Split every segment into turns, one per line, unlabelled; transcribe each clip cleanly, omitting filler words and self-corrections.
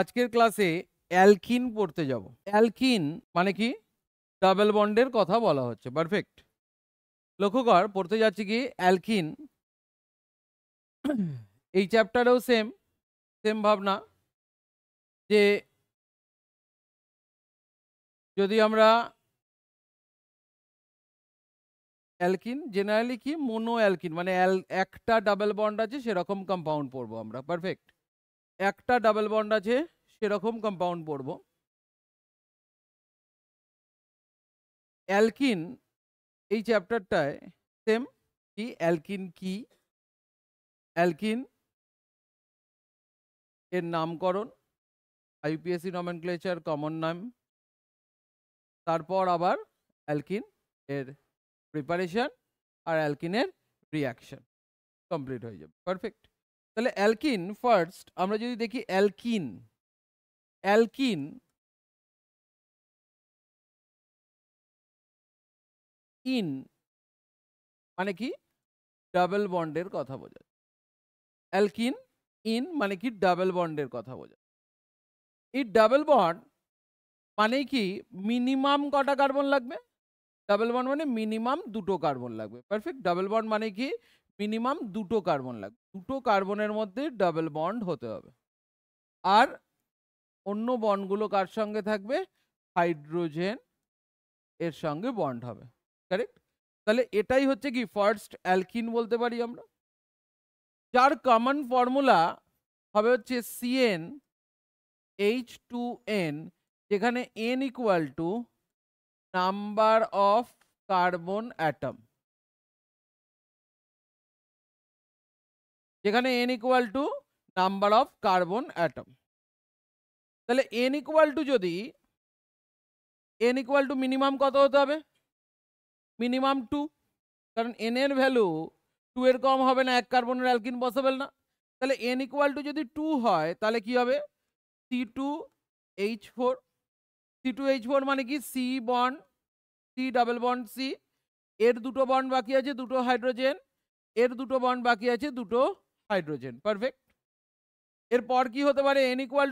আজকের ক্লাসে অ্যালকিন পড়তে যাব। অ্যালকিন মানে কি? ডাবল বন্ডের কথা বলা হচ্ছে। পারফেক্ট। লক্ষ্য কর, পড়তে যাচ্ছি কি অ্যালকিন। এই চ্যাপ্টারেও সেম ভাবনা, যে যদি আমরা অ্যালকিন জেনারেলি কি মোনো অ্যালকিন মানে একটা ডাবল বন্ড আছে সেরকম কম্পাউন্ড পড়বো আমরা। পারফেক্ট। একটা ডাবল বন্ড আছে সেরকম কম্পাউন্ড পড়বো। অ্যালকিন এই চ্যাপ্টারটায় সেম কি অ্যালকিন কি, অ্যালকিন এর নামকরণ, আইপিএসসি নমেনক্লেচার, কমন নাম, তারপর আবার অ্যালকিন এর প্রিপারেশন আর অ্যালকিনের রিয়াকশন কমপ্লিট হয়ে যাবে। পারফেক্ট। তাহলে অ্যালকিন ফার্স্ট আমরা যদি দেখি, অ্যালকিন অ্যালকিন ইন মানে কি? ডাবল বন্ডের কথা বোঝায়। অ্যালকিন ইন মানে কি? ডাবল বন্ডের কথা বোঝায়। এই ডাবল বন্ড মানে কি? মিনিমাম কটা কার্বন লাগবে? ডাবল বন্ড মানে মিনিমাম দুটো কার্বন লাগবে। পারফেক্ট। ডাবল বন্ড মানে কি? মিনিমাম দুটো কার্বন লাগবে। দুটো কার্বনের মধ্যে ডাবল বন্ড হতে হবে। আর অন্য বন্ডগুলো কার সঙ্গে থাকবে? হাইড্রোজেন এর সঙ্গে বন্ড হবে। কারেক্ট। তাহলে এটাই হচ্ছে কি ফার্স্ট অ্যালকিন বলতে পারি আমরা, যার কমন ফর্মুলা হবে হচ্ছে CnH2n, যেখানে n equal to number of carbon atom, যেখানে n equal to number of carbon atom. তাহলে n ইকুয়াল টু যদি n ইকুয়াল টু মিনিমাম কত হতে হবে? মিনিমাম 2, কারণ n এর ভ্যালু 2 এর কম হবে না, এক কার্বনের অ্যালকিন পসিবল না। তাহলে n ইকুয়াল টু যদি 2 হয় তাহলে কি হবে? C2H4। C2H4 মানে কি? C bond, C double bond C, এর দুটো বন্ড বাকি আছে, দুটো হাইড্রোজেন, এর দুটো বন্ড বাকি আছে, দুটো হাইড্রোজেন। পারফেক্ট। এরপর কি হতে পারে? n ইকুয়াল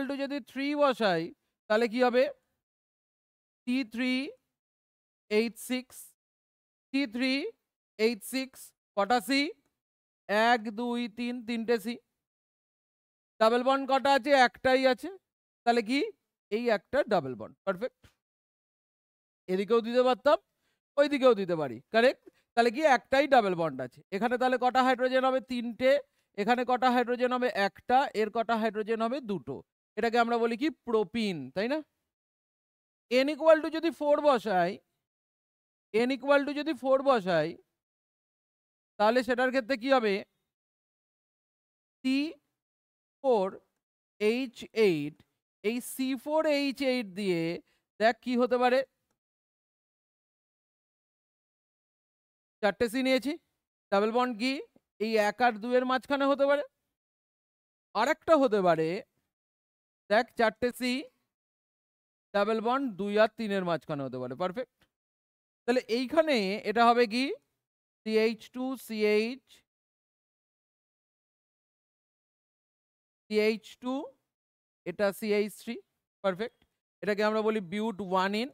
টু যদি 3 বসাই তাহলে কি হবে? C3H6, C3H6 কটা C? 1 2 3, তিনটে C। ডাবল বন্ড কটা আছে? একটাই আছে। তাহলে কি? এই একটা ডাবল বন্ড। পারফেক্ট। এদিকেও দিতে পারতাম, ওইদিকেও দিতে পারি। কারেক্ট। তাহলে কি একটাই ডাবল বন্ড আছে এখানে। তাহলে কটা হাইড্রোজেন হবে? তিনটে। এখানে কটা হাইড্রোজেন হবে? একটা। এর কটা হাইড্রোজেন হবে? দুটো। এটাকে আমরা বলি কি? প্রোপিন, তাই না? n ইকুয়াল টু যদি 4 বসাই, n ইকুয়াল টু যদি 4 বসাই তাহলে সেটার ক্ষেত্রে কি হবে? C4H8, এই C4H8 দিয়ে দেখ কি হতে পারে? চারটে C নিয়েছি। ডাবল বন্ড কি? এই 1 আর 2 এর মাঝখানে হতে পারে। আরেকটা হতে পারে, দেখ চারটে C ডাবল বন্ড 2 আর 3 এর মাঝখানে হতে পারে। পারফেক্ট। তাহলে এইখানে এটা হবে কি? CH2, এটা CH3। পারফেক্ট। এটাকে আমরা বলি বিউট 1 ইন,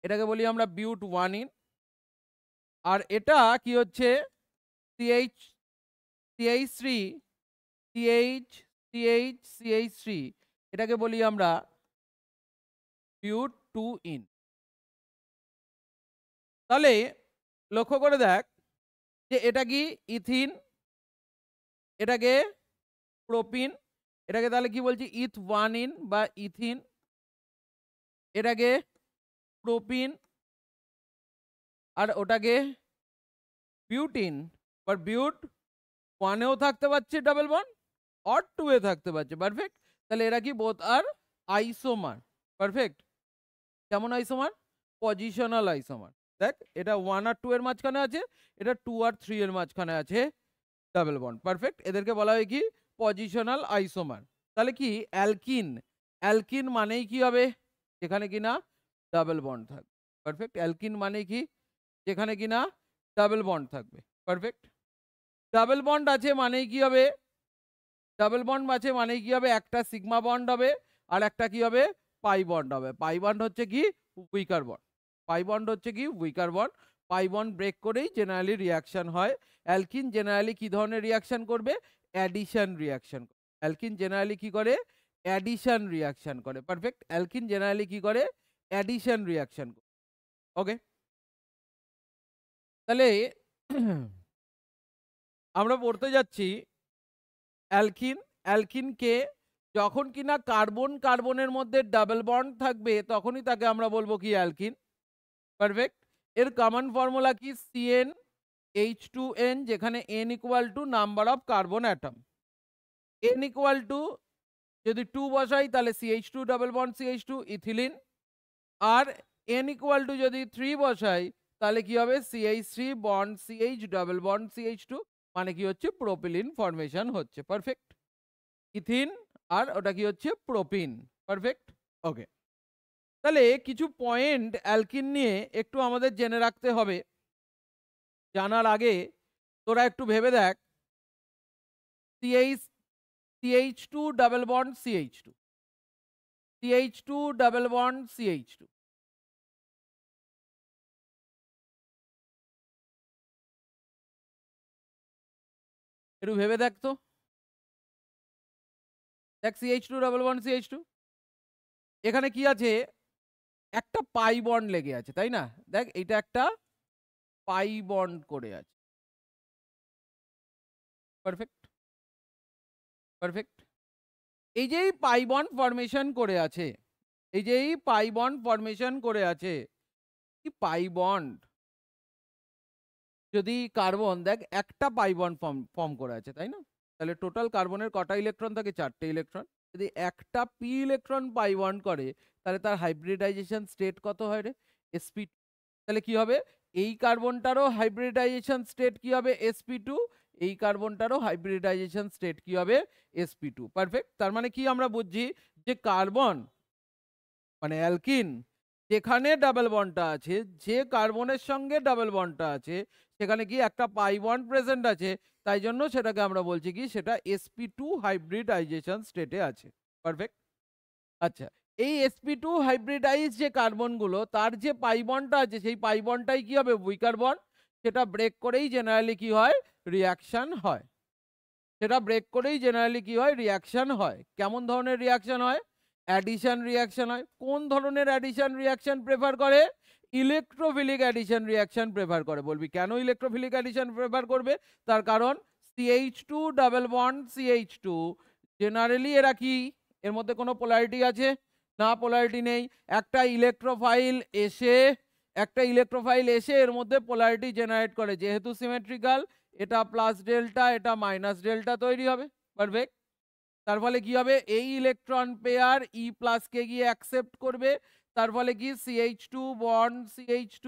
এটাকে বলি আমরা বিউট 1 ইন। আর এটা কি হচ্ছে? CH3, CH3, এটাকে বলি আমরা বিউট 2 ইন। তাহলে লক্ষ্য করে দেখ যে এটা কি? ইথিন, এটাকে প্রোপিন, এটাকে তাহলে কি বলছি? ইথ 1 ইন বা ইথিন। এটাকে প্রোপিন, আর ওটাকে বিউটিন। বাট বিউট 1 এও থাকতে পারছে ডাবল বন্ড, আর 2 এ থাকতে পারছে। পারফেক্ট। তাহলে এরা কি? বোথ আর আইসোমার। পারফেক্ট। কেমন আইসোমার? Positional isomer. দেখ এটা 1 আর 2 এর মাঝখানে আছে, এটা 2 আর 3 এর মাঝখানে আছে ডাবল বন্ড। পারফেক্ট। এদেরকে বলা হয় কি? Positional isomer. তাহলে কি অ্যালকিন, অ্যালকিন মানেই কি হবে? যেখানে কিনা ডাবল বন্ড থাকবে। পারফেক্ট। অ্যালকিন মানে কি? যেখানে কিনা ডাবল বন্ড থাকবে। পারফেক্ট। ডাবল বন্ড আছে মানেই কি হবে, ডাবল বন্ড আছে মানেই কি হবে, একটা সিগমা বন্ড হবে আর একটা কি হবে, পাই বন্ড হবে। পাই বন্ড হচ্ছে কি উইকার বন্ড, পাই বন্ড হচ্ছে কি weaker bond. Pi bond break করেই জেনারেলি রিয়াকশন হয়। অ্যালকিন জেনারেলি কি ধরনের রিয়াকশন করবে, অ্যাডিশন রিয়াকশন। অ্যালকিন জেনারেলি কি করে, অ্যাডিশন রিয়াকশন করে। পারফেক্ট, অ্যালকিন জেনারেলি কি করে, অ্যাডিশন রিয়াকশন করে। ওকে, তাহলে আমরা পড়তে যাচ্ছি অ্যালকিন। অ্যালকিনকে যখন কিনা কার্বন কার্বনের মধ্যে ডাবল বন্ড থাকবে তখনই তাকে আমরা বলবো কি অ্যালকিন। পারফেক্ট, এর কমন ফর্মুলা কি, CN H2N, যেখানে N equal to number of carbon atom. N equal to যদি 2 বসাই তাহলে CH2 double bond CH2 ethylene, আর N ইকুয়াল টু যদি 3 বসাই তাহলে কি হবে, CH3 bond CH double bond CH2, মানে কি হচ্ছে প্রোপিলিন ফর্মেশন হচ্ছে। পারফেক্ট, ইথিন আর ওটা কি হচ্ছে প্রোপিন। পারফেক্ট, ওকে। তাহলে কিছু পয়েন্ট অ্যালকিন নিয়ে একটু আমাদের জেনে রাখতে হবে। জানার আগে তোরা একটু ভেবে দেখ, CH2 double bond CH2, CH2 double bond CH2, একটু ভেবে দেখ তো, দেখ CH2 ডাবল বন্ড CH2, এখানে কি আছে, একটা পাই বন্ড লেগে আছে, তাই না? দেখ এটা একটা পাই বন্ড করে আছে। Perfect, perfect. এই যে পাই বন্ড ফরমেশন করে আছে, এই যে পাই বন্ড ফরমেশন করে আছে, কি পাই বন্ড যদি কার্বন দেখ একটা পাই বন্ড ফর্ম করে আছে, তাই না? তাহলে টোটাল কার্বনের কটা ইলেকট্রন থাকে, 4টে ইলেকট্রন। যদি একটা পি ইলেকট্রন পাই বন্ড করে তাহলে তার হাইব্রিডাইজেশন স্টেট কত হয় রে, sp2। তাহলে কি হবে, এই কার্বনটারও হাইব্রিডাইজেশন স্টেট কি হবে, sp2, এই কার্বনটারও হাইব্রিডাইজেশন স্টেট কি হবে, sp2। পারফেক্ট, তার মানে কি আমরা বুঝছি যে কার্বন মানে অ্যালকিন যেখানে ডাবল বন্ডটা আছে, যে কার্বনের সঙ্গে ডাবল বন্ডটা আছে সেখানে কি একটা পাই বন্ড প্রেজেন্ট আছে, তাই জন্য সেটাকে আমরা বলছি কি, সেটা sp2 হাইব্রিডাইজেশন স্টেটে আছে। পারফেক্ট, আচ্ছা। এই sp2 হাইব্রিডাইজ যে কার্বনগুলো তার যে পাই বন্ডটা আছে সেই পাই বন্ডটাই কি হবে, উইকার বন্ড। সেটা ব্রেক করেই জেনারেলি কি হয়, রিয়াকশন হয়। সেটা ব্রেক করেই জেনারেলি কি হয়, রিয়াকশন হয়। কেমন ধরনের রিয়াকশন হয়, অ্যাডিশন রিয়াকশন হয়। কোন ধরনের অ্যাডিশন রিয়াকশন প্রেফার করে, ইলেকট্রোফিলিক অ্যাডিশন রিয়াকশন প্রেফার করে। বলবি কেন ইলেকট্রোফিলিক অ্যাডিশন প্রেফার করবে, তার কারণ CH2 double bond CH2 generally এরা কি, এর মধ্যে কোনো পোলারিটি আছে না, পোলারিটি নেই। একটা ইলেকট্রোফাইল এসে এর মধ্যে পোলারিটি জেনারেট করে, যেহেতু সিমেট্রিক্যাল এটা প্লাস ডেল্টা এটা মাইনাস ডেল্টা তৈরি হবে। পারফেক্ট, তার ফলে কি হবে, এই ইলেকট্রন পেয়ার ই প্লাস কে গিয়ে অ্যাকসেপ্ট করবে, তার ফলে কি CH2 বন্ড CH2,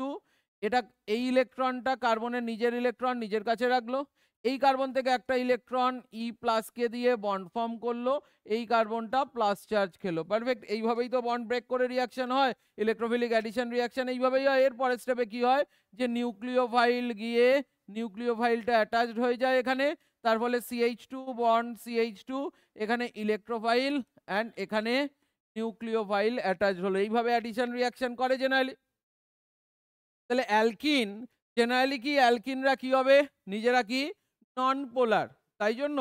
এটা এই ইলেকট্রনটা কার্বনের নিজের ইলেকট্রন নিজের কাছে রাখলো, এই কার্বন থেকে একটা ইলেকট্রন ই প্লাস কে দিয়ে বন্ড ফর্ম করলো, এই কার্বনটা প্লাস চার্জ খেলো। পারফেক্ট, এইভাবেই তো বন্ড ব্রেক করে রিয়াকশন হয়, ইলেকট্রোফিলিক অ্যাডিশন রিয়াকশন এইভাবেই হয়। এর পরের স্টেপে কি হয়, যে নিউক্লিওফাইল গিয়ে নিউক্লিওফাইলটা অ্যাটাচড হয়ে যায় এখানে, তার ফলে CH2 বন্ড CH2, এখানে ইলেকট্রোফাইল অ্যান্ড এখানে নিউক্লিওফাইল অ্যাটাচড হলো। এইভাবে অ্যাডিশন রিয়াকশন করে জেনারেলি। তাহলে অ্যালকিন জেনারেলি কি, অ্যালকিনরা কি হবে, নিজেরা কি নন পোলার, তাই জন্য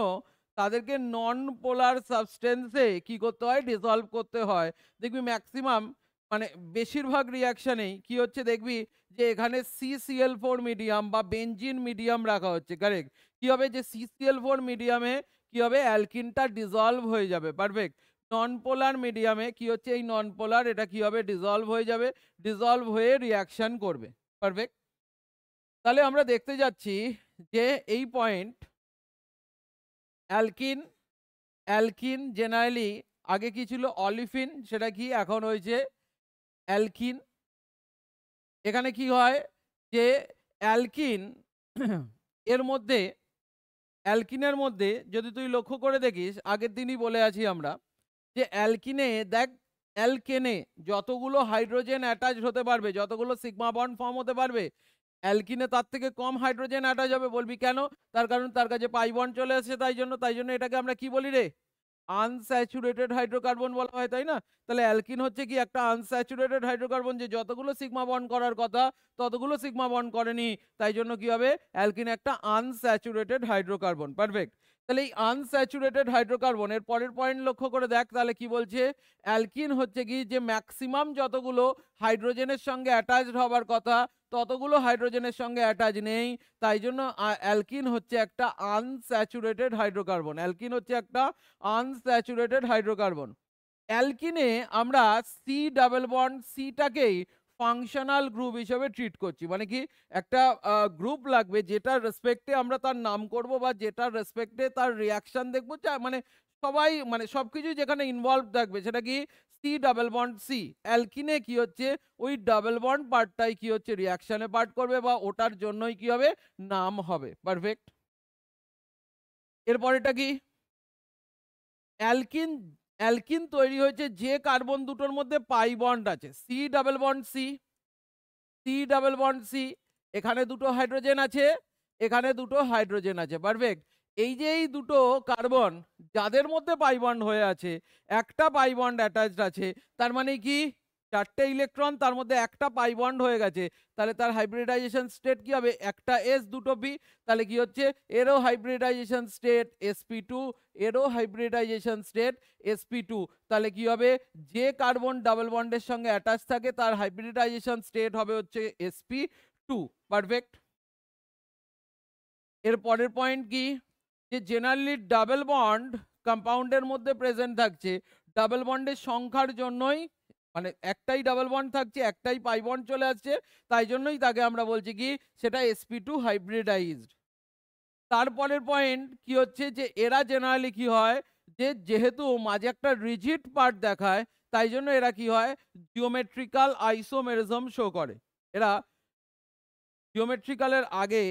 তাদেরকে নন পোলার সাবস্টেন্সে কি করতে হয়, ডিসলভ করতে হয়। দেখবি ম্যাক্সিমাম মানে বেশিরভাগ রিয়াকশনেই কি হচ্ছে, দেখবি যে এখানে CCl4 মিডিয়াম বা বেনজিন মিডিয়াম রাখা হচ্ছে। কারেক্ট, কি হবে, যে CCl4 মিডিয়ামে কি হবে, অ্যালকিনটা ডিসলভ হয়ে যাবে। পারফেক্ট, নন পোলার মিডিয়ামে কি হচ্ছে, এই নন পোলার এটা কি হবে, ডিসলভ হয়ে যাবে, ডিসলভ হয়ে রিয়াকশন করবে। পারফেক্ট, তাহলে আমরা দেখতে যাচ্ছি যে এই পয়েন্ট অ্যালকিন, অ্যালকিন জেনারেলি আগে কি ছিল, অলিফিন, সেটা কি এখন হয়েছে অ্যালকিন। এখানে কি হয় যে অ্যালকিন এর মধ্যে, অ্যালকিনের মধ্যে যদি তুই লক্ষ্য করে দেখিস, আগের দিনই বলে আছি আমরা যে অ্যালকিনে দেখ, অ্যালকেনে যতগুলো হাইড্রোজেন অ্যাটাচড হতে পারবে, যতগুলো সিগমা বন্ড ফর্ম হতে পারবে, অ্যালকিনে তার থেকে কম হাইড্রোজেন অ্যাটাচ হবে। বলবি কেন? তার কারণ তার কাছে পাই বন্ড চলে আসছে, তাই জন্য এটাকে আমরা কি বলি রে? আনস্যাচুরেটেড হাইড্রোকার্বন বলা হয়, তাই না? তাহলে অ্যালকিন হচ্ছে কি একটা আনস্যাচুরেটেড হাইড্রোকার্বন, যে যতগুলো সিগমা বন্ড করার কথা ততগুলো সিগমা বন্ড করেনি, তাই জন্য কি হবে? অ্যালকিন একটা আনস্যাচুরেটেড হাইড্রোকার্বন। পারফেক্ট। তাহলে এই আনস্যাচুরেটেড হাইড্রোকার্বন এর পরের পয়েন্ট লক্ষ্য করে দেখ, তাহলে কি বলছে? অ্যালকিন হচ্ছে কি যে ম্যাক্সিমাম যতগুলো হাইড্রোজেনের সঙ্গে অ্যাটাচড হবার কথা ততগুলো হাইড্রোজেনের সঙ্গে অ্যাটাচ নেই, তাই জন্য অ্যালকিন হচ্ছে একটা আনস্যাচুরেটেড হাইড্রোকার্বন। অ্যালকিন হচ্ছে একটা আনস্যাচুরেটেড হাইড্রোকার্বন। অ্যালকিনে আমরা সি ডাবল বন্ড সিটাকেই ফাংশনাল গ্রুপ হিসেবে ট্রিট করছি। মানে কি, একটা গ্রুপ লাগবে যেটার রেসপেক্টে আমরা তার নাম করব বা যেটার রেসপেক্টে তার রিয়াকশন দেখবো, মানে সবাই মানে সবকিছু যেখানে ইনভলভ থাকবে সেটা কি সি ডাবল বন্ড সি। অ্যালকিনে কি হচ্ছে, ওই ডাবল বন্ড পার্টটাই কি হচ্ছে রিয়াকশনে পার্ট করবে বা ওটার জন্যই কি হবে নাম হবে। পারফেক্ট। এরপরেটা কি? অ্যালকিন অ্যালকিন তৈরি হয়েছে যে কার্বন দুটোর মধ্যে পাই বন্ড আছে, C double bond C, C double bond C, এখানে দুটো হাইড্রোজেন আছে, এখানে দুটো হাইড্রোজেন আছে। পারফেক্ট। এই যে এই দুটো কার্বন যাদের মধ্যে পাই বন্ড হয়ে আছে, একটা পাই বন্ড অ্যাটাচড আছে, তার মানে কি চারটে ইলেকট্রন, তার মধ্যে একটা পাই বন্ড হয়ে গেছে, তাহলে তার হাইব্রিডাইজেশন স্টেট কি হবে? একটা এস দুটো পি। তাহলে কি হচ্ছে? এরও হাইব্রিডাইজেশন স্টেট sp2, এরও হাইব্রিডাইজেশন স্টেট sp2। তাহলে কি হবে? যে কার্বন ডাবল বন্ডের সঙ্গে অ্যাটাচ থাকে তার হাইব্রিডাইজেশন স্টেট হবে হচ্ছে sp2। পারফেক্ট। এর পরের পয়েন্ট কি? যে জেনারেলি ডাবল বন্ড কম্পাউন্ডের মধ্যে প্রেজেন্ট থাকছে, ডাবল বন্ডের সংখ্যার জন্যই, মানে একটাই ডাবল বন্ড থাকছে, একটাই পাই বন্ড চলে আসছে, তাই জন্যই তাকে আমরা বলছি কি সেটা sp2 হাইব্রিডাইজড। তারপরের পয়েন্ট কি হচ্ছে, যে এরা জেনারেলি কি হয়, যে যেহেতু মাঝে একটা রিজিড পার্ট দেখায়, তাই জন্য এরা কি হয় জিওমেট্রিক্যাল আইসোমেরিজম শো করে। এরা জিওমেট্রিক্যালের আগে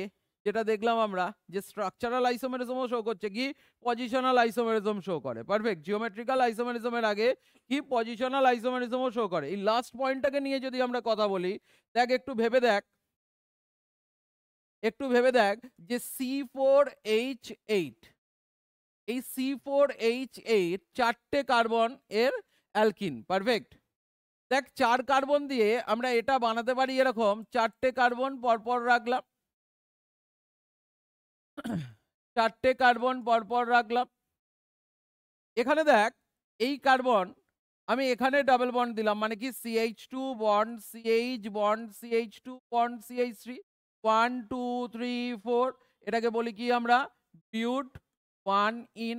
যেটা দেখলাম আমরা, যে স্ট্রাকচারাল আইসোমেরিজমও শো করছে, কি পজিশনাল আইসোমেরিজম শো করে। পারফেক্ট। জিওমেট্রিক্যাল আইসোমেরিজমের আগে কি পজিশনাল আইসোমেরিজমও শো করে। এই লাস্ট পয়েন্টটাকে নিয়ে যদি আমরা কথা বলি, দেখ একটু ভেবে দেখ, যে C4H8, এই C4H8 চারটে কার্বন এর অ্যালকিন। পারফেক্ট। দেখ 4 কার্বন দিয়ে আমরা এটা বানাতে পারি এরকম, চারটে কার্বন পরপর রাখলাম, চারটে কার্বন পরপর রাখলাম। এখানে দেখ এই কার্বন আমি এখানে ডাবল বন্ড দিলাম, মানে কি CH2 bond CH bond CH2 bond CH3, 1 2 3 4, এটাকে বলি কি আমরা বিউট 1 ইন।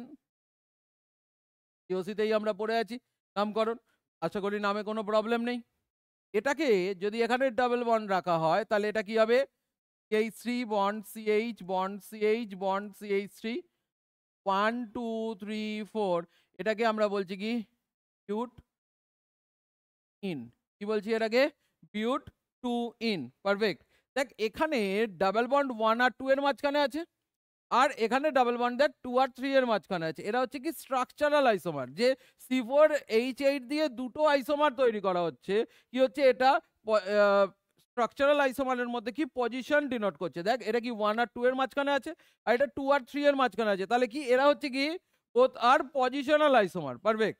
সিওসিতেই আমরা পড়ে আছি নামকরণ, আশা করি নামে কোনো প্রবলেম নেই। এটাকে যদি এখানে ডাবল বন্ড রাখা হয় তাহলে এটা কি হবে CH3 bond CH bond CH bond CH3, 1 2 3 4, এটাকে আমরা বলছি কি বিউট ইন। কি বলছি এটাকে? বিউট 2 ইন। পারফেক্ট। দেখ এখানে ডাবল বন্ড 1 আর 2 এর মাঝখানে আছে, আর এখানে ডাবল বন্ড দেখ 2 আর 3 এর মাঝখানে আছে। এরা হচ্ছে কি স্ট্রাকচারাল আইসোমার, যে C4H8 দিয়ে দুটো আইসোমার তৈরি করা হচ্ছে। কি হচ্ছে এটা স্ট্রাকচারাল আইসোমারের মধ্যে কি পজিশন ডিনোট করছে। দেখ এটা কি 1 আর 2 এর মাঝখানে আছে, আর এটা 2 আর 3 এর মাঝখানে আছে, তাহলে কি এরা হচ্ছে কি বোথ আর পজিশনাল আইসোমার। পারফেক্ট।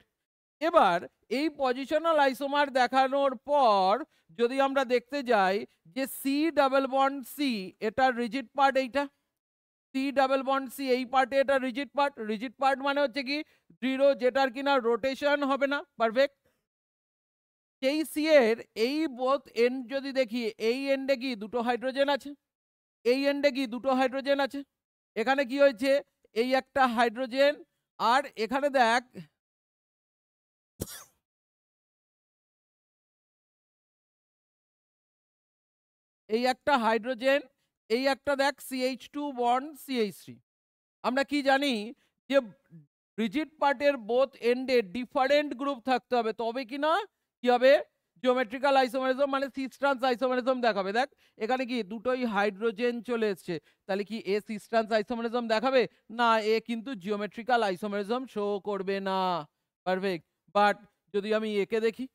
এবার এই পজিশনাল আইসোমার দেখানোর পর যদি আমরা দেখতে যাই যে সি ডাবল বন্ড সি, এটা রিজিড পার্ট, এইটা সি ডাবল বন্ড সি এই পার্টে এটা রিজিড পার্ট। রিজিড পার্ট মানে হচ্ছে কি দৃঢ়, যেটার কিনা রোটেশন হবে না। পারফেক্ট। সেই সি এর এই বোথ এন্ড যদি দেখি, এই এন্ডে কি দুটো হাইড্রোজেন আছে, এই এন্ডে কি দুটো হাইড্রোজেন আছে, এখানে কি হয়েছে এই একটা হাইড্রোজেন, আর এখানে দেখ এই একটা হাইড্রোজেন, এই একটা দেখ CH2 বন্ড CH3। আমরা কি জানি যে রিজিড পার্টের বোথ এন্ডে ডিফারেন্ট গ্রুপ থাকতে হবে, তবে কি না কি হবে জিওমেট্রিক্যাল আইসোমেরিজম, মানে সিস ট্রান্স আইসোমেরিজম দেখাবে। দেখ এখানে কি দুটোই হাইড্রোজেন চলে এসছে, তাহলে কি এ সিস ট্রান্স আইসোমেরিজম দেখাবে না, এ কিন্তু জিওমেট্রিক্যাল আইসোমেরিজম শো করবে না। পারফেক্ট। বাট যদি আমি একে দেখি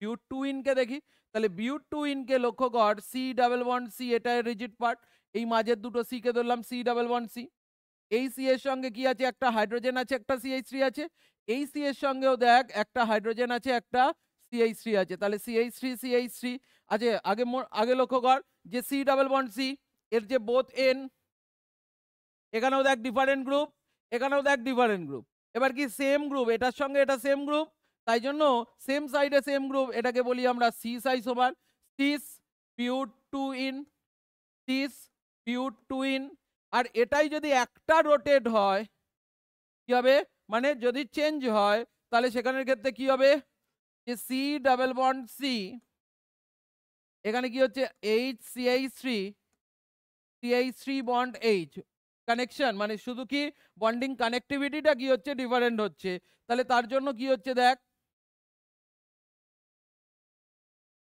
বিউট 2 ইনকে দেখি, তাহলে বিউট টু ইনকে লক্ষ্য কর, সি ডাবল বন্ড সি, এটা রিজিড পার্ট, এই মাঝের দুটো সি কে ধরলাম সি ডাবল বন্ড সি। এই সি এর সঙ্গে কি আছে, একটা হাইড্রোজেন আছে, একটা CH3 আছে। এই সি এর সঙ্গেও দেখ একটা হাইড্রোজেন আছে, একটা CH3 আছে। তাহলে CH3 আছে। আগে লক্ষ্য কর যে সি ডাবল বন্ড সি এর যে বোথ এন, এখানেও দেখ ডিফারেন্ট গ্রুপ, এখানেও দেখ ডিফারেন্ট গ্রুপ। এবার কি সেম গ্রুপ, এটার সঙ্গে এটা সেম গ্রুপ, তাই জন্য সেম সাইডে সেম গ্রুপ, এটাকে বলি আমরা cis isomer, cis but two ene, cis but two ene. আর এটাই যদি একটা রোটেট হয় কি হবে, মানে যদি চেঞ্জ হয় তাহলে সেখানের ক্ষেত্রে কি হবে, যে সি ডাবল বন্ড সি, এখানে কি হচ্ছে CH3 বন্ড H কানেকশন, মানে শুধু কি বন্ডিং কানেক্টিভিটিটা কি হচ্ছে ডিফারেন্ট হচ্ছে। তাহলে তার জন্য কি হচ্ছে দেখ,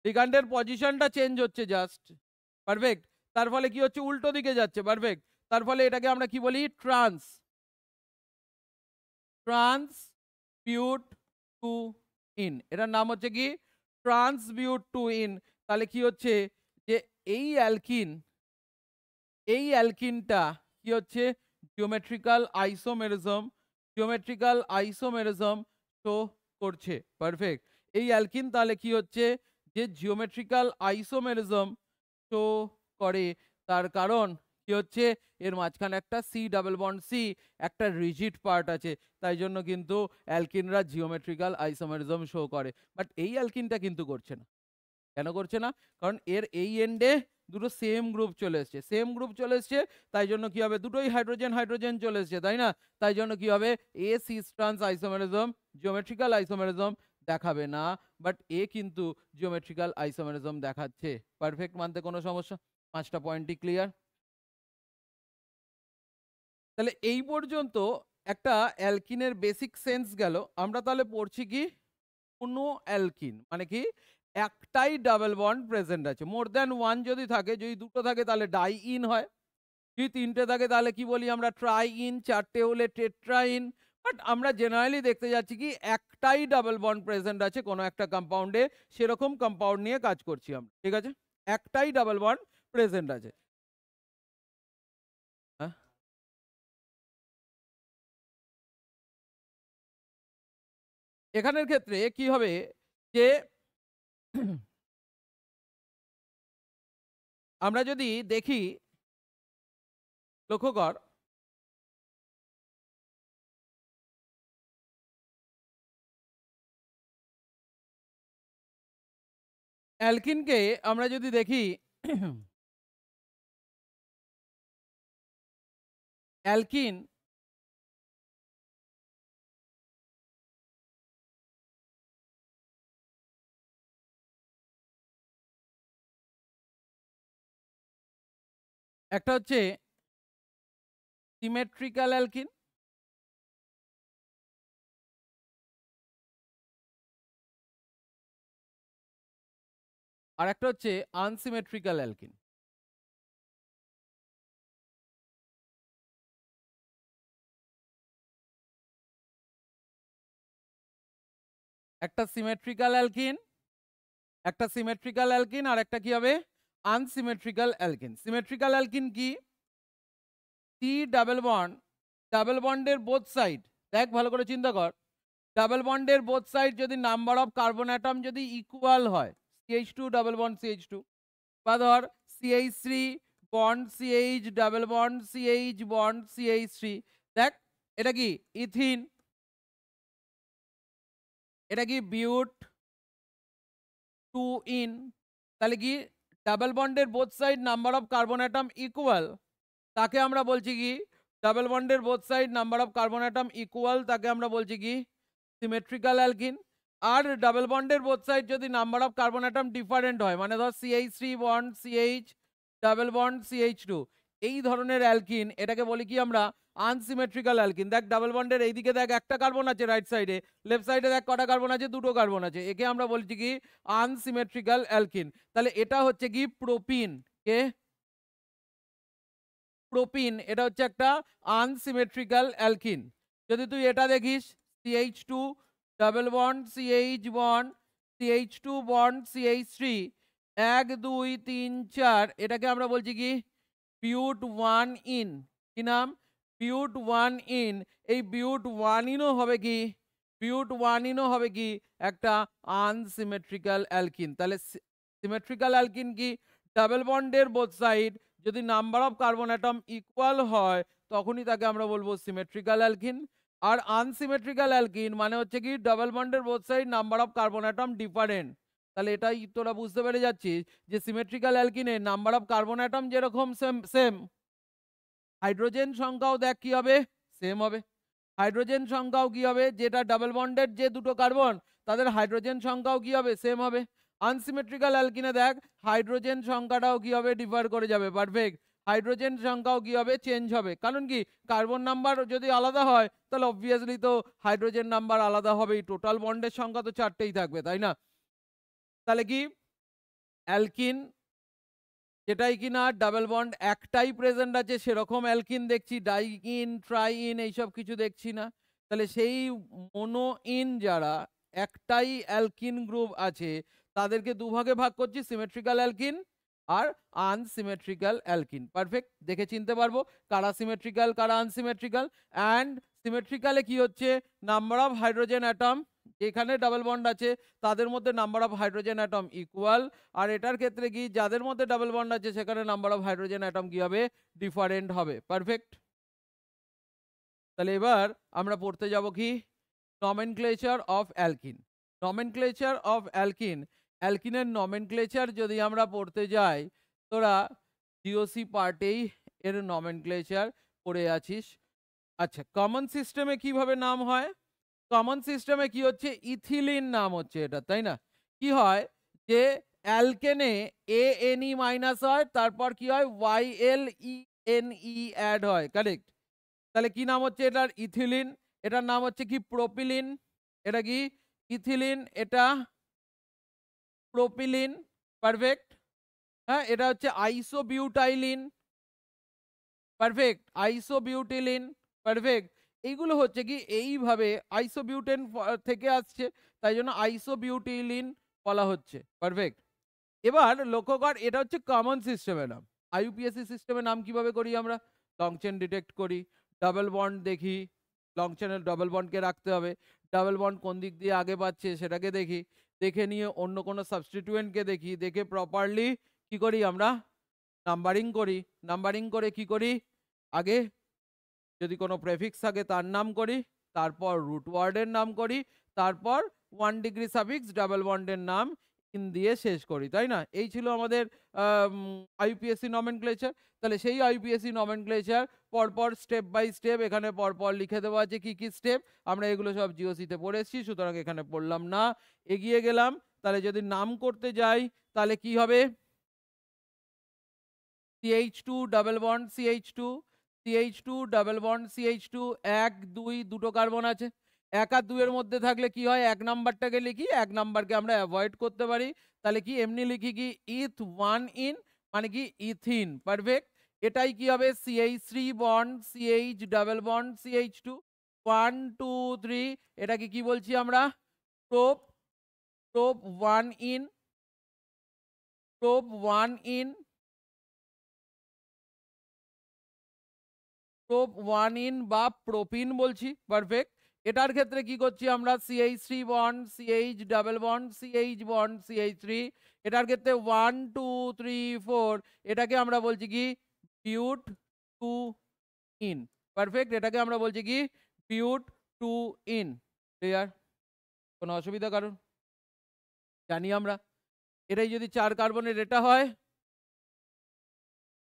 লিগ্যান্ডের পজিশনটা চেঞ্জ হচ্ছে জাস্ট, পারফেক্ট। তার ফলে কি হচ্ছে, উল্টো দিকে যাচ্ছে, পারফেক্ট। তার ফলে এটাকে আমরা কি বলি, ট্রান্সবিউট টু ইন, এটার নাম হচ্ছে কি ট্রান্সবিউট টু ইন। তাহলে কি হচ্ছে যে এই অ্যালকিনটা কি হচ্ছে জিওমেট্রিক্যাল আইসোমেরিজম শো করছে, পারফেক্ট। এই অ্যালকিন তাহলে কি হচ্ছে যে জিওমেট্রিক্যাল আইসোমেরিজম শো করে, তার কারণ কি হচ্ছে এর মাঝখানে একটা সি ডাবল বন্ড সি, একটা রিজিড পার্ট আছে, তাই জন্য কিন্তু অ্যালকিনরা জিওমেট্রিক্যাল আইসোমেরিজম শো করে। বাট এই অ্যালকিনটা কিন্তু করছে না। কেন করছে না, কারণ এর এই এন্ডে দুটো সেম গ্রুপ চলে এসছে, তাই জন্য কি হবে, দুটোই হাইড্রোজেন চলে এসছে, তাই না? তাই জন্য কি হবে, এ cis trans isomerism geometrical isomerism দেখাবে না, বাট এ কিন্তু জিওমেট্রিক্যাল আইসোমেরিজম দেখাচ্ছে, পারফেক্ট। মানতে কোনো সমস্যা? 5টা পয়েন্টই ক্লিয়ার। তাহলে এই পর্যন্ত একটা অ্যালকিনের বেসিক সেন্স গেল। আমরা তাহলে পড়ছি কি, কোনো অ্যালকিন মানে কি, একটাই ডাবল বন্ড প্রেজেন্ট আছে। মোর দ্যান ওয়ান যদি থাকে, যদি দুটো থাকে তাহলে ডাই ইন হয়, যদি তিনটে থাকে তাহলে কি বলি আমরা, ট্রাই ইন, চারটে হলে টেট্রাইন। বাট আমরা জেনারেলি দেখতে যাচ্ছি কি একটাই ডাবল বন্ড প্রেজেন্ট আছে কোনো একটা কম্পাউন্ডে, সেরকম কম্পাউন্ড নিয়ে কাজ করছি আমরা, ঠিক আছে? একটাই ডাবল বন্ড প্রেজেন্ট আছে। হ্যাঁ, এখানের ক্ষেত্রে কি হবে যে আমরা যদি দেখি, লক্ষ্য কর, অ্যালকিনকে আমরা যদি দেখি, অ্যালকিন একটা হচ্ছে সিমেট্রিক্যাল অ্যালকিন, আর একটা হচ্ছে আনসিমেট্রিক্যাল অ্যালকিন। একটা সিমেট্রিক্যাল অ্যালকিন, আর একটা কি হবে, আনসিমেট্রিক্যাল অ্যালকিন। সিমেট্রিক্যাল অ্যালকিন কি, সি ডাবল বন্ডের বোথ সাইড, দেখ ভালো করে চিন্তা কর, ডাবল বন্ডের বোথ সাইড যদি নাম্বার অফ কার্বন অ্যাটম যদি ইকুয়াল হয়, CH2 ডাবল বন্ড CH2, বা ধর CH3 bond CH double bond CH bond CH3, দেখ এটা কি ইথিন, এটা কি বিউট টু ইন। তাহলে কি ডাবল বন্ডের both side number of carbon atom equal, তাকে আমরা বলছি কি, ডাবল বন্ডের both side number of carbon atom equal, তাকে আমরা বলছি কি সিমেট্রিক্যাল অ্যালকিন। আর ডাবল বন্ডের বোথ সাইড যদি number of carbon atom different হয়, মানে ধর CH3 bond CH double bond CH2, এই ধরনের অ্যালকিন, এটাকে বলি কি আমরা আনসিমেট্রিক্যাল অ্যালকিন। দেখ ডাবল বন্ডের এইদিকে দেখ একটা কার্বন আছে রাইট সাইডে, লেফট সাইডে দেখ কটা কার্বন আছে, দুটো কার্বন আছে, একে আমরা বলছি কি আনসিমেট্রিক্যাল অ্যালকিন। তাহলে এটা হচ্ছে কি প্রোপিন, কে প্রোপিন, এটা হচ্ছে একটা আনসিমেট্রিক্যাল অ্যালকিন। যদি তুই এটা দেখিস, CH2 double bond CH bond CH2 bond CH3 1 2 3 4 এটাকে আমরা বলছি কি বিউট 1 ইন। কি নাম? বিউট 1 ইন। এই বিউট 1 ইনও হবে কি বিউট 1 ইনও হবে কি একটা আনসিমেট্রিক্যাল অ্যালকিন। তাহলে সিমেট্রিক্যাল অ্যালকিন কি ডাবল বন্ডের বোথ সাইড যদি number of carbon atom equal হয় তখনই তাকে আমরা বলবো সিমেট্রিক্যাল অ্যালকিন। আর আনসিমেট্রিক্যাল অ্যালকিন মানে হচ্ছে কি ডাবল বন্ডের both side number of carbon atom different. তাহলে এটাই তোরা বুঝতে পেরে যাচ্ছিস যে সিমেট্রিক্যাল অ্যালকিনে নাম্বার অফ কার্বন অ্যাটম যেরকম সেম সেম, হাইড্রোজেন সংখ্যাও দেখ কি হবে সেম হবে। হাইড্রোজেন সংখ্যাও কি হবে, যেটা ডাবল বন্ডের যে দুটো কার্বন তাদের হাইড্রোজেন সংখ্যাও কি হবে সেম হবে। আনসিমেট্রিক্যাল অ্যালকিনে দেখ হাইড্রোজেন সংখ্যাটাও কি হবে ডিফার করে যাবে। পারফেক্ট। হাইড্রোজেন সংখ্যাও কি হবে চেঞ্জ হবে, কারণ কি কার্বন নাম্বার যদি আলাদা হয় তাহলে অবভিয়াসলি তো হাইড্রোজেন নাম্বার আলাদা হবেই, টোটাল বন্ডের সংখ্যা তো 4টেই থাকবে, তাই না? তাহলে কি অ্যালকিন যেটাই কিনা ডাবল বন্ড একটাই প্রেজেন্ট আছে সেরকম অ্যালকিন দেখছি, ডাইইন ট্রাইইন এইসব কিছু দেখছি না। তাহলে সেই মোনো ইন যারা একটাই অ্যালকিন গ্রুপ আছে তাদেরকে দুভাগে ভাগ করছি, সিমেট্রিক্যাল অ্যালকিন আর আনসিমেট্রিক্যাল অ্যালকিন। পারফেক্ট। দেখে চিনতে পারবো কারা সিমেট্রিক্যাল কারা আনসিমেট্রিক্যাল। অ্যান্ড সিমেট্রিক্যালে কি হচ্ছে নাম্বার অফ হাইড্রোজেন অ্যাটম যেখানে ডাবল বন্ড আছে তাদের মধ্যে number of hydrogen atom equal, আর এটার ক্ষেত্রে কি যাদের মধ্যে ডাবল বন্ড আছে সেখানে নাম্বার অফ হাইড্রোজেন অ্যাটম কি হবে ডিফারেন্ট হবে। পারফেক্ট। তাহলে এবার আমরা পড়তে যাব কি nomenclature of alkene. Nomenclature of alkene, অ্যালকিনের নমেনক্লেচার যদি আমরা পড়তে যাই তোরা জিওসি পার্টেই এর নমেনক্লেচার পড়ে আছিস। আচ্ছা, কমন সিস্টেমে কিভাবে নাম হয়? কমন সিস্টেমে কি হচ্ছে ইথিলিন নাম হচ্ছে এটা, তাই না? কি হয় যে অ্যালকেনে ANE মাইনাস হয় তারপর কি হয় YLENE অ্যাড হয়, কারেক্ট? তাহলে কি নাম হচ্ছে এটার ইথিলিন, এটার নাম হচ্ছে কি প্রোপিলিন। এটা কি ইথিলিন, এটা প্রোপিলিন। পারফেক্ট। হ্যাঁ, এটা হচ্ছে আইসোবিউটাইলিন। পারফেক্ট। আইসোবিউটিলিন। পারফেক্ট। এইগুলো হচ্ছে কি এইভাবে আইসোবিউটেন থেকে আসছে তাই জন্য আইসোবিউটিলিন বলা হচ্ছে। পারফেক্ট। এবার লক্ষ্য কর এটা হচ্ছে কমন সিস্টেমের নাম। আইইউপিএসসি সিস্টেমের নাম কিভাবে করি আমরা? লং চেন ডিটেক্ট করি, ডাবল বন্ড দেখি, লং চেনের ডাবল বন্ডকে রাখতে হবে, ডাবল বন্ড কোন দিক দিয়ে আগে পাচ্ছে সেটাকে দেখি, দেখে নিয়ে অন্য কোনো সাবস্টিটিউয়েন্টকে দেখি, দেখে প্রপারলি কি করি আমরা নাম্বারিং করি। নাম্বারিং করে কি করি আগে যদি কোনো প্রেফিক্স থাকে তার নাম করি, তারপর রুট ওয়ার্ডের নাম করি, তারপর 1 ডিগ্রি সাফিক্স ডাবল বন্ডের নাম ইন দিয়ে শেষ করি, তাই না? এই ছিল আমাদের আইইউপিএসসি নমেনক্লেচার। তাহলে সেই আইইউপিএসসি নমেনক্লেচার পরপর স্টেপ বাই স্টেপ এখানে পরপর লিখে দেওয়া আছে কি কি স্টেপ, আমরা এগুলো সব জিওসিতে পড়ে এসেছি সুতরাং এখানে পড়লাম না, এগিয়ে গেলাম। তাহলে যদি নাম করতে যাই তাহলে কি হবে CH2 double bond CH2, CH2 double bond CH2 1 2 দুটো কার্বন আছে। 1 আর 2 এর মধ্যে থাকলে কি হয় 1 নাম্বারটাকে লিখি, 1 নাম্বারকে আমরা অ্যাভয়েড করতে পারি। তাহলে কি এমনি লিখি কি ইথ 1 ইন মানে কি ইথিন। পারফেক্ট। এটাই কি হবে CH3 bond CH double bond CH2 1 2 3 এটাকে কি বলছি আমরা prop. Prop 1 in, prop 1 in, prop 1 in বা প্রোপিন বলছি। পারফেক্ট। এটার ক্ষেত্রে কি করছি আমরা CH3 bond CH double bond CH bond CH3, এটার ক্ষেত্রে 1 2 3 4 এটাকে আমরা বলছি কি বিউট 2 ইন। পারফেক্ট। এটাকে আমরা বলছি কি বিউট 2 ইন। ক্লিয়ার? কোনো অসুবিধা কারণ? জানি আমরা এটাই যদি 4 কার্বনের এটা হয়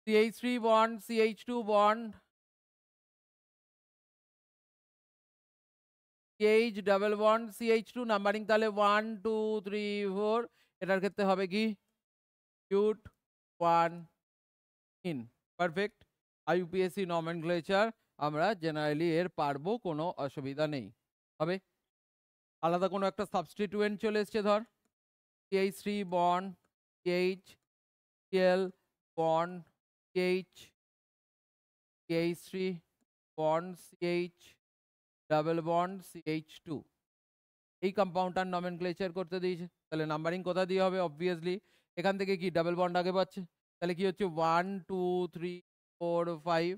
CH3 bond CH2 bond CH double bond CH2 numbering তাহলে 1 2 3 4 এটার ক্ষেত্রে হবে কি বিউট 1 ইন। পারফেক্ট। আইইউপিএসসি নমেনক্লেচার আমরা জেনারেলি এর পারবো, কোনো অসুবিধা নেই। হবে আলাদা কোনো একটা সাবস্টিটিউয়েন্ট চলে এসছে ধর CH3 bond CH Cl bond CH CH3 bond CH double bond CH2 এই কম্পাউন্ডটার নমেনক্লেচার করতে দিয়েছে, তাহলে নাম্বারিং কোথা দিয়ে হবে? অবভিয়াসলি এখান থেকে কি ডাবল বন্ড আগে পাচ্ছে, তাহলে কি হচ্ছে 1 2 3 4 5,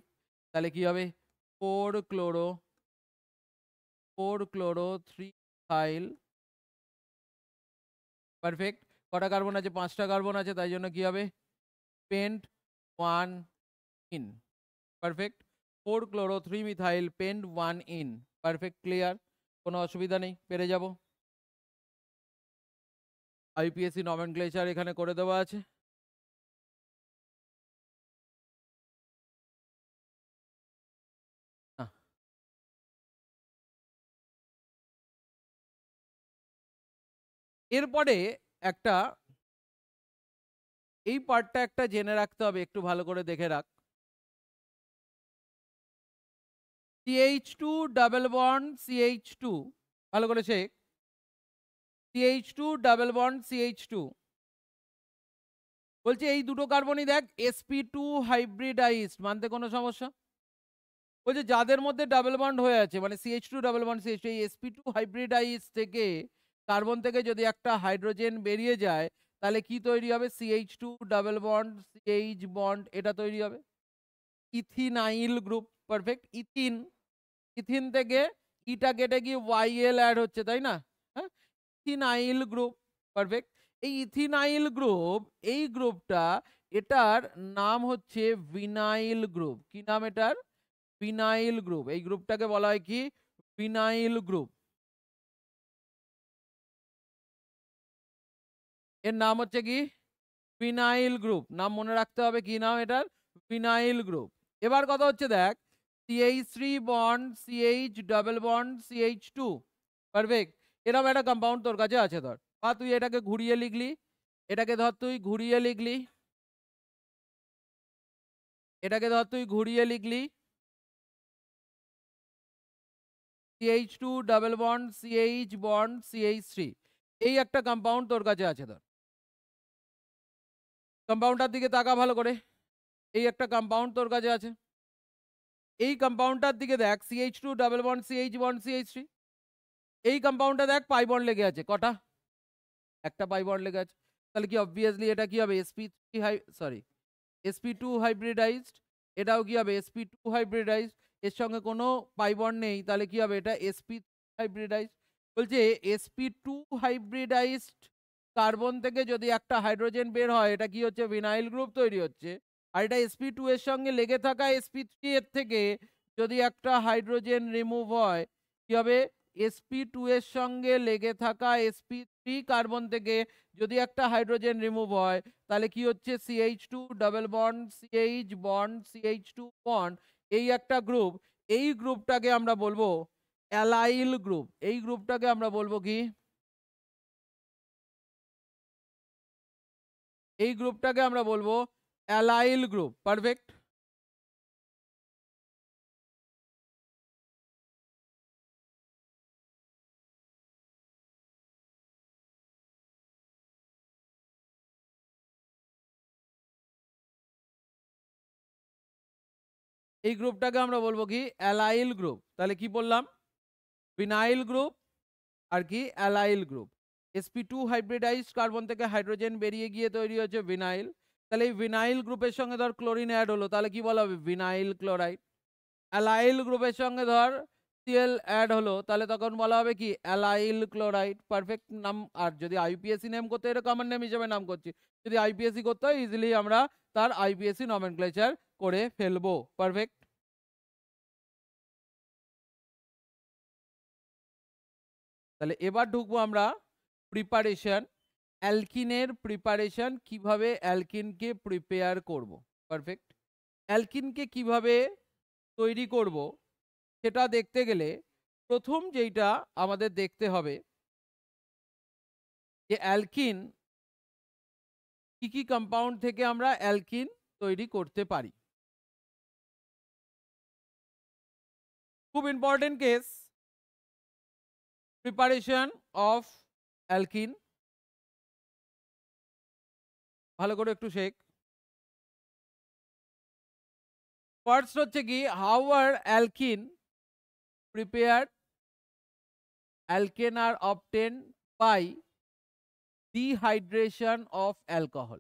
তাহলে কি হবে 4 ক্লোরো 3 মিথাইল। পারফেক্ট। কটা কার্বন আছে? 5টা কার্বন আছে, তাই জন্য কি হবে pent 1 ene. Perfect. 4 chloro 3 methyl pent 1 ene. Perfect, clear, কোনো অসুবিধা নেই, পেরে যাব। আইপিএসসি নমেনক্লেচার এখানে করে দেওয়া আছে। এরপরে একটা এই পার্টটা একটা জেনে রাখতে হবে, একটু ভালো করে দেখে রাখ। CH2 ডাবল বন্ড CH2, ভালো করে Sheikh. CH2 double bond CH2 বলছে এই দুটো কার্বনই দেখ sp2 হাইব্রিডাইজড, মানতে কোনো সমস্যা? বলছে যাদের মধ্যে ডাবল বন্ড হয়ে আছে, মানে CH2 ডাবল বন্ড CH2, এই sp2 হাইব্রিডাইজড থেকে কার্বন থেকে যদি একটা হাইড্রোজেন বেরিয়ে যায়, তাহলে কি তৈরি হবে? CH2 double bond CH bond, এটা তৈরি হবে ইথিনাইল গ্রুপ। পারফেক্ট। ইথিন থেকে ইটা কেটে গিয়ে YL অ্যাড হচ্ছে, তাই না? হ্যাঁ, ইথিনাইল গ্রুপ। পারফেক্ট। এই ইথিনাইল গ্রুপ, এই গ্রুপটা, এটার নাম হচ্ছে ভিনাইল গ্রুপ। কি নাম এটার? Vinyl group. এই গ্রুপটাকে বলা হয় কি? Vinyl group. এর নাম হচ্ছে কি? Phenyl group. নাম মনে রাখতে হবে, কি নাম এটার? Phenyl group. এবার কথা হচ্ছে দেখ, CH3 bond CH double bond CH2। Perfect. এরকম একটা কম্পাউন্ড তোর কাছে আছে, ধর, বা তুই এটাকে ঘুরিয়ে লিখলি, এটাকে ধর তুই ঘুরিয়ে লিখলি, এটাকে ধর তুই ঘুরিয়ে লিখলি CH2 double bond CH bond CH3, এই একটা কম্পাউন্ড তোর কাছে আছে, ধর। কম্পাউন্ডটার দিকে তাকা ভালো করে। এই একটা কম্পাউন্ড তোর কাছে আছে, এই কম্পাউন্ডটার দিকে দেখ CH2 double bond CH bond CH3, এই কম্পাউন্ডটা দেখ পাই বন্ড লেগে আছে, কটা? একটা পাই বন্ড লেগে আছে, তাহলে কি অবভিয়াসলি এটা কি হবে? sp2 hybridised. এটাও কি হবে? sp2 hybridised. এর সঙ্গে কোনো পাই বন্ড নেই, তাহলে কি হবে? এটা sp3 হাইব্রিডাইজড। বলছে sp2 হাইব্রিডাইজড কার্বন থেকে যদি একটা হাইড্রোজেন বের হয়, এটা কি হচ্ছে? ভিনাইল গ্রুপ তৈরি হচ্ছে। আর এটা sp2 এর সঙ্গে লেগে থাকা sp3 এর থেকে যদি একটা হাইড্রোজেন রিমুভ হয়, কি হবে? sp2 এর সঙ্গে লেগে থাকা sp3 কার্বন থেকে যদি একটা হাইড্রোজেন রিমুভ হয়, তাহলে কি হচ্ছে? CH2 double bond CH bond CH2 bond, এই একটা গ্রুপ। এই গ্রুপটাকে আমরা বলবো অ্যালাইল গ্রুপ। এই গ্রুপটাকে আমরা বলবো কি? এই গ্রুপটাকে আমরা বলবো অ্যালাইল গ্রুপ। পারফেক্ট। এই গ্রুপটাকে আমরা বলবো কি? Allyl group. তাহলে কি বললাম? ফিনাইল গ্রুপ আর কি? Allyl group. sp2 hybridised carbon থেকে হাইড্রোজেন বেরিয়ে গিয়ে তৈরি হচ্ছে ভিনাইল। তাহলে এই ভিনাইল গ্রুপের সঙ্গে ধর ক্লোরিন অ্যাড হলো, তাহলে কি বলা হবে? Vinyl chloride. অ্যালাইল গ্রুপের সঙ্গে ধর Cl অ্যাড হলো, তাহলে তখন বলা হবে কি? Allyl chloride. পারফেক্ট নাম। আর যদি আইপিএসসি নেম করতে, এটা কমন নেম হিসেবে নাম করছি। যদি আইপিএসসি করতে হয়, ইজিলি আমরা তার আইপিএসসি নমেনক্লেচার করে ফেলবো। পারফেক্ট। তাহলে এবার ঢুকবো আমরা প্রিপারেশন, অ্যালকিনের প্রিপারেশন, কিভাবে অ্যালকিনকে প্রিপেয়ার করব। পারফেক্ট। অ্যালকিনকে কিভাবে তৈরি করব সেটা দেখতে গেলে প্রথম যেইটা আমাদের দেখতে হবে যে অ্যালকিন কি কি কম্পাউন্ড থেকে আমরা অ্যালকিন তৈরি করতে পারি। খুব important case, preparation of alkyne. ভালো করে একটু শেখ। ফার্স্ট হচ্ছে কি? How are alkyne prepared alkane are obtained by dehydration of alcohol.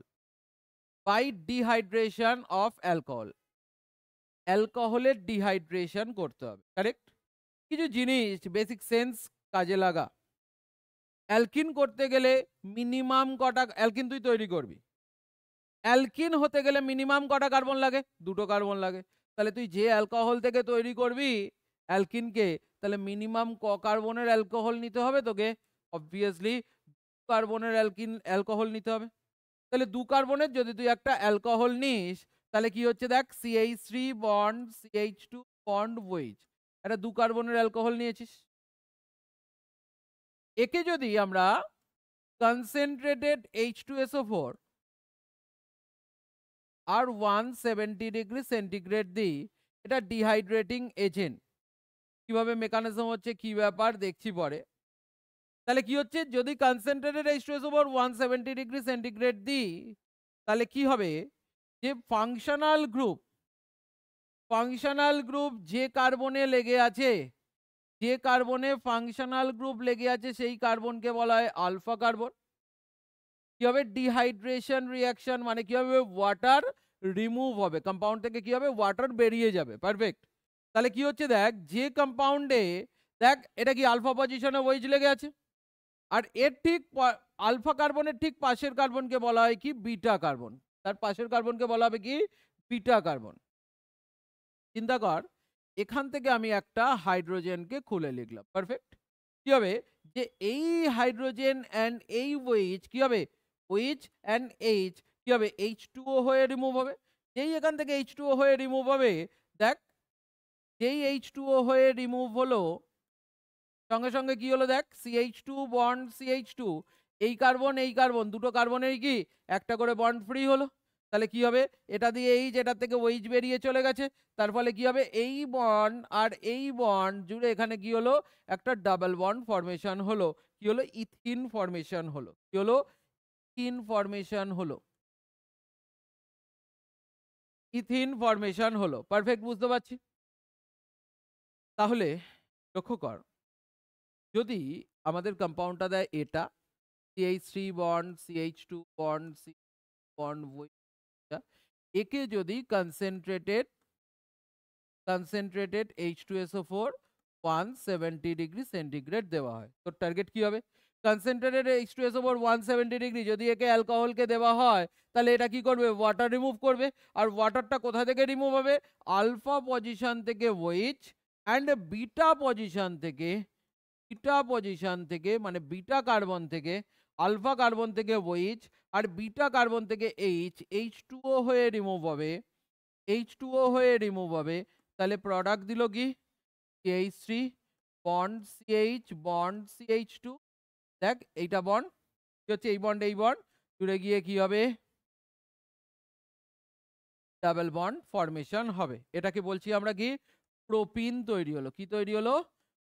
By dehydration of alcohol. অ্যালকোহলের ডিহাইড্রেশন করতে হবে, কারেক্ট? কিছু জিনিস বেসিক সেন্স কাজে লাগা। অ্যালকিন করতে গেলে মিনিমাম কটা অ্যালকিন তুই তৈরি করবি? অ্যালকিন হতে গেলে মিনিমাম কটা কার্বন লাগে? 2টো কার্বন লাগে। তাহলে তুই যে অ্যালকোহল থেকে তৈরি করবি অ্যালকিনকে, তাহলে মিনিমাম কার্বনের অ্যালকোহল নিতে হবে তোকে? অবভিয়াসলি কার্বনের অ্যালকোহল নিতে হবে। তাহলে 2 কার্বনের যদি তুই একটা অ্যালকোহল নিস, তাহলে কি হচ্ছে দেখ, CH3 bond CH2 bond OH, একটা 2 কার্বনের অ্যালকোহল নিয়েছিস। একে যদি আমরা কনসেন্ট্রেটেড H2SO4 আর 170 ডিগ্রি সেন্টিগ্রেড দিই, এটা ডিহাইড্রেটিং এজেন্ট। কিভাবে মেকানিজম হচ্ছে, কি ব্যাপার দেখছি পরে। তাহলে কি হচ্ছে, যদি কনসেন্ট্রেটেড H2SO4 170 ডিগ্রি সেন্টিগ্রেড দিই, তাহলে কি হবে, যে ফাংশনাল গ্রুপ যে কার্বনে লেগে আছে, যে কার্বনে ফাংশনাল গ্রুপ লেগে আছে সেই কার্বনকে বলা হয় আলফা কার্বন। কি হবে, ডিহাইড্রেশন রিঅ্যাকশন, মানে কি হবে, ওয়াটার রিমুভ হবে কম্পাউন্ড থেকে, কি হবে, ওয়াটার বেরিয়ে যাবে। পারফেক্ট। তাহলে কি হচ্ছে দেখ, যে কম্পাউন্ডে দেখ এটা কি আলফা পজিশনে ওয়েজ লেগে আছে, আর এর ঠিক আলফা কার্বনের ঠিক পাশের কার্বনকে বলা হয় কি, বিটা কার্বন। তার পাশের কার্বনকে বলা হবে কি, বিটা কার্বন। চিন্তা কর, এখান থেকে আমি একটা হাইড্রোজেনকে খুলে লিখলাম। পারফেক্ট। কি হবে, যে এই হাইড্রোজেন অ্যান্ড এই OH কি হবে, OH অ্যান্ড H কি হবে, H2O হয়ে রিমুভ হবে। যেই এখান থেকে H2O হয়ে রিমুভ হবে, দেখ যেই H2O হয়ে রিমুভ হলো, সঙ্গে সঙ্গে কি হলো দেখ, CH2 বন্ড CH2, এই কার্বন দুটো কার্বনের কি একটা করে বন্ড ফ্রি হলো। তাহলে কি হবে, এটা দিয়ে এটার থেকে OH বেরিয়ে চলে গেছে। তার ফলে কি হবে, এই বন্ড আর এই বন্ড জুড়ে এখানে কি হলো, একটা ডাবল বন্ড ফরমেশন হলো। কি হলো, ইথিন ফরমেশন হলো। কি হলো, ইথিন ফরমেশন হলো। ইথিন ফরমেশন হলো। পারফেক্ট, বুঝতে পারছি? তাহলে লক্ষ্য কর, যদি আমাদের কম্পাউন্ডটা দেয় এটা, CH3 bond CH2 bond C bond OH, একে যদি কনসেন্ট্রেটেড H2SO4 170 ডিগ্রি সেন্টিগ্রেড দেওয়া হয়, তো টার্গেট কি হবে, কনসেন্ট্রেটেড H2SO4 170 ডিগ্রি যদি একে অ্যালকোহলকে দেওয়া হয়, তাহলে এটা কি করবে, ওয়াটার রিমুভ করবে। আর ওয়াটারটা কোথা থেকে রিমুভ হবে, আলফা পজিশন থেকে OH অ্যান্ড বিটা পজিশন থেকে মানে বিটা কার্বন থেকে, আলফা কার্বন থেকে OH আর বিটা কার্বন থেকে H2O হয়ে রিমুভ হবে, H2O হয়ে রিমুভ হবে। তাহলে প্রোডাক্ট দিল কি, CH3 bond CH bond CH2, দেখ এইটা বন্ড কি হচ্ছে, এই বন্ড জুড়ে গিয়ে কি হবে, ডাবল বন্ড ফরমেশন হবে। এটাকে বলছি আমরা কি, প্রোপিন তৈরি হলো। কি তৈরি হলো,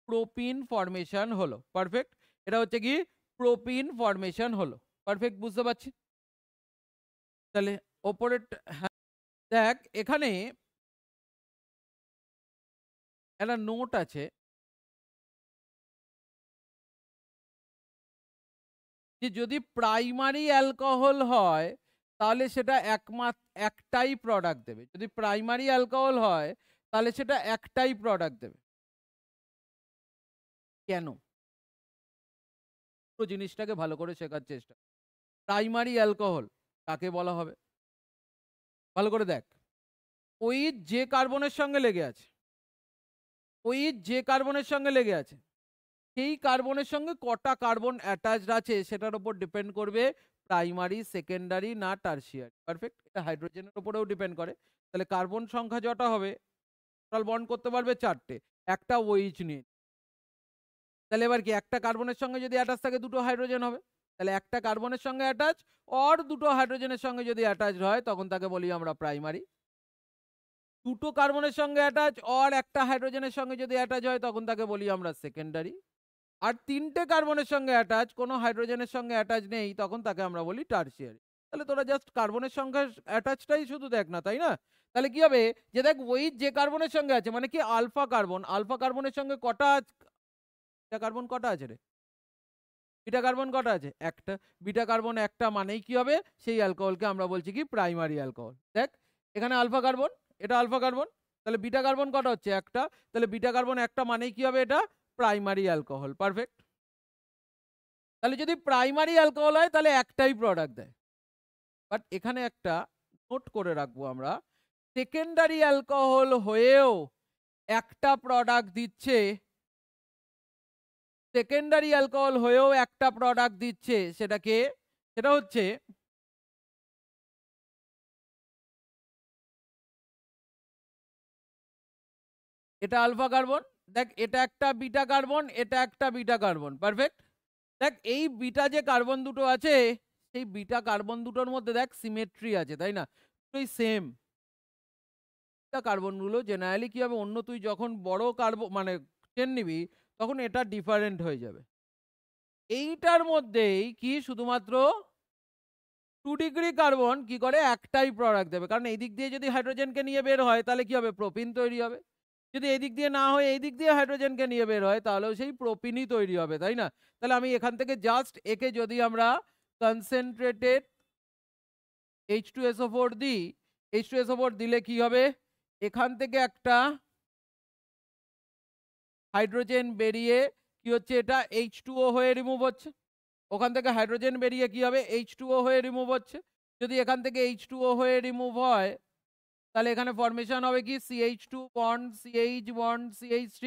প্রোপিন ফরমেশন হলো। পারফেক্ট। এটা হচ্ছে কি, প্রোপিন ফরমেশন হলো। পারফেক্ট, বুঝতে পারছি? তাহলে ওপরের, হ্যাঁ দেখ এখানে একটা নোট আছে, যে যদি প্রাইমারি অ্যালকোহল হয় তাহলে সেটা একটাই প্রোডাক্ট দেবে। যদি প্রাইমারি অ্যালকোহল হয় তাহলে সেটা একটাই প্রোডাক্ট দেবে। কেন? পুরো জিনিসটাকে ভালো করে শেখার চেষ্টা। প্রাইমারি অ্যালকোহল কাকে বলা হবে, ভালো করে দেখ। OH যে কার্বনের সঙ্গে লেগে আছে, OH যে কার্বনের সঙ্গে লেগে আছে, সেই কার্বনের সঙ্গে কটা কার্বন অ্যাটাচড আছে সেটার উপর ডিপেন্ড করবে প্রাইমারি, সেকেন্ডারি না টারশিয়ারি। পারফেক্ট। এটা হাইড্রোজেনের উপরেও ডিপেন্ড করে। তাহলে কার্বন সংখ্যা যটা হবে, টোটাল বন্ড করতে পারবে 4টে, একটা OH নিয়ে। তাহলে এবার কি, একটা কার্বনের সঙ্গে যদি অ্যাটাচ থাকে 2টো হাইড্রোজেন হবে। তাহলে একটা কার্বনের সঙ্গে অ্যাটাচ আর 2টো হাইড্রোজেনের সঙ্গে যদি অ্যাটাচড হয় তখন তাকে বলি আমরা প্রাইমারি। 2টো কার্বনের সঙ্গে অ্যাটাচ আর একটা হাইড্রোজেনের সঙ্গে যদি অ্যাটাচ হয় তখন তাকে বলি আমরা সেকেন্ডারি। আর 3টে কার্বনের সঙ্গে অ্যাটাচ, কোনো হাইড্রোজেনের সঙ্গে অ্যাটাচ নেই, তখন তাকে আমরা বলি টারশিয়ারি। তাহলে তোরা জাস্ট কার্বনের সংখ্যা অ্যাটাচটাই শুধু দেখ না, তাই না? তাহলে কি হবে, যে দেখ ওই যে কার্বনের সঙ্গে আছে মানে কি, আলফা কার্বনের সঙ্গে কটা বিটা কার্বন কটা আছে রে? বিটা কার্বন কটা আছে? একটা। বিটা কার্বন একটা মানেই কি হবে? সেই অ্যালকোহলকে আমরা বলছি কি প্রাইমারি অ্যালকোহল। দেখ এখানে আলফা কার্বন, এটা আলফা কার্বন, তাহলে বিটা কার্বন কটা হচ্ছে? একটা। তাহলে বিটা কার্বন একটা মানেই কি হবে? এটা প্রাইমারি অ্যালকোহল। পারফেক্ট। তাহলে যদি প্রাইমারি অ্যালকোহল হয় তাহলে একটাই প্রোডাক্ট দেয়। বাট এখানে একটা নোট করে রাখবো আমরা, সেকেন্ডারি অ্যালকোহল হয়েও একটা প্রোডাক্ট দিচ্ছে, সেকেন্ডারি অ্যালকোহল হয়েও একটা প্রোডাক্ট দিচ্ছে, সেটাকে, সেটা হচ্ছে এটা আলফা কার্বন, দেখ এটা একটা বিটা কার্বন, এটা একটা বিটা কার্বন। পারফেক্ট। দেখ এই বিটা যে কার্বন দুটো আছে, সেই বিটা কার্বন দুটোর মধ্যে দেখ সিমেট্রি আছে, তাই না? দুটোই সেম। কার্বনগুলো জেনারেলি কি হবে, অন্য তুই যখন বড় কার্বন মানে চেন নিবি তখন এটা ডিফারেন্ট হয়ে যাবে। এইটার মধ্যেই কি শুধুমাত্র 2 ডিগ্রি কার্বন কি করে একটাই প্রোডাক্ট দেবে, কারণ এই দিক দিয়ে যদি হাইড্রোজেনকে নিয়ে বের হয় তাহলে কি হবে, প্রোপিন তৈরি হবে। যদি এই দিক দিয়ে না হয় এই দিক দিয়ে হাইড্রোজেনকে নিয়ে বের হয় তাহলেও সেই প্রোপিনই তৈরি হবে, তাই না? তাহলে আমি এখান থেকে জাস্ট একে যদি আমরা কনসেন্ট্রেটেড H2SO4 দিই, H2SO4 দিলে কি হবে, এখান থেকে একটা হাইড্রোজেন বেরিয়ে কি হচ্ছে, এটা H2O হয়ে রিমুভ হচ্ছে। ওখান থেকে হাইড্রোজেন বেরিয়ে কি হবে, H2O হয়ে রিমুভ হচ্ছে। যদি এখান থেকে H2O হয়ে রিমুভ হয় তাহলে এখানে ফরমেশন হবে কি, CH2 bond CH bond CH3।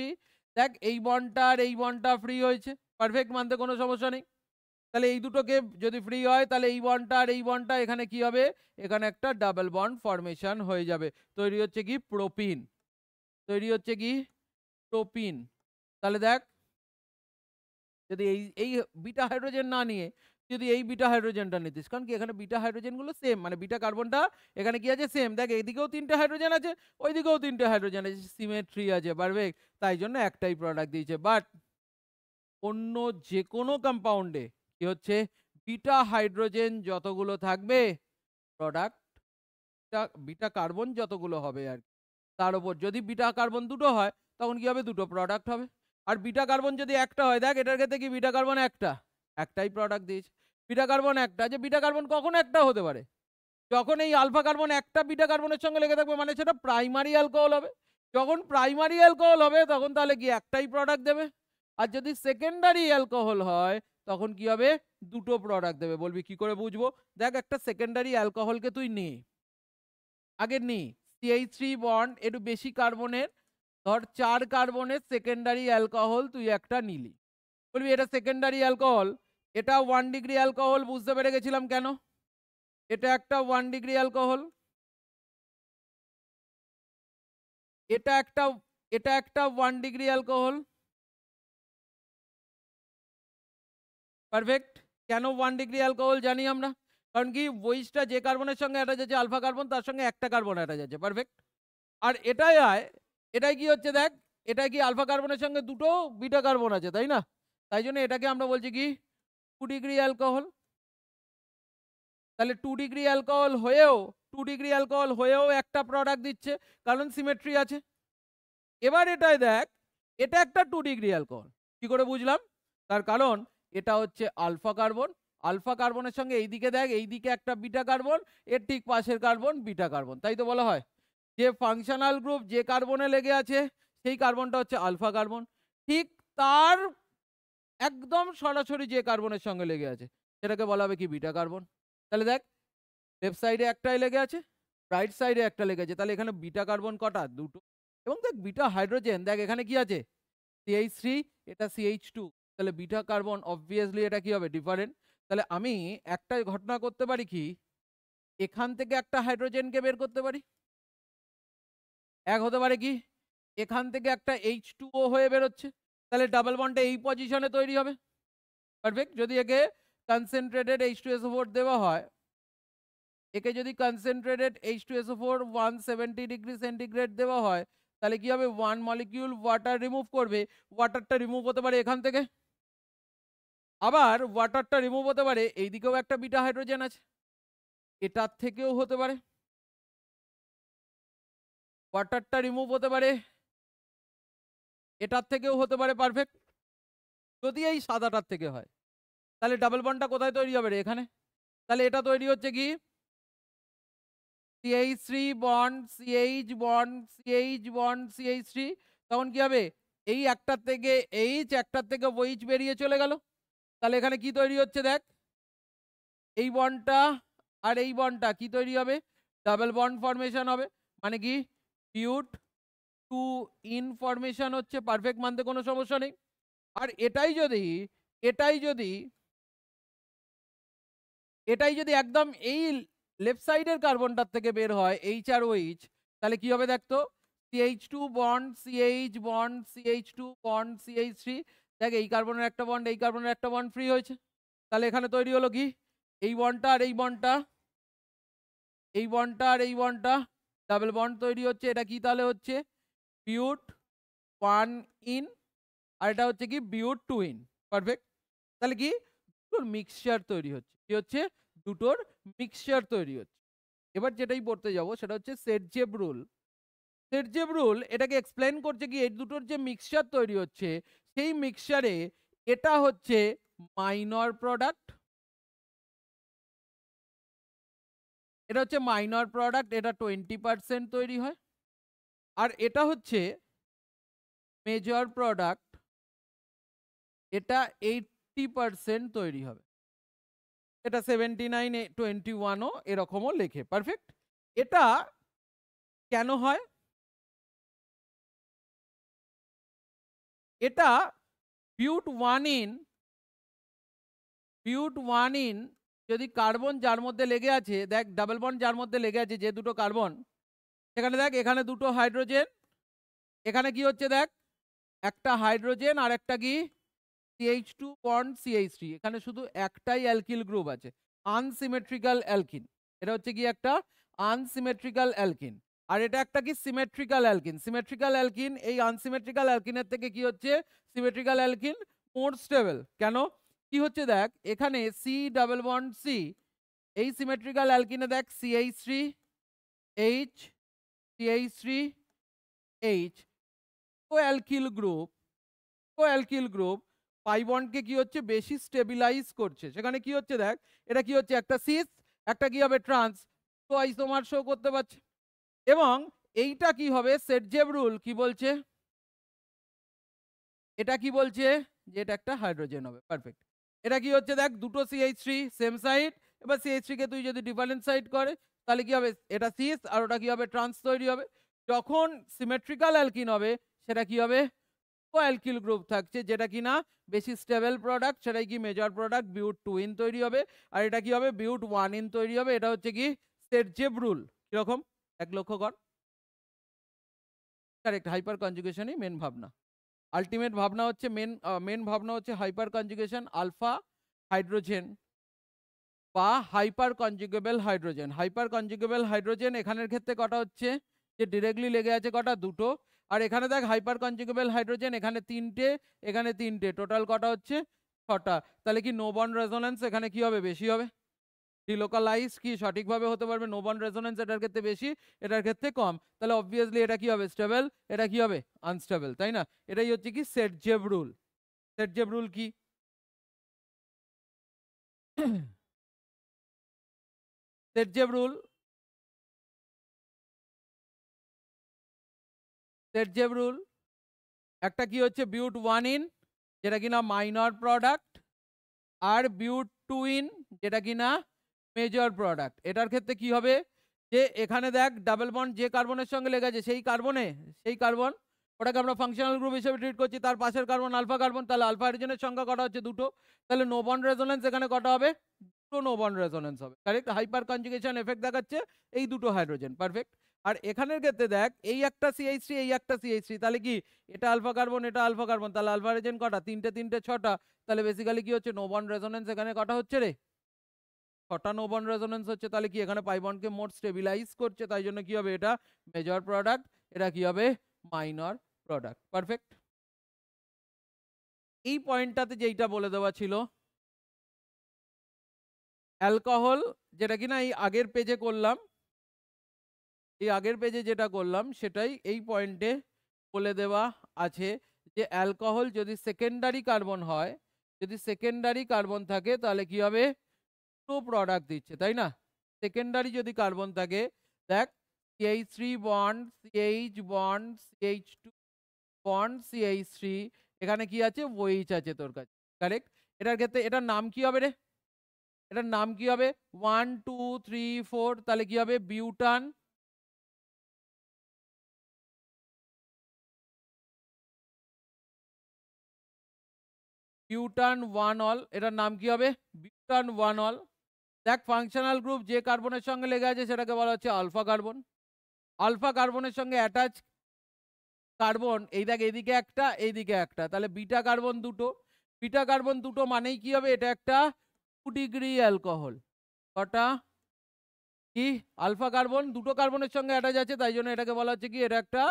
দেখ এই বন্ডটা আর এই বন্ডটা ফ্রি হয়েছে। পারফেক্ট, মানতে কোনো সমস্যা নেই। তাহলে এই দুটোকে যদি ফ্রি হয় তাহলে এই বন্ডটা আর এই বন্ডটা এখানে কি হবে, এখানে একটা ডাবল বন্ড ফরমেশন হয়ে যাবে। তৈরি হচ্ছে কি প্রোপিন, তৈরি হচ্ছে কি প্রোপিন। তাহলে দেখ যদি এই এই বিটা হাইড্রোজেন না নিয়ে যদি এই বিটা হাইড্রোজেনটা নিতিস, কারণ কি এখানে বিটা হাইড্রোজেনগুলো সেম, মানে বিটা কার্বনটা এখানে কি আছে, সেম। দেখ এইদিকেও 3টে হাইড্রোজেন আছে, ওইদিকেও 3টে হাইড্রোজেন আছে, সিমেট্রি আছে। পারফেক্ট। তাই জন্য একটাই প্রোডাক্ট দিয়েছে। বাট অন্য যে কোনো কম্পাউন্ডে কি হচ্ছে, বিটা হাইড্রোজেন যতগুলো থাকবে প্রোডাক্ট, বিটা কার্বন যতগুলো হবে আর কি, তার উপর যদি বিটা কার্বন দুটো হয় তখন কি হবে, দুটো প্রোডাক্ট হবে। আর বিটা কার্বন যদি একটা হয়, দেখ এটার ক্ষেত্রে কি বিটা কার্বন একটা, একটাই প্রোডাক্ট দিয়েছে। বিটা কার্বন একটা, যে বিটা কার্বন কখন একটা হতে পারে, যখন এই আলফা কার্বন একটা বিটা কার্বনের সঙ্গে লেগে থাকবে, মানে সেটা প্রাইমারি অ্যালকোহল হবে। যখন প্রাইমারি অ্যালকোহল হবে তখন তাহলে কি একটাই প্রোডাক্ট দেবে। আর যদি সেকেন্ডারি অ্যালকোহল হয় তখন কি হবে, দুটো প্রোডাক্ট দেবে। বলবি কি করে বুঝবো, দেখ একটা সেকেন্ডারি অ্যালকোহলকে তুই নে, আগে নি CH3 বন্ড একটু বেশি কার্বনের, ধর 4 কার্বনের সেকেন্ডারি অ্যালকোহল তুই একটা নিলি, বলবি এটা সেকেন্ডারি অ্যালকোহল, এটা 1 ডিগ্রি অ্যালকোহল, বুঝতে পেরে গেছিলাম কেন, এটা একটা 1 ডিগ্রি অ্যালকোহল, এটা একটা, এটা একটা 1 ডিগ্রি অ্যালকোহল। পারফেক্ট। কেন 1 ডিগ্রি অ্যালকোহল জানি আমরা, কারণ কি ওইসটা যে কার্বনের সঙ্গে অ্যাটাচ আছে আলফা কার্বন, তার সঙ্গে একটা কার্বন অ্যাটাচ আছে। পারফেক্ট। আর এটাই হয়, এটাই কি হচ্ছে দেখ, এটাই কি আলফা কার্বনের সঙ্গে দুটো বিটা কার্বন আছে, তাই না? তাই জন্য এটাকে আমরা বলছি কি 2 ডিগ্রি অ্যালকোহল। তাহলে 2 ডিগ্রি অ্যালকোহল হয়েও, 2 ডিগ্রি অ্যালকোহল হয়েও একটা প্রোডাক্ট দিচ্ছে, কারণ সিমেট্রি আছে। এবার এটাই দেখ, এটা একটা 2 ডিগ্রি অ্যালকোহল, কি করে বুঝলাম, তার কারণ এটা হচ্ছে আলফা কার্বন, আলফা কার্বনের সঙ্গে এইদিকে দেখ, এইদিকে একটা বিটা কার্বন, এর ঠিক পাশের কার্বন বিটা কার্বন। তাই তো বলা হয় যে ফাংশনাল গ্রুপ যে কার্বনে লেগে আছে সেই কার্বনটা হচ্ছে আলফা কার্বন, ঠিক তার একদম সরাসরি যে কার্বনের সঙ্গে লেগে আছে সেটাকে বলা হবে কি বিটা কার্বন। তাহলে দেখ লেফট সাইডে একটাই লেগে আছে, রাইট সাইডে একটা লেগে আছে, তাহলে এখানে বিটা কার্বন কটা, দুটো। এবং দেখ বিটা হাইড্রোজেন, দেখ এখানে কি আছে CH3, এটা CH2, তাহলে বিটা কার্বন অবভিয়াসলি এটা কি হবে, ডিফারেন্ট। তাহলে আমি একটা ঘটনা করতে পারি কি, এখান থেকে একটা হাইড্রোজেনকে বের করতে পারি। এক হতে পারে কি, এখান থেকে একটা H2O হয়ে বেরোচ্ছে, তাহলে ডাবল বন্ডে এই পজিশনে তৈরি হবে। পারফেক্ট। যদি একে কনসেন্ট্রেটেড H2SO4 দেওয়া হয়, একে যদি কনসেন্ট্রেটেড H2SO4 170 ডিগ্রি সেন্টিগ্রেড দেওয়া হয় তাহলে কি হবে, 1 মলিকিউল ওয়াটার রিমুভ করবে, ওয়াটারটা রিমুভ হতে পারে এখান থেকে, আবার ওয়াটারটা রিমুভ হতে পারে এইদিকেও একটা বিটা হাইড্রোজেন আছে, এটার থেকেও হতে পারে, ওয়াটারটা রিমুভ হতে পারে এটার থেকেও হতে পারে। পারফেক্ট। যদি এই সাদাটার থেকে হয়, তাহলে ডাবল বন্ডটা কোথায় তৈরি হবে রে? এখানে। তাহলে এটা তৈরি হচ্ছে কি CH3 bond CH bond CH bond CH3, তখন কি হবে? এই একটার থেকে H, একটার থেকে OH বেরিয়ে চলে গেল। তাহলে এখানে কি তৈরি হচ্ছে দেখ, এই বন্ডটা আর এই বন্ডটা কি তৈরি হবে? ডাবল বন্ড ফর্মেশন হবে। মানে কি বিউট 2 ইন ফর্মেশন হচ্ছে। পারফেক্ট, মানতে কোনো সমস্যা নেই। আর এটাই যদি এটাই যদি এটাই যদি একদম এই লেফট সাইডের কার্বনটার থেকে বের হয় H আর OH, তাহলে কি হবে দেখতো? CH2 bond CH bond CH2 bond CH3, দেখ এই কার্বনের একটা বন্ড, এই কার্বনের একটা বন্ড ফ্রি হয়েছে। তাহলে এখানে তৈরি হলো কি, এই বন্ডটা আর এই বন্ডটা, এই বন্ডটা আর এই বন্ডটা ডাবল বন্ড তৈরি হচ্ছে। এটা কি তাহলে হচ্ছে বিউট 1 ইন, আর এটা হচ্ছে কি বিউট 2 ইন। পারফেক্ট। তাহলে কি দুটোর মিক্সচার তৈরি হচ্ছে। কি হচ্ছে? দুটোর মিক্সচার তৈরি হচ্ছে। এবার যেটাই পড়তে যাব সেটা হচ্ছে সেটজেভ রুল। সেটজেভ রুল এটাকে এক্সপ্লেন করছে কি, এই দুটোর যে মিক্সচার তৈরি হচ্ছে সেই মিক্সচারে এটা হচ্ছে মাইনর প্রোডাক্ট, এটা হচ্ছে মাইনর প্রোডাক্ট, এটা 20% তৈরি হয়। আর এটা হচ্ছে মেজর প্রোডাক্ট, এটা 80% তৈরি হবে। এটা 79 21ও এরকমও লেখে। পারফেক্ট। এটা কেন হয়? এটা বিউট 1 ইন যদি কার্বন যার মধ্যে লেগে আছে, দেখ ডাবল বন্ড যার মধ্যে লেগে আছে যে দুটো কার্বন, সেখানে দেখ এখানে দুটো হাইড্রোজেন, এখানে কি হচ্ছে দেখ একটা হাইড্রোজেন আর একটা কি CH2 বন্ড CH3, এখানে শুধু একটাই অ্যালকিল গ্রুপ আছে, আনসিমেট্রিক্যাল অ্যালকিন। এটা হচ্ছে কি একটা আনসিমেট্রিক্যাল অ্যালকিন। আর এটা একটা কি সিমেট্রিক্যাল অ্যালকিন। সিমেট্রিক্যাল অ্যালকিন, এই আনসিমেট্রিক্যাল অ্যালকিনের থেকে কি হচ্ছে সিমেট্রিক্যাল অ্যালকিন মোর স্টেবল। কেন? কি হচ্ছে দেখ এখানে C ডাবল বন্ড C, এই সিমেট্রিক্যাল অ্যালকিনে দেখ CH3 H CH3 H, কোঅ্যালকিল গ্রুপ, কোঅ্যালকিল গ্রুপ পাই বন্ডকে কি হচ্ছে বেশি স্টেবিলাইজ করছে। সেখানে কি হচ্ছে দেখ, এটা কি হচ্ছে একটা সিস, একটা কি হবে ট্রান্স, তো আইসোমার শো করতে পারছে। এবং এইটা কি হবে, সেটজেভ রুল কি বলছে, এটা কি বলছে যে এটা একটা হাইড্রোজেন হবে। পারফেক্ট। এটা কি হচ্ছে দেখ দুটো CH3 সেম সাইড, এবার CH3 কে তুই যদি ডিফারেন্ট সাইড করে তাহলে কি হবে, এটা সিস আর ওটা কি হবে ট্রান্স তৈরি হবে। যখন সিমেট্রিক্যাল অ্যালকিন হবে সেটা কি হবে কোঅ্যালকিল গ্রুপ থাকছে, যেটা কিনা বেশি স্টেবল প্রোডাক্ট, সেটাই কি মেজর প্রোডাক্ট বিউট 2 ইন তৈরি হবে। আর এটা কি হবে বিউট 1 ইন তৈরি হবে। এটা হচ্ছে কি সেটজেভ রুল। কিরকম এক লক্ষ্য কর। কারেক্ট, হাইপার কনজুগেশনই মেন ভাবনা। আলটিমেট ভাবনা হচ্ছে মেন ভাবনা হচ্ছে হাইপার কনজুগেশন আলফা হাইড্রোজেন বা হাইপার কনজুগেবল হাইড্রোজেন। হাইপার কনজুগেবল হাইড্রোজেন এখানের ক্ষেত্রে কটা হচ্ছে যে ডিরেক্টলি লেগে আছে কটা, দুটো। আর এখানে দেখ হাইপার কনজুগেবল হাইড্রোজেন এখানে তিনটে, এখানে তিনটে, টোটাল কটা হচ্ছে ছটা। তাহলে কি নো বন্ড রেজোন্যান্স এখানে কি হবে বেশি হবে, ডিলোকালাইজ কি সঠিকভাবে হতে পারবে, নো বন্ড রেজোন্যান্স এটার ক্ষেত্রে বেশি, এটার ক্ষেত্রে কম। তাহলে অবভিয়াসলি এটা কি হবে স্টেবল, এটা কি হবে আনস্টেবল, তাই না? এটাই হচ্ছে কি সেটজেভ রুল। সেটজেভ রুল কি সেটজেভ রুল, সেটজেভ রুল একটা কি হচ্ছে বিউট 1 ইন যেটা কিনা মাইনর প্রোডাক্ট, আর বিউট 2 ইন যেটা কিনা মেজর প্রোডাক্ট। এটার ক্ষেত্রে কি হবে যে এখানে দেখ ডাবল বন্ড যে কার্বনের সঙ্গে লেগে আছে সেই কার্বন ওটাকে আমরা ফাংশনাল গ্রুপ হিসেবে ট্রিট করছি, তার পাশের কার্বন আলফা কার্বন, তাহলে আলফা হাইড্রোজেনের সংখ্যা কটা হচ্ছে দুটো, তাহলে নো বন্ড রেজোন্যান্স এখানে কটা হবে, দুটো নো বন্ড রেজোন্যান্স হবে। কারেক্ট, হাইপার কনজুগেশন এফেক্ট দেখাচ্ছে এই দুটো হাইড্রোজেন। পারফেক্ট। আর এখানের ক্ষেত্রে দেখ এই একটা CH3 এই একটা CH3, তাহলে কি এটা আলফা কার্বন এটা আলফা কার্বন, তাহলে আলফা হাইড্রোজেন কটা, তিনটে তিনটে ছটা, তাহলে বেসিক্যালি কি হচ্ছে নো বন্ড রেজোন্যান্স এখানে কটা হচ্ছে রে, ছটা নো বন্ড রেজোন্যান্স হচ্ছে। তাহলে কি এখানে পাই বন্ডকে মোট স্টেবিলাইজ করছে, তাই জন্য কি হবে এটা মেজর প্রোডাক্ট, এটা কি হবে মাইনর প্রোডাক্ট। পারফেক্ট। এই পয়েন্টটাতে যেইটা বলে দেওয়া ছিল অ্যালকোহল, যেটা কিনা এই আগের পেজে করলাম, এই আগের পেজে যেটা করলাম সেটাই এই পয়েন্টে বলে দেওয়া আছে যে অ্যালকোহল যদি সেকেন্ডারি কার্বন হয়, যদি সেকেন্ডারি কার্বন থাকে তাহলে কি হবে, টু প্রোডাক্ট দিচ্ছে, তাই না? সেকেন্ডারি যদি কার্বন থাকে, দেখ CH3 bond CH bond CH2 bond CH3, এখানে কি আছে, OH আছে তোর কাছে, কারেক্ট? এটার ক্ষেত্রে এটার নাম কি হবে রে? এটার নাম কি হবে? 1 2 3 4, তাহলে কি হবে, বিউটান। বিউটান 1 অল, এটার নাম কি হবে, বিউটান 1 অল। দেখ ফাংশনাল গ্রুপ যে কার্বনের সঙ্গে লেগে আছে সেটাকে বলা হচ্ছে আলফা কার্বন। আলফা কার্বনের সঙ্গে অ্যাটাচ কার্বন, এই দেখ এইদিকে একটা এইদিকে একটা, তাহলে বিটা কার্বন দুটো। বিটা কার্বন দুটো মানেই কি হবে, এটা একটা 2 ডিগ্রি অ্যালকোহল। কটা? কি, আলফা কার্বন দুটো কার্বনের সঙ্গে অ্যাটাচ আছে, তাই জন্য এটাকে বলা হচ্ছে কি, এটা একটা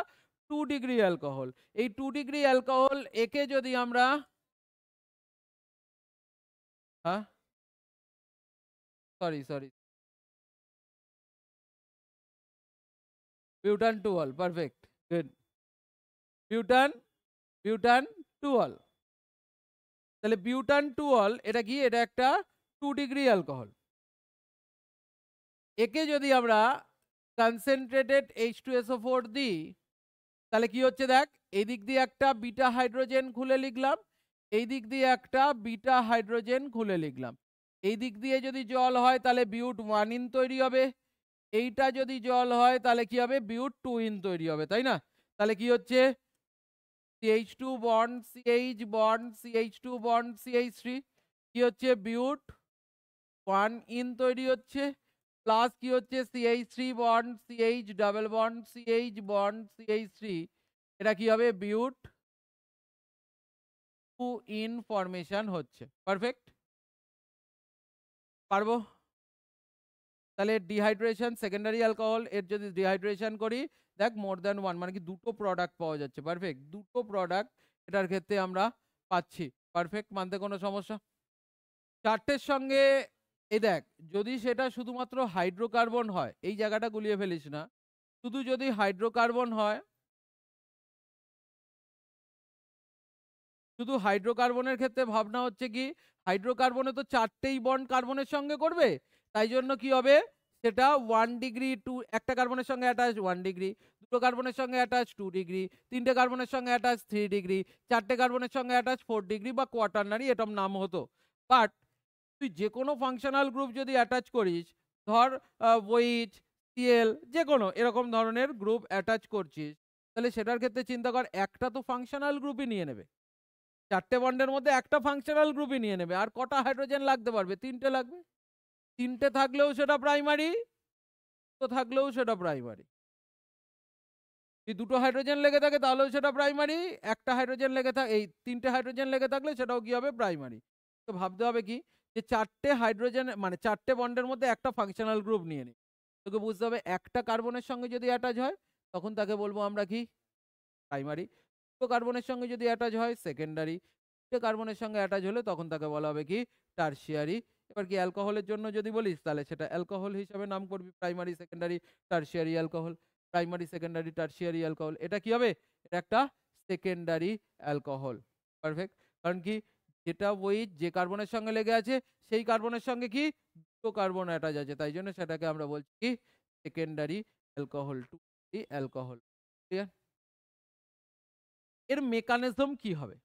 2 ডিগ্রি অ্যালকোহল। এই 2 ডিগ্রি অ্যালকোহল একে যদি আমরা, হ্যাঁ sorry sorry, বিউটান 2 all, perfect, good. বিউটান, বিউটান 2 all. তাহলে বিউটান 2 অল এটা কি, এটা একটা 2 ডিগ্রি অ্যালকোহল। একে যদি আমরা কনসেন্ট্রেটেড H2SO4 দিই, তাহলে কি হচ্ছে দেখ, এই দিক দিয়ে একটা বিটা হাইড্রোজেন খুলে লিখলাম, এই দিক দিয়ে একটা বিটা হাইড্রোজেন খুলে লিখলাম। এই দিক দিয়ে যদি জল হয় তাহলে বিউট 1 ইন তৈরি হবে, এইটা যদি জল হয় তাহলে কি হবে, বিউট 2 ইন তৈরি হবে, তাই না? তাহলে কি হচ্ছে, CH2 bond CH bond CH2 bond CH3, কি হচ্ছে, বিউট 1 ইন তৈরি হচ্ছে, প্লাস কি হচ্ছে, CH3 bond CH double bond CH bond CH3, এটা কি হবে, বিউট 2 ইন ফরমেশন হচ্ছে, পারফেক্ট। পারবো? তাহলে ডিহাইড্রেশন সেকেন্ডারি অ্যালকোহল, এর যদি ডিহাইড্রেশন করি, দেখ মোর দ্যান 1 মানে কি দুটো প্রোডাক্ট পাওয়া যাচ্ছে, পারফেক্ট, দুটো প্রোডাক্ট এটার ক্ষেত্রে আমরা পাচ্ছি, পারফেক্ট, মানতে কোনো সমস্যা? চারটের সঙ্গে, এই দেখ যদি সেটা শুধুমাত্র হাইড্রোকার্বন হয়, এই জায়গাটা গুলিয়ে ফেলিস না, শুধু যদি হাইড্রোকার্বন হয়, শুধু হাইড্রোকার্বনের ক্ষেত্রে ভাবনা হচ্ছে কি, হাইড্রোকার্বনে তো চারটেই বন্ড কার্বনের সঙ্গে করবে, তাই জন্য কি হবে, সেটা 1 ডিগ্রি, টু একটা কার্বনের সঙ্গে অ্যাটাচ 1 ডিগ্রি, দুটো কার্বনের সঙ্গে অ্যাটাচ 2 ডিগ্রি, তিনটে কার্বনের সঙ্গে অ্যাটাচ 3 ডিগ্রি, চারটে কার্বনের সঙ্গে অ্যাটাচ 4 ডিগ্রি বা কোয়াটারনারি, এটার নাম হতো। বাট তুই যে কোনো ফাংশনাল গ্রুপ যদি অ্যাটাচ করিস, ধর OH CL যে কোনো এরকম ধরনের গ্রুপ অ্যাটাচ করছিস, তাহলে সেটার ক্ষেত্রে চিন্তা কর, একটা তো ফাংশনাল গ্রুপই নিয়ে নেবে, চারটে বন্ডের মধ্যে একটা ফাংশনাল গ্রুপই নিয়ে নেবে, আর কটা হাইড্রোজেন লাগতে পারবে, তিনটে লাগবে। তিনটে থাকলেও সেটা প্রাইমারি, তো থাকলেও সেটা প্রাইমারি। যদি দুটো হাইড্রোজেন লেগে থাকে তাহলেও সেটা প্রাইমারি, একটা হাইড্রোজেন লেগে থাকে, এই তিনটে হাইড্রোজেন লেগে থাকলে সেটাও কি হবে, প্রাইমারি। তো ভাবতে হবে কি, যে চারটে হাইড্রোজেন মানে চারটে বন্ডের মধ্যে একটা ফাংশনাল গ্রুপ নিয়ে নিই, তোকে বুঝতে হবে একটা কার্বনের সঙ্গে যদি অ্যাটাচ হয় তখন তাকে বলবো আমরা কি, প্রাইমারি। দুটো কার্বনের সঙ্গে যদি অ্যাটাচ হয় সেকেন্ডারি, তিনটে কার্বনের সঙ্গে অ্যাটাচ হলে তখন তাকে বলা হবে কি, টারশিয়ারি। এবার কি অ্যালকোহলের জন্য যদি বলিস তাহলে সেটা অ্যালকোহল হিসাবে নাম করবি, primary secondary tertiary alcohol, primary secondary tertiary alcohol, এটা কি হবে, এটা একটা সেকেন্ডারি অ্যালকোহল, পারফেক্ট। কারণ কি, যেটা ওই যে কার্বনের সঙ্গে লেগে আছে সেই কার্বনের সঙ্গে কি দুটো কার্বন অ্যাটাচ আছে, তাই জন্য সেটাকে আমরা বলছি কি, secondary alcohol, two alcohol, clear? এর মেকানিজম কি হবে,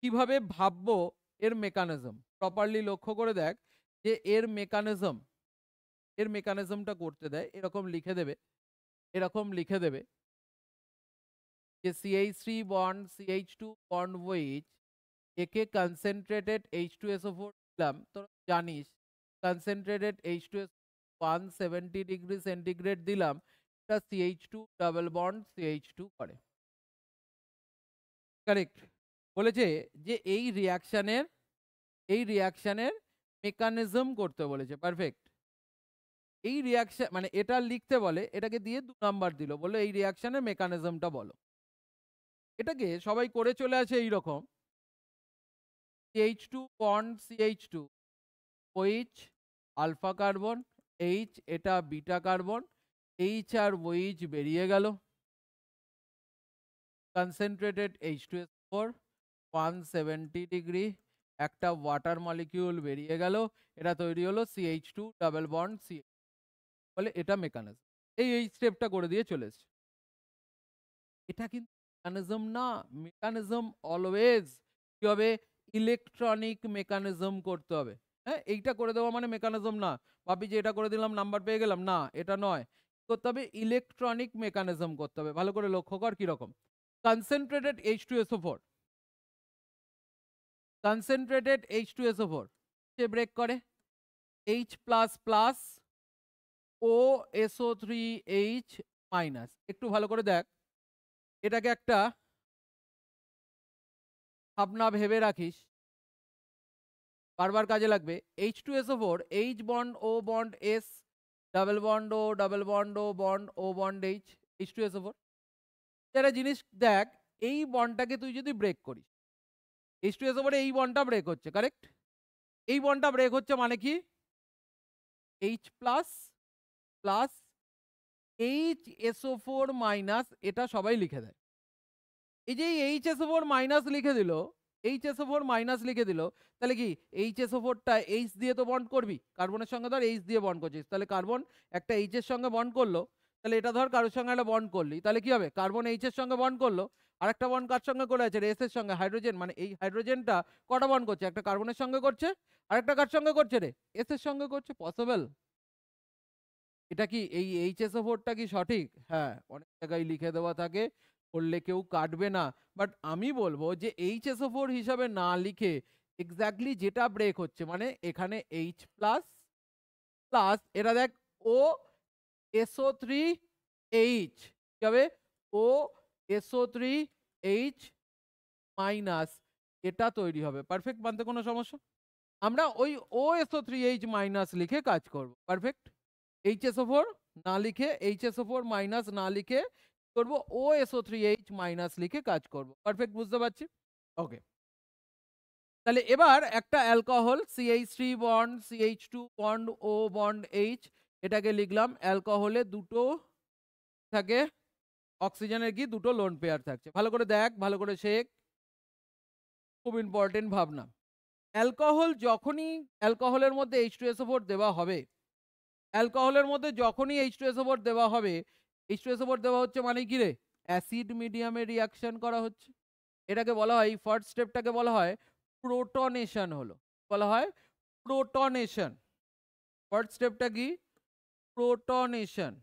কিভাবে ভাববো, এর মেকানিজম প্রপারলি লক্ষ্য করে দেখ, যে এর মেকানিজম, এর মেকানিজমটা করতে দেয়, এরকম লিখে দেবে, এরকম লিখে দেবে যে CH3 bond CH2 bond OH, একে কনসেন্ট্রেটেড H2SO4 দিলাম, তোরা জানিস কনসেন্ট্রেটেড H2SO 170 ডিগ্রি সেন্টিগ্রেড দিলাম, এটা CH2 ডাবল বন্ড CH2 করে, কারেক্ট? বলেছে যে এই রিয়াকশনের মেকানিজম করতে বলেছে, পারফেক্ট। এই রিয়াকশন মানে এটা লিখতে বলে, এটাকে দিয়ে 2 নাম্বার দিল, বললো এই রিয়াকশনের মেকানিজমটা বলো। এটাকে সবাই করে চলে আসে এইরকম, CH2 bond CH2, OH alpha carbon, H এটা বিটা কার্বন, H আর OH বেরিয়ে গেল, কনসেন্ট্রেটেড H2SO4 170 ডিগ্রি, একটা ওয়াটার মলিকিউল বেরিয়ে গেল, এটা তৈরি হলো CH2 ডাবল বন্ড C, বলে এটা মেকানিজম। এই স্টেপটা করে দিয়ে চলে এসছে। এটা কিন্তু মেকানিজম না, মেকানিজম অলওয়েজ কি হবে, ইলেকট্রনিক মেকানিজম করতে হবে। হ্যাঁ, এইটা করে দেওয়া মানে মেকানিজম না, ভাবি যে এটা করে দিলাম নাম্বার পেয়ে গেলাম, না এটা নয়, করতে হবে ইলেকট্রনিক মেকানিজম করতে হবে। ভালো করে লক্ষ্য কর কিরকম। কনসেন্ট্রেটেড H2SO4, কনসেন্ট্রেটেড H2SO4 সে ব্রেক করে H++ OSO3H মাইনাস। একটু ভালো করে দেখ, এটাকে একটা ভাবনা ভেবে রাখিস, বারবার কাজে লাগবে। H2SO4 H bond O bond S double bond O double bond O bond O bond H H2SO4। একটা জিনিস দেখ, এই বন্ডটাকে তুই যদি ব্রেক করিস, H2SO4 এই বন্ডটা ব্রেক হচ্ছে, কারেক্ট? এই বন্ডটা ব্রেক হচ্ছে মানে কি, H plus plus HSO4 minus, এটা সবাই লিখে দেয়। এই যে HSO4 মাইনাস লিখে দিল, HSO4 মাইনাস লিখে দিল, তাহলে কি HSO4টা H দিয়ে তো বন্ড করবি, কার্বনের সঙ্গে ধর H দিয়ে বন্ড করছিস, তাহলে কার্বন একটা H এর সঙ্গে বন্ড করলো, তাহলে এটা ধর কারোর সঙ্গে একটা বন্ড করলি, তাহলে কি হবে, কার্বন H এর সঙ্গে বন্ড করলো, আরেকটা বন্ড কার সঙ্গে করে আছে, এস এর সঙ্গে, হাইড্রোজেন, মানে এই হাইড্রোজেনটা কটা বন্ড করছে, একটা কার্বনের সঙ্গে করছে, আরেকটা কার সঙ্গে করছে রে, এস এর সঙ্গে করছে। পসিবল? এটা কি এই HSO4টা কি সঠিক? হ্যাঁ, অনেক জায়গায় লিখে দেওয়া থাকে, করলে কেউ কাটবে না, বাট আমি বলবো যে HSO4 হিসাবে না লিখে এক্স্যাক্টলি যেটা ব্রেক হচ্ছে, মানে এখানে H প্লাস প্লাস, এটা দেখ OSO3H কি হবে, OSO3H মাইনাস, এটা তৈরি হবে। পারফেক্ট, মানতে কোনো সমস্যা? আমরা ওই OSO3H মাইনাস লিখে কাজ করব। পারফেক্ট। HSO4 না লিখে, HSO4 মাইনাস না লিখে করব OSO3H মাইনাস লিখে কাজ করব। পারফেক্ট, বুঝতে পারছি? ওকে, তাহলে এবার একটা alcohol CH3 bond CH2 bond O bond H, এটাকে লিখলাম, অ্যালকোহলে দুটো থাকে, অক্সিজেনের কি দুটো লোন পেয়ার থাকছে। ভালো করে দেখ, ভালো করে শেখ, খুব ইম্পর্টেন্ট ভাবনা। অ্যালকোহল যখনই, অ্যালকোহলের মধ্যে H2SO4 দেওয়া হবে, অ্যালকোহলের মধ্যে যখনই H2SO4 দেওয়া হবে, H2SO4 দেওয়া হচ্ছে মানে কি রে, অ্যাসিড মিডিয়ামে রিয়াকশন করা হচ্ছে। এটাকে বলা হয়, ফার্স্ট স্টেপটাকে বলা হয় প্রোটনেশন, হলো বলা হয় প্রোটনেশন। ফার্স্ট স্টেপটা কি, প্রোটনেশন।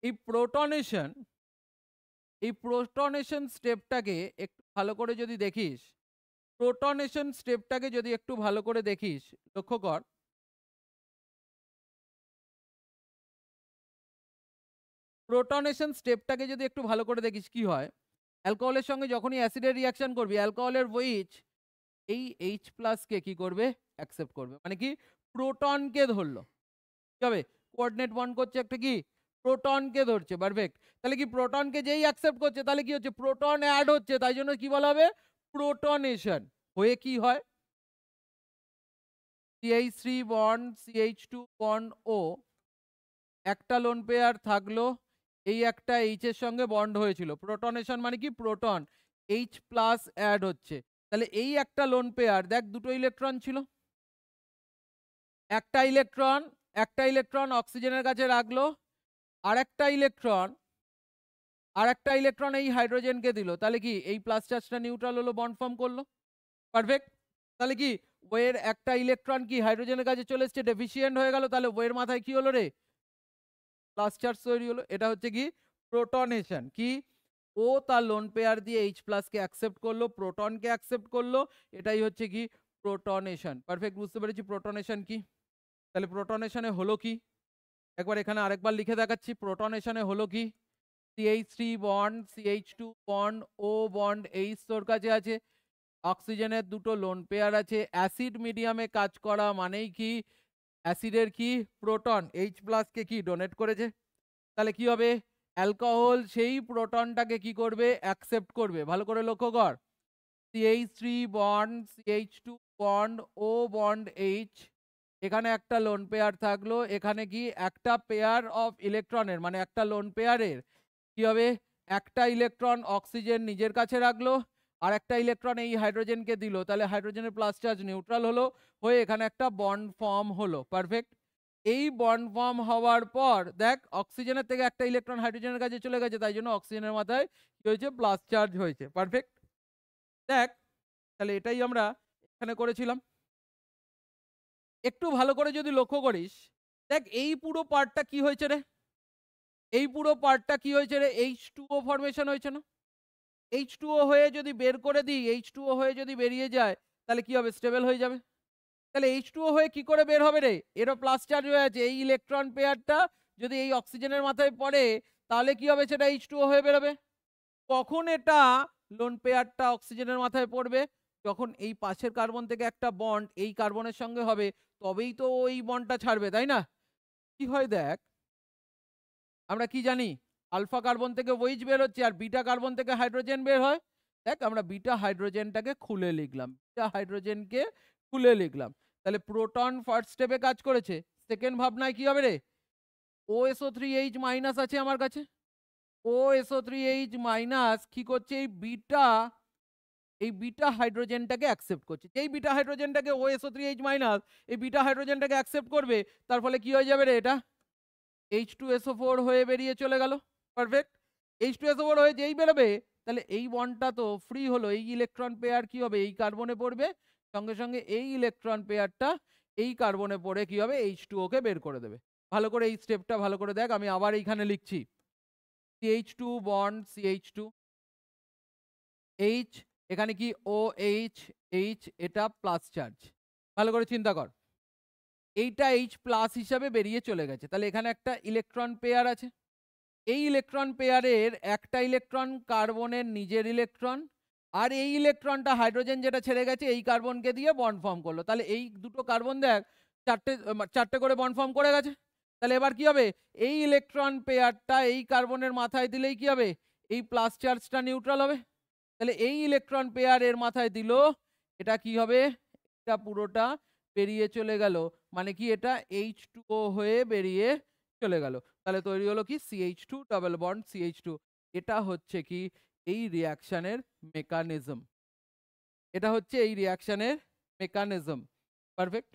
এই প্রোটনেশন, এই প্রোটনেশন স্টেপটাকে একটু ভালো করে যদি দেখিস, প্রোটনেশন স্টেপটাকে যদি একটু ভালো করে দেখিস, লক্ষ্য কর, প্রোটনেশন স্টেপটাকে যদি একটু ভালো করে দেখিস কি হয়, অ্যালকোহলের সঙ্গে যখনই অ্যাসিডের রিয়াকশন করবি, অ্যালকোহলের ওইচ এই H প্লাসকে কি করবে, অ্যাকসেপ্ট করবে, মানে কি প্রোটনকে ধরলো, কি হবে, কোঅর্ডিনেট বন্ড করছে একটা কি, প্রোটনকে ধরছে। পারফেক্ট, তাহলে কি প্রোটনকে যেই অ্যাকসেপ্ট করছে, তাহলে কি হচ্ছে, প্রোটন অ্যাড হচ্ছে, তাই জন্য কি বলা হবে, প্রোটনেশন। হয়ে কি হয়, CH3 bond CH2 bond O, একটা লোন পেয়ার থাকলো, এই একটা H এর সঙ্গে বন্ড হয়েছিল, প্রোটনেশন মানে কি, প্রোটন H প্লাস অ্যাড হচ্ছে, তাহলে এই একটা লোন পেয়ার, দেখ দুটো ইলেকট্রন ছিল, একটা ইলেকট্রন, একটা ইলেকট্রন অক্সিজেনের কাছে রাখলো, আরেকটা ইলেকট্রন, আরেকটা ইলেকট্রন এই হাইড্রোজেনকে দিল, তাহলে কি এই প্লাস চার্জটা নিউট্রাল হলো, বন্ড ফর্ম করলো। পারফেক্ট, তাহলে কি ওয়ের একটা ইলেকট্রন কি হাইড্রোজেনের কাছে চলে এসছে, ডেফিসিয়েন্ট হয়ে গেল, তাহলে ওয়ের মাথায় কি হলো রে, প্লাস চার্জ তৈরি হলো। এটা হচ্ছে কি প্রোটনেশন। কি, ও তার লোন পেয়ার দিয়ে H প্লাসকে অ্যাকসেপ্ট করলো, প্রোটনকে অ্যাকসেপ্ট করলো, এটাই হচ্ছে কি প্রোটনেশন। পারফেক্ট, বুঝতে পেরেছি প্রোটনেশন কি। তাহলে প্রোটনেশনে হলো কি, একবার এখানে আরেকবার লিখে দেখাচ্ছি, প্রোটনেশনে হলো কি, CH3 bond CH2 bond O bond H তোর কাছে আছে, অক্সিজেনের দুটো লোন পেয়ার আছে, অ্যাসিড মিডিয়ামে কাজ করা মানেই কি, অ্যাসিডের কি প্রোটন H প্লাসকে কি ডোনেট করেছে, তাহলে কি হবে, অ্যালকোহল সেই প্রোটনটাকে কি করবে, অ্যাকসেপ্ট করবে। ভালো করে লক্ষ্য কর, CH3 bond CH2 bond O bond H এখানে একটা লোন পেয়ার থাকলো, এখানে কি একটা পেয়ার অফ ইলেকট্রনের মানে একটা লোন পেয়ারের কি হবে, একটা ইলেকট্রন অক্সিজেন নিজের কাছে রাখলো আর একটা ইলেকট্রন এই হাইড্রোজেনকে দিল, তাহলে হাইড্রোজেনের প্লাস চার্জ নিউট্রাল হলো, হয়ে এখানে একটা বন্ড ফর্ম হলো। পারফেক্ট। এই বন্ড ফর্ম হওয়ার পর দেখ অক্সিজেনের থেকে একটা ইলেকট্রন হাইড্রোজেনের কাছে চলে গেছে, তাই জন্য অক্সিজেনের মাথায় কি হয়েছে, প্লাস চার্জ হয়েছে। পারফেক্ট। দেখ তাহলে এটাই আমরা এখানে করেছিলাম। একটু ভালো করে যদি লক্ষ্য করিস, দেখ এই পুরো পার্টটা কি হয়েছে রে, এই পুরো পার্টটা কি হয়েছে রে, H2O ফর্মেশন হয়েছে না? H2O হয়ে যদি বের করে দিই, H2O হয়ে যদি বেরিয়ে যায় তাহলে কি হবে, স্টেবল হয়ে যাবে। তাহলে H2O হয়ে কি করে বের হবে রে, এরও প্লাস চার্জ হয়ে আছে, এই ইলেকট্রন পেয়ারটা যদি এই অক্সিজেনের মাথায় পড়ে তাহলে কি হবে, সেটা H2O হয়ে বেরোবে। কখন এটা লোন পেয়ারটা অক্সিজেনের মাথায় পড়বে, যখন এই পাশের কার্বন থেকে একটা বন্ড এই কার্বনের সঙ্গে হবে, তবেই তো ওই বন্ডটা ছাড়বে, তাই না? কি হয় দেখ, আমরা কি জানি, আলফা কার্বন থেকে ওইচ বের হচ্ছে আর বিটা কার্বন থেকে হাইড্রোজেন বের হয়। দেখ আমরা বিটা হাইড্রোজেনটাকে খুলে লিখলাম, বিটা হাইড্রোজেনকে খুলে লিখলাম, তাহলে প্রোটন ফার্স্ট স্টেপে কাজ করেছে। সেকেন্ড ভাবনায় কি হবে রে, OSO3H মাইনাস আছে আমার কাছে, OSO3H মাইনাস কি করছে, এই বিটা হাইড্রোজেনটাকে অ্যাকসেপ্ট করছে। যেই বিটা হাইড্রোজেনটাকে OSO3H মাইনাস এই বিটা হাইড্রোজেনটাকে অ্যাকসেপ্ট করবে, তার ফলে কি হয়ে যাবে রে, এটা H2SO4 হয়ে বেরিয়ে চলে গেল। পারফেক্ট। H2SO4 হয়ে যেই বেরোবে তাহলে এই বন্ডটা তো ফ্রি হলো, এই ইলেকট্রন পেয়ার কি হবে, এই কার্বনে পড়বে, সঙ্গে সঙ্গে এই ইলেকট্রন পেয়ারটা এই কার্বনে পড়ে কি হবে, H2O কে বের করে দেবে। ভালো করে এই স্টেপটা ভালো করে দেখ, আমি আবার এইখানে লিখছি CH2 বন্ড CH2 H, এখানে কি OH, H এটা প্লাস চার্জ। ভালো করে চিন্তা কর, এইটা H প্লাস হিসাবে বেরিয়ে চলে গেছে, তাহলে এখানে একটা ইলেকট্রন পেয়ার আছে, এই ইলেকট্রন পেয়ারের একটা ইলেকট্রন কার্বনের নিজের ইলেকট্রন, আর এই ইলেকট্রনটা হাইড্রোজেন যেটা ছেড়ে গেছে এই কার্বনকে দিয়ে বন্ড ফর্ম করলো, তাহলে এই দুটো কার্বন দেখ চারটে করে বন্ড ফর্ম করে গেছে। তাহলে এবার কি হবে, এই ইলেকট্রন পেয়ারটা এই কার্বনের মাথায় দিলেই কি হবে, এই প্লাস চার্জটা নিউট্রাল হবে। তাহলে এই ইলেকট্রন পেয়ার এর মাথায় দিল, এটা কি হবে, এটা পুরোটা বেরিয়ে চলে গেল, মানে কি এটা H2O হয়ে বেরিয়ে চলে গেল। তাহলে তৈরি হলো কি CH2 ডাবল বন্ড CH2। এটা হচ্ছে কি এই রিঅ্যাকশনের মেকানিজম, এটা হচ্ছে এই রিঅ্যাকশনের মেকানিজম। পারফেক্ট।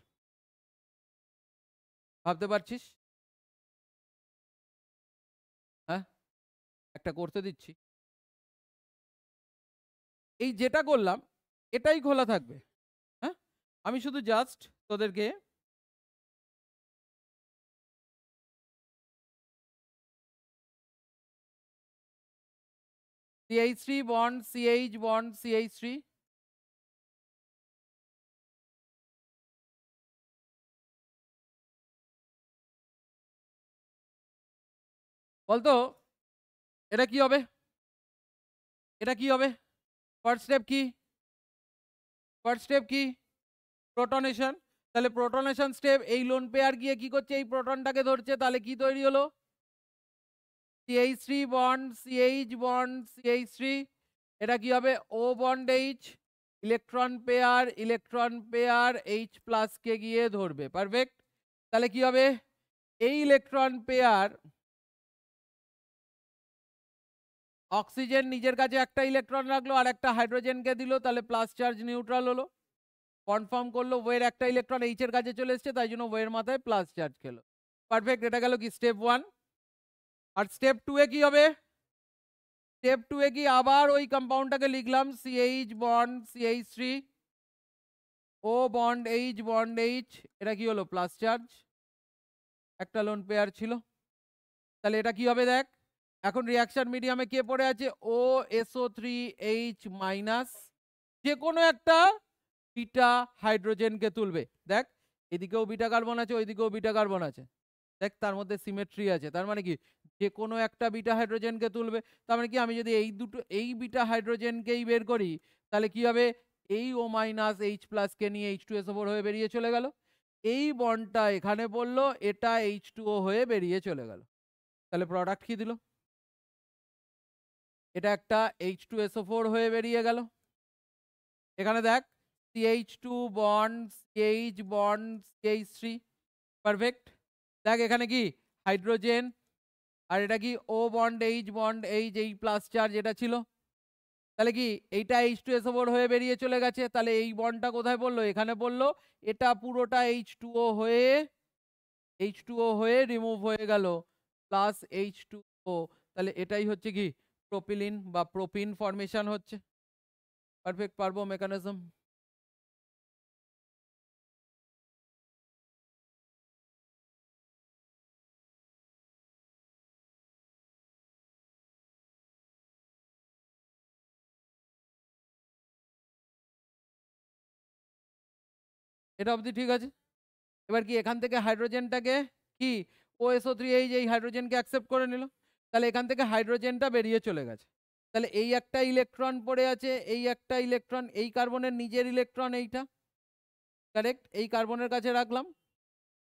ভাবতে পারছিস? হ্যাঁ, একটা করতে দিচ্ছি, এই যেটা করলাম এটাই খোলা থাকবে। হ্যাঁ, আমি শুধু জাস্ট তোদেরকে CH3 bond CH bond CH3, বলতো এটা কি হবে, এটা কি হবে, ফার্স্ট স্টেপ কি, ফার্স্ট স্টেপ কি, প্রোটনেশন। তাহলে প্রোটনেশন স্টেপ, এই লোন পেয়ার গিয়ে কি করছে, এই প্রোটনটাকে ধরছে, তাহলে কি তৈরি হলো, CH3 bond CH bond CH3, এটা কি হবে O bond H, electron pair H plus কে গিয়ে ধরবে। পারফেক্ট। তাহলে কি হবে, এই ইলেকট্রন পেয়ার অক্সিজেন নিজের কাছে একটা ইলেকট্রন রাখলো আর একটা হাইড্রোজেনকে দিল, তাহলে প্লাস চার্জ নিউট্রাল হলো, কনফার্ম করলো ওয়ের একটা ইলেকট্রন এইচ এর কাছে চলে এসছে, তাই জন্য ওয়ের মাথায় প্লাস চার্জ খেলো। পারফেক্ট। এটা গেল কি স্টেপ 1। আর স্টেপ 2 এ কি হবে, স্টেপ 2 এ কি আবার ওই কম্পাউন্ডটাকে লিখলাম CH bond CH3 O bond H bond H, এটা কি হলো প্লাস চার্জ, একটা লোন পেয়ার ছিল। তাহলে এটা কি হবে দেখ, এখন রিঅ্যাকশন মিডিয়ামে কে পড়ে আছে, OSO3H মাইনাস, যে কোনো একটা বিটা হাইড্রোজেনকে তুলবে। দেখ এদিকেও বিটা কার্বন আছে, ওইদিকেও বিটা কার্বন আছে, দেখ তার মধ্যে সিমেট্রি আছে, তার মানে কি যে কোনো একটা বিটা হাইড্রোজেনকে তুলবে। তার মানে কি আমি যদি এই দুটো এই বিটা হাইড্রোজেনকেই বের করি তাহলে কি হবে, এই O মাইনাস H প্লাস কে নিয়ে H2SO4 হয়ে বেরিয়ে চলে গেল, এই বন্ডটা এখানে পড়লো, এটা H2O হয়ে বেরিয়ে চলে গেল। তাহলে প্রোডাক্ট কি দিল, এটা একটা H2SO4 হয়ে বেরিয়ে গেল। এখানে দেখ CH2 bond CH bond CH3 perfect. দেখ এখানে কি হাইড্রোজেন আর এটা কি O বন্ড H এই প্লাস চার্জ এটা ছিল, তাহলে কি এইটা H2SO4 হয়ে বেরিয়ে চলে গেছে, তাহলে এই বন্ডটা কোথায় পড়লো? এখানে পড়লো। এটা পুরোটা H2O হয়ে রিমুভ হয়ে গেল প্লাস H2O, তাহলে এটাই হচ্ছে কি প্রোপিলিন বা প্রোপিন ফর্মেশন হচ্ছে। পারফেক্ট, পারবো মেকানিজম। এটা অবধি ঠিক আছে। এবার কি এখান থেকে হাইড্রোজেনটাকে কি OSO3 এই হাইড্রোজেনকে অ্যাকসেপ্ট করে নিল, তাহলে এখান থেকে হাইড্রোজেনটা বেরিয়ে চলে গেছে। তাহলে এই একটা ইলেকট্রন পড়ে আছে, এই একটা ইলেকট্রন, এই কার্বনের নিজের ইলেকট্রন এইটা, কারেক্ট, এই কার্বনের কাছে রাখলাম।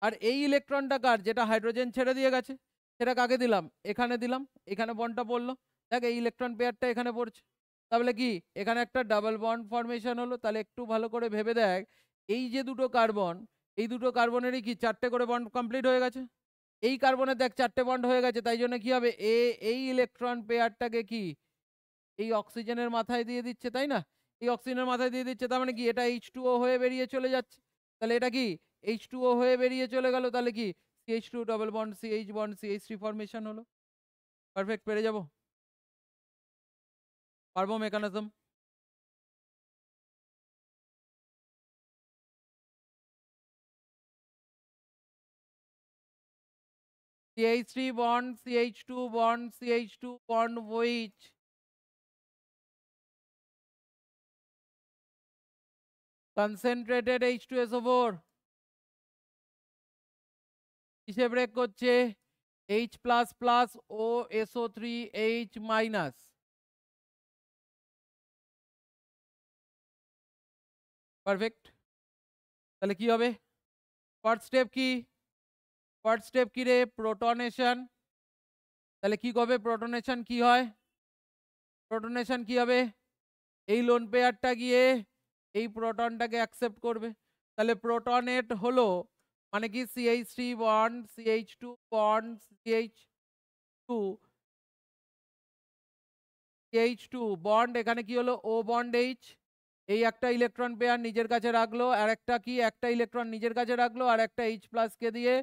আর এই ইলেকট্রনটা কার, যেটা হাইড্রোজেন ছেড়ে দিয়ে গেছে, সেটা কাকে দিলাম? এখানে দিলাম, এখানে বন্ডটা পড়লো। দেখ এই ইলেকট্রন পেয়ারটা এখানে পড়ছে, তাহলে কি এখানে একটা ডাবল বন্ড ফর্মেশন হলো। তাহলে একটু ভালো করে ভেবে দেখ, এই যে দুটো কার্বন, এই দুটো কার্বনেরই কি 4টে করে বন্ড কমপ্লিট হয়ে গেছে। এই কার্বনের দেখ 4টে বন্ড হয়ে গেছে, তাই জন্য কি হবে, এই ইলেকট্রন পেয়ারটাকে কি এই অক্সিজেনের মাথায় দিয়ে দিচ্ছে, তাই না? এই অক্সিজেনের মাথায় দিয়ে দিচ্ছে, তার মানে কি এটা H2O হয়ে বেরিয়ে চলে যাচ্ছে। তাহলে এটা কি H2O হয়ে বেরিয়ে চলে গেল, তাহলে কি CH2 double bond CH bond CH3 formation হলো। পারফেক্ট, পেরে যাব, পারবো mechanism. CH3 bond CH2 bond CH2 bond which concentrated H2SO4 কিসে ব্রেক করছে? H প্লাস প্লাস ও SO3 H মাইনাস। পারফেক্ট, তাহলে কি হবে? ফার্স্ট স্টেপ কি? ফার্স্ট স্টেপ কি রে? প্রোটনেশন। তাহলে কি হবে? প্রোটনেশন কি হয়? প্রোটনেশন কি হবে? এই লোন পেয়ারটা গিয়ে এই প্রোটনটাকে অ্যাকসেপ্ট করবে, তাহলে প্রোটনেট হলো মানে কি CH3 bond CH2 bond CH2 bond, এখানে কি হলো O বন্ড H, এই একটা ইলেকট্রন পেয়ার নিজের কাছে রাখলো, আর একটা কি একটা ইলেকট্রন নিজের কাছে রাখলো, আর একটা H প্লাস কে দিয়ে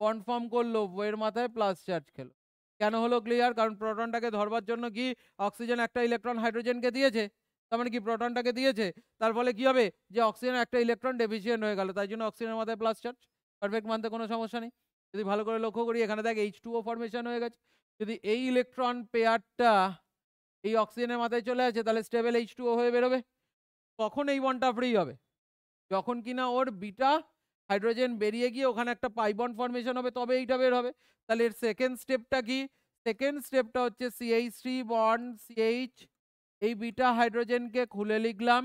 কনফার্ম করলো, এর মাথায় প্লাস চার্জ খেলো। কেন হলো ক্লিয়ার? কারণ প্রোটনটাকে ধরবার জন্য কি অক্সিজেন একটা ইলেকট্রন হাইড্রোজেনকে দিয়েছে, তার মানে কি প্রোটনটাকে দিয়েছে, তার ফলে কি হবে যে অক্সিজেন একটা ইলেকট্রন ডেফিসিয়েন্ট হয়ে গেল, তাই জন্য অক্সিজেনের মাথায় প্লাস চার্জ। পারফেক্ট, মানতে কোনো সমস্যা নেই। যদি ভালো করে লক্ষ্য করি এখানে দেখ H2O ফর্মেশন হয়ে গেছে, যদি এই ইলেকট্রন পেয়ারটা এই অক্সিজেনের মাথায় চলে আসে, তাহলে স্টেবল H2O হয়ে বেরোবে। কখন এই বন্ডটা ফ্রি হবে? যখন কিনা ওর বিটা হাইড্রোজেন বেরিয়ে গিয়ে ওখানে একটা পাই বন্ড ফর্মেশন হবে, তবে এইটা বের হবে। তাহলে এর সেকেন্ড স্টেপটা কি? সেকেন্ড স্টেপটা হচ্ছে CH3 বন্ড CH, এই বিটা হাইড্রোজেনকে খুলে লিখলাম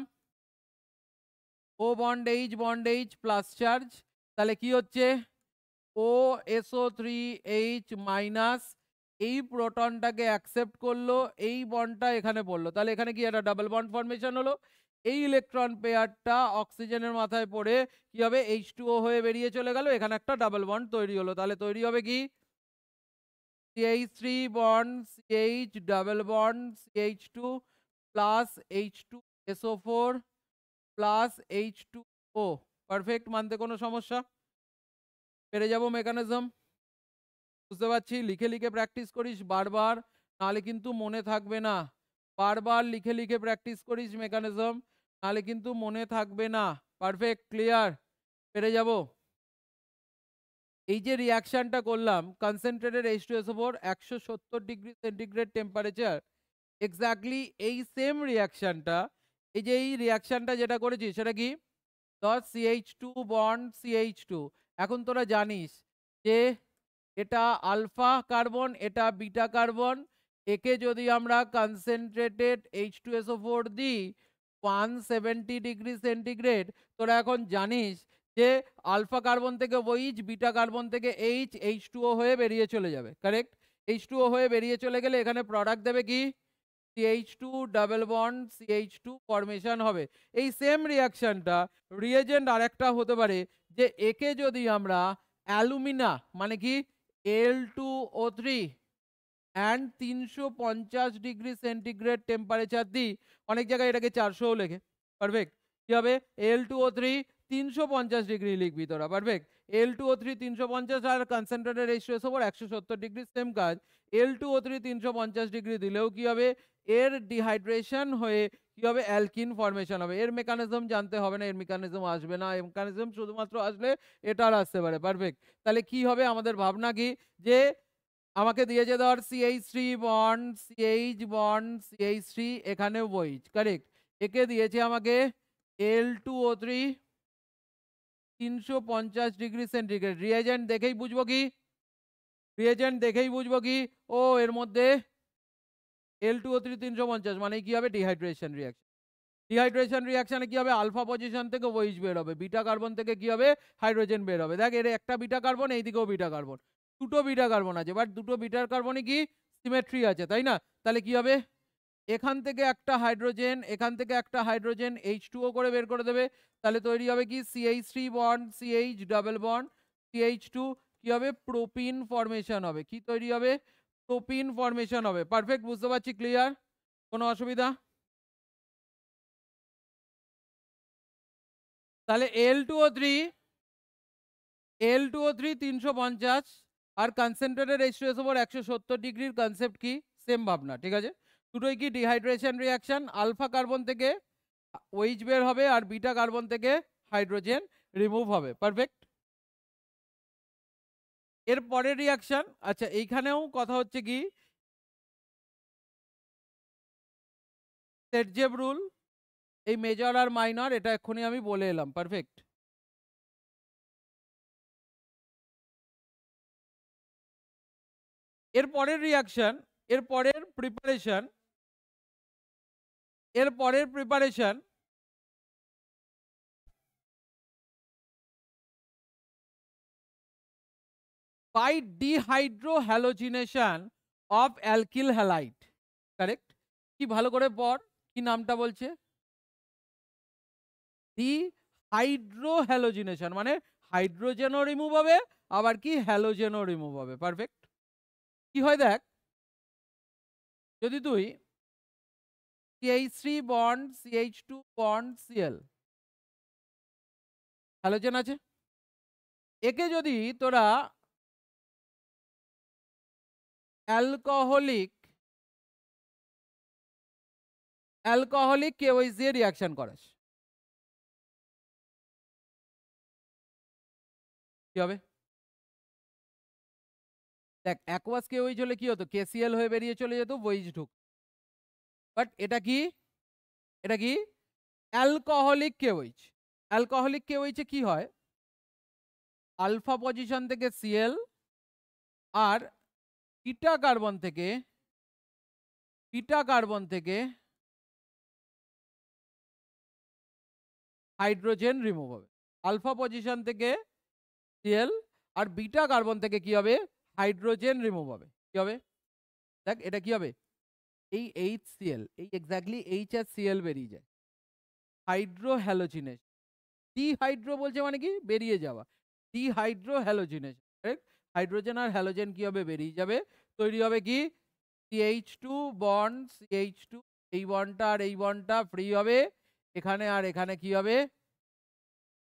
O bond H plus charge, তাহলে কি হচ্ছে OSO3H মাইনাস, এই প্রোটনটাকে অ্যাকসেপ্ট করলো, এই বন্ডটা এখানে পড়লো, তাহলে এখানে কি একটা ডাবল বন্ড ফর্মেশন হলো। এই ইলেকট্রন পেয়ারটা অক্সিজেনের মাথায় পড়ে কি হবে H2O হয়ে বেরিয়ে চলে গেল, এখানে একটা ডাবল বন্ড তৈরি হলো। তাহলে তৈরি হবে কি CH3 bond CH double bond CH2 plus H2SO4 plus H2O। Perfect, মানতে কোনো সমস্যা? পেরে যাব মেকানিজম, বুঝতে পারছি। লিখে লিখে প্র্যাকটিস করিস বারবার, নাহলে কিন্তু মনে থাকবে না। বারবার লিখে লিখে প্র্যাকটিস করিস মেকানিজম, নাহলে কিন্তু মনে থাকবে না। পারফেক্ট, ক্লিয়ার, পেরে যাব। এই যে রিয়াকশনটা করলাম concentrated H2SO4 170 degree centigrade temperature, exactly এই সেম রিয়াকশনটা, এই যে এই রিয়াকশনটা যেটা করেছি সেটা কি 10 CH2 বন্ড CH2। এখন তোরা জানিস যে এটা আলফা কার্বন, এটা বিটা কার্বন, একে যদি আমরা কনসেন্ট্রেটেড H2SO4 দিই 170 ডিগ্রি সেন্টিগ্রেড, তোরা এখন জানিস যে আলফা কার্বন থেকে OH, বিটা কার্বন থেকে H2O হয়ে বেরিয়ে চলে যাবে, কারেক্ট। H2O হয়ে বেরিয়ে চলে গেলে এখানে প্রোডাক্ট দেবে কি CH2 double bond CH2 formation হবে। এই সেম রিঅ্যাকশনটা রিএজেন্ট আরেকটা হতে পারে যে একে যদি আমরা অ্যালুমিনা মানে কি Al2O3 and 350 degree centigrade temperature দিই, অনেক জায়গায় এটাকে 400ও লেখে। পারফেক্ট। কি হবে? Al2O3 350 ডিগ্রি লিখবি তোরা। পারফেক্ট। Al2O3 350 আর কনসেন্ট্রেটেড H2SO4 170 ডিগ্রি, সেম কাজ। Al2O3 350 ডিগ্রি দিলেও কি হবে? এর ডিহাইড্রেশন হয়ে কি হবে? অ্যালকিন ফরমেশন হবে। এর মেকানিজম জানতে হবে না, এর মেকানিজম আসবে না, এর মেকানিজম শুধুমাত্র আসলে এটার আসতে পারে। পারফেক্ট। তাহলে কি হবে আমাদের ভাবনা কি? যে আমাকে দিয়েছে ধর CH3 bond CH bond CH3, এখানেও OH, কারেক্ট। একে দিয়েছে আমাকে Al2O3 350 ডিগ্রি সেন্টিগ্রেড। রিএজেন্ট দেখেই বুঝবো কি? রিএজেন্ট দেখেই বুঝবো কি? ও এর মধ্যে Al2O3 350 মানে কি হবে? Dehydration reaction. ডিহাইড্রেশন রিঅ্যাকশনে কি হবে? আলফা পজিশন থেকে OH বের হবে, বিটা কার্বন থেকে কি হবে? হাইড্রোজেন বের হবে। দেখ এর একটা বিটা কার্বন, এইদিকেও বিটা কার্বন, দুটো বিটা কার্বন আছে, বাট দুটো বিটার কার্বনই কি সিমেট্রি আছে, তাই না? তাহলে কি হবে? এখান থেকে একটা হাইড্রোজেন, এখান থেকে একটা হাইড্রোজেন H2O করে বের করে দেবে। তাহলে তৈরি হবে কি? CH3 bond CH double bond CH2, কি হবে? প্রোপিন ফরমেশন হবে। কি তৈরি হবে? প্রোপিন ফরমেশন হবে। পারফেক্ট, বুঝতে পারছি? ক্লিয়ার? কোনো অসুবিধা? তাহলে Al2O3 350 আর কনসেন্ট্রেটেড H2SO4 170 ডিগ্রির কনসেপ্ট কি? সেম ভাবনা, ঠিক আছে? দুটোই কি ডিহাইড্রেশন রিঅ্যাকশন। আলফা কার্বন থেকে OH বের হবে আর বিটা কার্বন থেকে হাইড্রোজেন রিমুভ হবে। পারফেক্ট। এর পরের রিঅ্যাকশন, আচ্ছা এইখানেও কথা হচ্ছে কি সেটজেব রুল, এই মেজর আর মাইনর এটা এক্ষুনি আমি বলে এলাম। পারফেক্ট। এর পরের রিঅ্যাকশন, এর পরের প্রিপারেশন, এর পরের preparation by dehydrohalogenation of alkyl halide, correct? কি ভালো করে পড়, কি নামটা বলছে? ডিহাইড্রোহ্যালোজিনেশন মানে হাইড্রোজেনও রিমুভ হবে, আবার কি হ্যালোজেনও রিমুভ হবে। পারফেক্ট। কি হয় দেখ, যদি তুই CH3 bond CH2 bond Cl, halogen আছে, একে যদি তোরা অ্যালকোহলিক KOH দিয়ে রিঅ্যাকশন করাস, কি হবে? দেখ অ্যাকোয়াস KOH হলে কি হতো? KCl হয়ে বেরিয়ে চলে যেত, OH ঢুক। বাট এটা কি? এটা কি? Alcoholic KOH। অ্যালকোহলিক KOH এ কি হয়? আলফা পজিশন থেকে Cl আর বিটা কার্বন থেকে হাইড্রোজেন রিমুভ হবে। আলফা পজিশন থেকে Cl আর বিটা কার্বন থেকে কি হবে? হাইড্রোজেন রিমুভ হবে। কি হবে? দেখ এটা কি হবে? এই HCl, এই এক্স্যাক্টলি H আর Cl বেরিয়ে যায়, হাইড্রোহ্যালোজিনেশন। ডিহাইড্রো বলছে মানে কি? বেরিয়ে যাওয়া। ডিহাইড্রোহ্যালোজিনেশন, রাইট? হাইড্রোজেন আর হ্যালোজেন কি হবে? বেরিয়ে যাবে। তৈরি হবে কি? CH2 বন্ড CH2, এই বন্ডটা আর এই বন্ডটা ফ্রি হবে, এখানে আর এখানে কি হবে?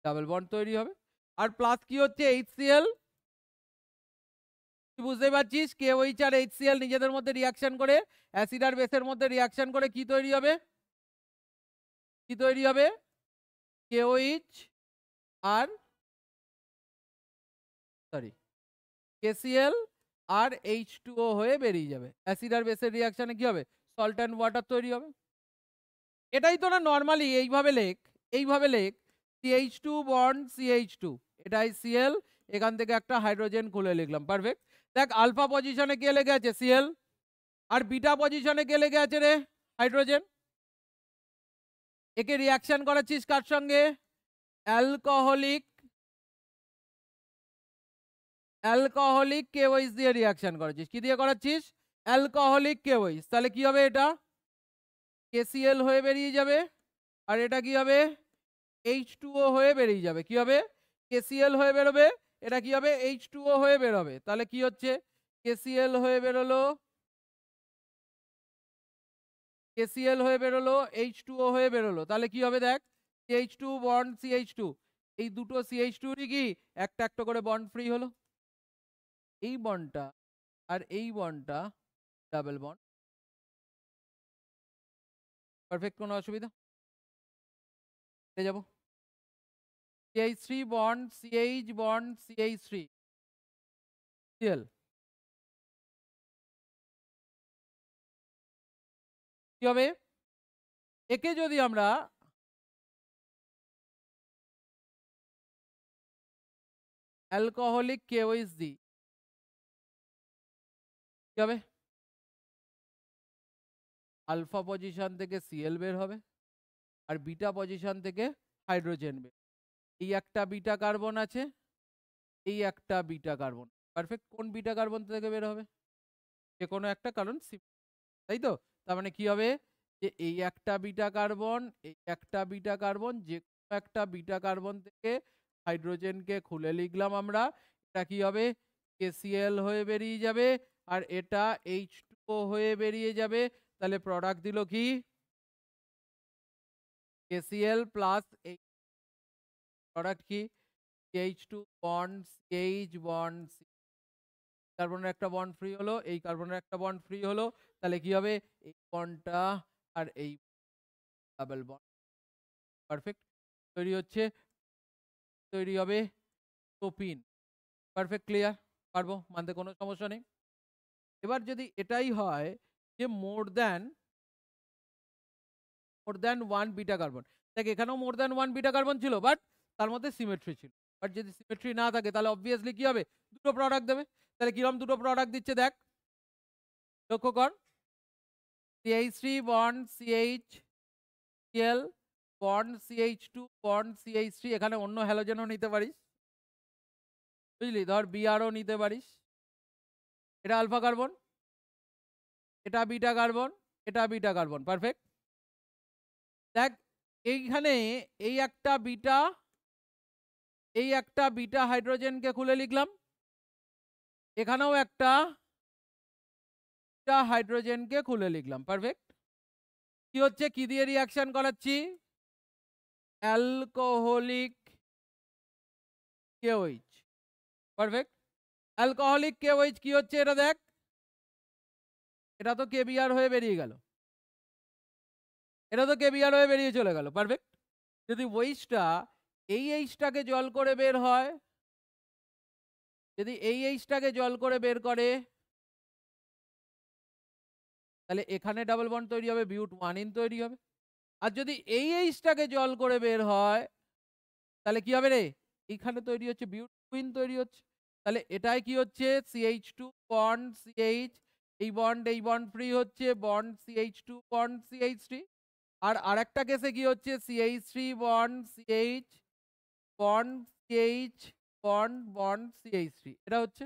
ডাবল বন্ড তৈরি হবে। আর প্লাস কি হচ্ছে? HCl। তুই বুঝতে পারছিস? KOH আর HCl নিজেদের মধ্যে রিঅ্যাকশন করে, অ্যাসিড আর বেসের মধ্যে রিঅ্যাকশন করে কি তৈরি হবে? কি তৈরি হবে? KOH আর সরি KCl আর H2O হয়ে বেরিয়ে যাবে। অ্যাসিড আর বেসের রিঅ্যাকশনে কি হবে? সল্ট অ্যান্ড ওয়াটার তৈরি হবে। এটাই তো না নরমালি এইভাবে লেখ, এইভাবে লেখ CH2 বন্ড CH2, এটাই Cl, এখান থেকে একটা হাইড্রোজেন খুলে লিখলাম। পারফেক্ট। দেখ আলফা পজিশনে কে লেগে আছে? Cl, আর বিটা পজিশনে কে লেগে আছে রে? হাইড্রোজেন। একে রিঅ্যাকশন করাচ্ছিস কার সঙ্গে? অ্যালকোহলিক KOH দিয়ে রিঅ্যাকশন করাচ্ছিস। কি দিয়ে করাচ্ছিস? Alcoholic KOH। তাহলে কি হবে এটা? KCl হয়ে বেরিয়ে যাবে, আর এটা কি হবে H2O হয়ে বেরিয়ে যাবে। কি হবে KCl হয়ে বেরোবে, এটা কি হবে H2O হয়ে বেরোবে। তাহলে কি হচ্ছে KCl হয়ে বেরোলো, KCl হয়ে বেরোলো, H2O হয়ে বেরোলো। তাহলে কি হবে দেখ, CH2 বন্ড CH2, এই দুটো CH2 এরই কি একটা একটা করে বন্ড ফ্রি হলো। এই বন্ডটা আর এই বন্ডটা ডাবল বন্ড, পারফেক্ট, কোনো অসুবিধা? যাব CH3 bond CH bond CH3 Cl, কি হবে একে যদি আমরা অ্যালকোহলিক KOH দিই, কি হবে আলফা পজিশন থেকে Cl বের হবে, আর বিটা পজিশন থেকে হাইড্রোজেন বের। এই একটা বিটা কার্বন আছে, এই একটা বিটা কার্বন, পারফেক্ট। কোন বিটা কার্বন থেকে বের হবে? যে কোনো একটা, কারণ তাই তো। তার মানে কি হবে যে এই একটা বিটা কার্বন, এই একটা বিটা কার্বন, যে কোনো একটা বিটা কার্বন থেকে হাইড্রোজেনকে খুলে লিখলাম আমরা, এটা কি হবে KCl হয়ে বেরিয়ে যাবে, আর এটা H2O হয়ে বেরিয়ে যাবে। তাহলে প্রোডাক্ট দিল কি KCl প্লাস এই প্রোডাক্ট কি CH2 বন্ড CH বন্ড, কার্বনের একটা বন্ড ফ্রি হলো, এই কার্বনের একটা বন্ড ফ্রি হলো। তাহলে কি হবে এই বন্ডটা আর এই ডাবল বন্ড, পারফেক্ট, তৈরি হচ্ছে, তৈরি হবে প্রোপিন। পারফেক্ট, ক্লিয়ার, পারবো মানতে, কোনো সমস্যা নেই। এবার যদি এটাই হয় যে more than one beta carbon, দেখ এখানেও more than one beta carbon ছিল, বাট তার মধ্যে সিমেট্রি ছিল। বাট যদি সিমেট্রি না থাকে তাহলে অবভিয়াসলি কি হবে দুটো প্রোডাক্ট দেবে। তাহলে কিরকম দুটো প্রোডাক্ট দিচ্ছে দেখ, লক্ষ্য কর, CH3 bond CHCl bond CH2 bond CH3, এখানে অন্য হ্যালোজেনও নিতে পারিস, বুঝলি, ধর বিআরও নিতে পারিস। এটা আলফা কার্বন, এটা বিটা কার্বন, এটা বিটা কার্বন, পারফেক্ট। দেখ এইখানে এই একটা বিটা, এই একটা বিটা হাইড্রোজেনকে খুলে লিখলাম, এখানেও একটা হাইড্রোজেনকে খুলে লিখলাম, পারফেক্ট। কি হচ্ছে, কি দিয়ে রিয়াকশন করাচ্ছি, alcoholic KOH, perfect. Alcoholic KOH কি হচ্ছে এটা দেখ, এটা তো KBr হয়ে বেরিয়ে গেল, এটা তো KBr হয়ে বেরিয়ে চলে গেল, পারফেক্ট। যদি ওইচটা এই এইচটাকে জল করে বের হয়, যদি এই এইচটাকে জল করে বের করে, তাহলে এখানে ডাবল বন্ড তৈরি হবে, বিউট 1 তৈরি হবে। আর যদি এই এইচটাকে জল করে বের হয়, তাহলে কি হবে রে, এইখানে তৈরি হচ্ছে বিউট 2 তৈরি হচ্ছে। তাহলে এটাই কি হচ্ছে CH2 বন্ড CH, এই বন্ড ফ্রি হচ্ছে, বন্ড CH2 বন্ড CH3। আর আরেকটা কেসে কি হচ্ছে CH3 bond CH bond CH bond CH3, এটা হচ্ছে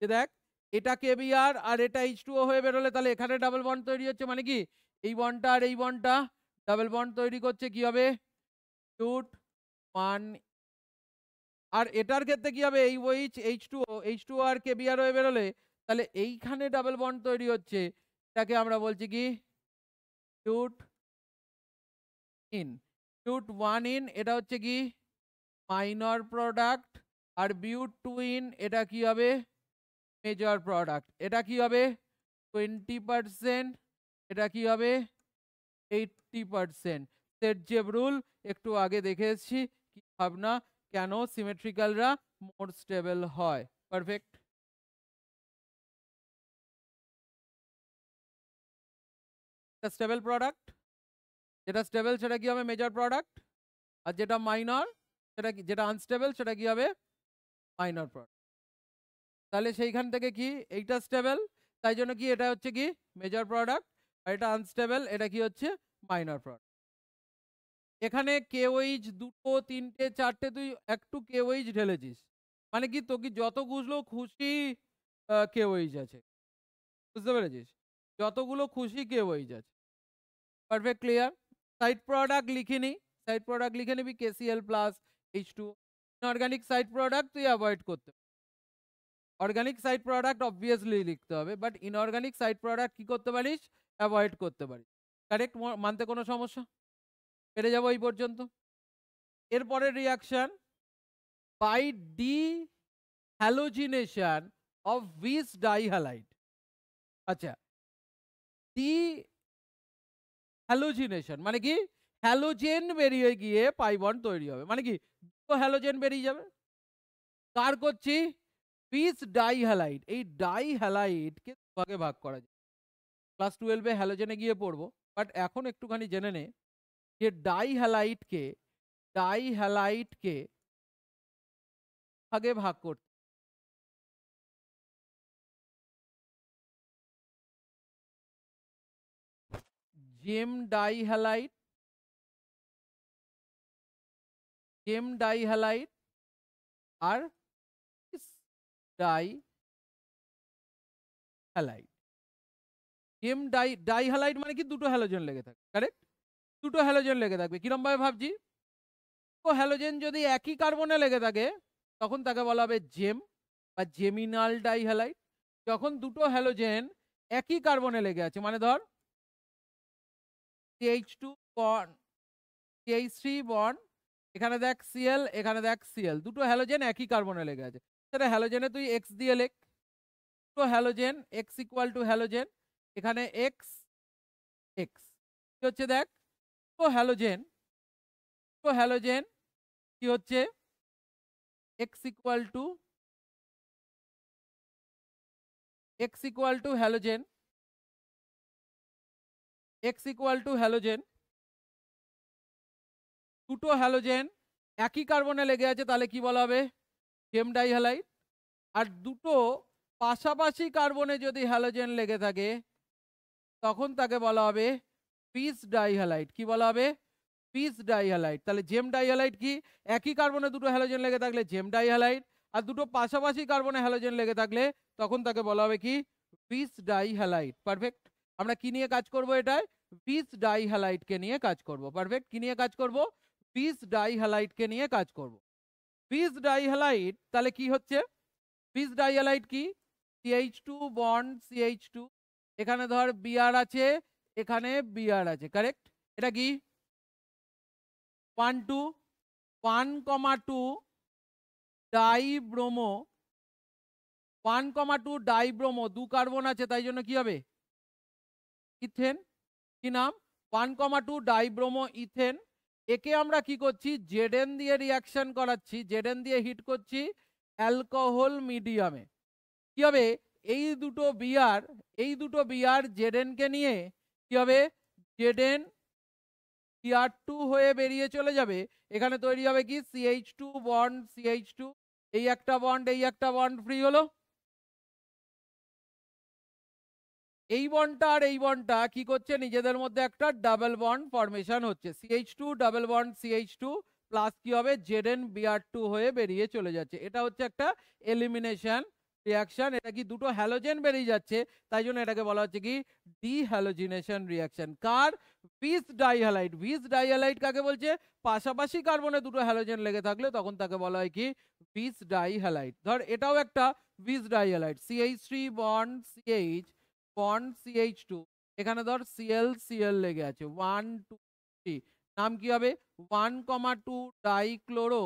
যে দেখ এটা KBr আর এটা H2O হয়ে বেরোলে তাহলে এখানে ডাবল বন্ড তৈরি হচ্ছে, মানে কি এই বন্ডটা আর এই বন্ডটা ডাবল বন্ড তৈরি করছে, কি হবে বিউট 1। আর এটার ক্ষেত্রে কি হবে, এই OH H2O আর KBr হয়ে বেরোলে তাহলে এইখানে ডাবল বন্ড তৈরি হচ্ছে, এটাকে আমরা বলছি কি বিউট ইন, বিউট 1 ইন, এটা হচ্ছে কি মাইনর প্রোডাক্ট। আর বিউট 2 ইন এটা কি হবে মেজর প্রোডাক্ট। এটা কি হবে 20%, এটা কি হবে 80%। সেট জেব রুল একটু আগে দেখে এসেছি, কি ভাবনা কেন সিমেট্রিক্যালরা মোর স্টেবল হয়, পারফেক্ট। এটা স্টেবল প্রোডাক্ট, যেটা স্টেবল সেটা কি হবে মেজর প্রোডাক্ট, আর যেটা মাইনর সেটা কি, যেটা আনস্টেবল সেটা কি হবে মাইনর প্রোডাক্ট। তাহলে সেইখান থেকে কি এইটা স্টেবল, তাই জন্য কি এটা হচ্ছে কি মেজর প্রোডাক্ট, আর এটা আনস্টেবল, এটা কি হচ্ছে মাইনর প্রোডাক্ট। এখানে KOH দুটো তিনটে চারটে, তুই একটু KOH ঢেলেছিস, মানে কি তোকে যতগুলো খুশি KOH আছে, বুঝতে পেরেছিস, যতগুলো খুশি KOH আছে। Perfect clear. সাইড প্রোডাক্ট লিখে নি, সাইড প্রোডাক্ট লিখে নিবি KCl plus H2। Organic side product তুই অ্যাভয়েড করতে, অর্গানিক সাইড প্রোডাক্ট অবভিয়াসলি লিখতে হবে, বাট ইনঅর্গানিক সাইড প্রোডাক্ট কি করতে পারিস, অ্যাভয়েড করতে পারিস। কারেক্ট, মানতে কোনো সমস্যা? পেরে যাবো এই পর্যন্ত। এরপরের reaction by dehalogenation of bis dihalide. আচ্ছা, ডি হ্যালোজিনেশন মানে কি, হ্যালোজেন বেরিয়ে গিয়ে পাই বন্ড তৈরি হবে, মানে কি দুটো হ্যালোজেন বেরিয়ে যাবে। কার করছি, বিস ডাইহ্যালাইড। এই ডাইহ্যালাইডকে ভাগে ভাগ করা যায়, ক্লাস 12-এ হ্যালোজেনে গিয়ে পড়বো, বাট এখন একটুখানি জেনে নে যে ডাইহ্যালাইডকে ভাগে ভাগ করতে, জেম ডাইহ্যালাইড আর ডাইহ্যালাইড। জেম ডাইহ্যালাইড মানে কি দুটো হ্যালোজেন লেগে থাকে, কারেক্ট, দুটো হ্যালোজেন লেগে থাকবে। কিরম ভাবে ভাবছি, তো হ্যালোজেন যদি একই কার্বনে লেগে থাকে তখন তাকে বলা হবে জেম বা জেমিনাল ডাইহ্যালাইড। যখন দুটো হ্যালোজেন একই কার্বনে লেগে আছে, মানে ধর CH2 বন্ড CH3 বন্ড, এখানে দেখ Cl, এখানে দেখ Cl, দুটো হ্যালোজেন একই কার্বনে লেগে আছে, সেটা হ্যালোজেনে তুই X দিয়ে লেখ। দুটো halogen X equal to halogen, এখানে X X কি হচ্ছে দেখ, তো হ্যালোজেন কি হচ্ছে X ইকুয়াল টু হ্যালোজেন, দুটো হ্যালোজেন একই কার্বনে লেগে আছে, তাহলে কি বলা হবে, জেম ডাইহ্যালাইড। আর দুটো পাশাপাশি কার্বনে যদি হ্যালোজেন লেগে থাকে তখন তাকে বলা হবে পিস ডাইহ্যালাইড। কি বলা হবে, পিস ডাইহ্যালাইড। তাহলে জেম ডাইহ্যালাইড কি, একই কার্বনে দুটো হ্যালোজেন লেগে থাকলে জেম ডাইহ্যালাইড, আর দুটো পাশাপাশি কার্বনে হ্যালোজেন লেগে থাকলে তখন তাকে বলা হবে কি, পিস ডাইহ্যালাইড। পারফেক্ট। আমরা কি নিয়ে কাজ করব, এটাই পিস ডাইহ্যালাইডকে নিয়ে কাজ করব। পারফেক্ট, কি নিয়ে কাজ করব, পিস ডাইহ্যালাইডকে নিয়ে কাজ করব। পিস ডাইহ্যালাইড তাহলে কি হচ্ছে, পিস ডাইহ্যালাইড কি, CH2 বন্ড CH2, এখানে ধর Br আছে, এখানে Br আছে, কারেক্ট। এটা কি 1,2 ডাইব্রোমো, 1,2 ডাইব্রোমো, দু কার্বন আছে তাই জন্য কি হবে, ইথেন। কি নাম, 1,2 ডাইব্রোমো ইথেন। একে আমরা কি করছি, জেডেন দিয়ে রিয়াকশন করাচ্ছি, জেডেন দিয়ে হিট করছি অ্যালকোহল মিডিয়ামে। কি হবে, এই দুটো বিআর জেডেন কে নিয়ে কি হবে, জেডেন Cr2 হয়ে বেরিয়ে চলে যাবে, এখানে তৈরি হবে কি CH2 বন্ড CH2, এই একটা বন্ড ফ্রি হলো। এই বন্ডটা আর এই বন্ডটা কি করছে, নিজেদের মধ্যে একটা ডাবল বন্ড ফরমেশন হচ্ছে, CH2 double bond CH2 plus কি হবে জেডেন Br2 হয়ে বেরিয়ে চলে যাচ্ছে। এটা হচ্ছে একটা এলিমিনেশন রিয়াকশন। এটা কি দুটো হ্যালোজেন বেরিয়ে যাচ্ছে, তাই জন্য এটাকে বলা হচ্ছে কি ডিহ্যালোজিনেশন রিয়াকশন। কার, বিস ডাইহ্যালাইড। বিস ডাইহ্যালাইড কাকে বলছে, পাশাপাশি কার্বনে দুটো হ্যালোজেন লেগে থাকলে তখন তাকে বলা হয় কি বিস ডাইহ্যালাইড। ধর এটাও একটা বিস dihalide, CH3 bond CH bond CH2, এখানে ধর Cl লেগে আছে, 1 2 3, নাম কি হবে 1,2 ডাইক্লোরো,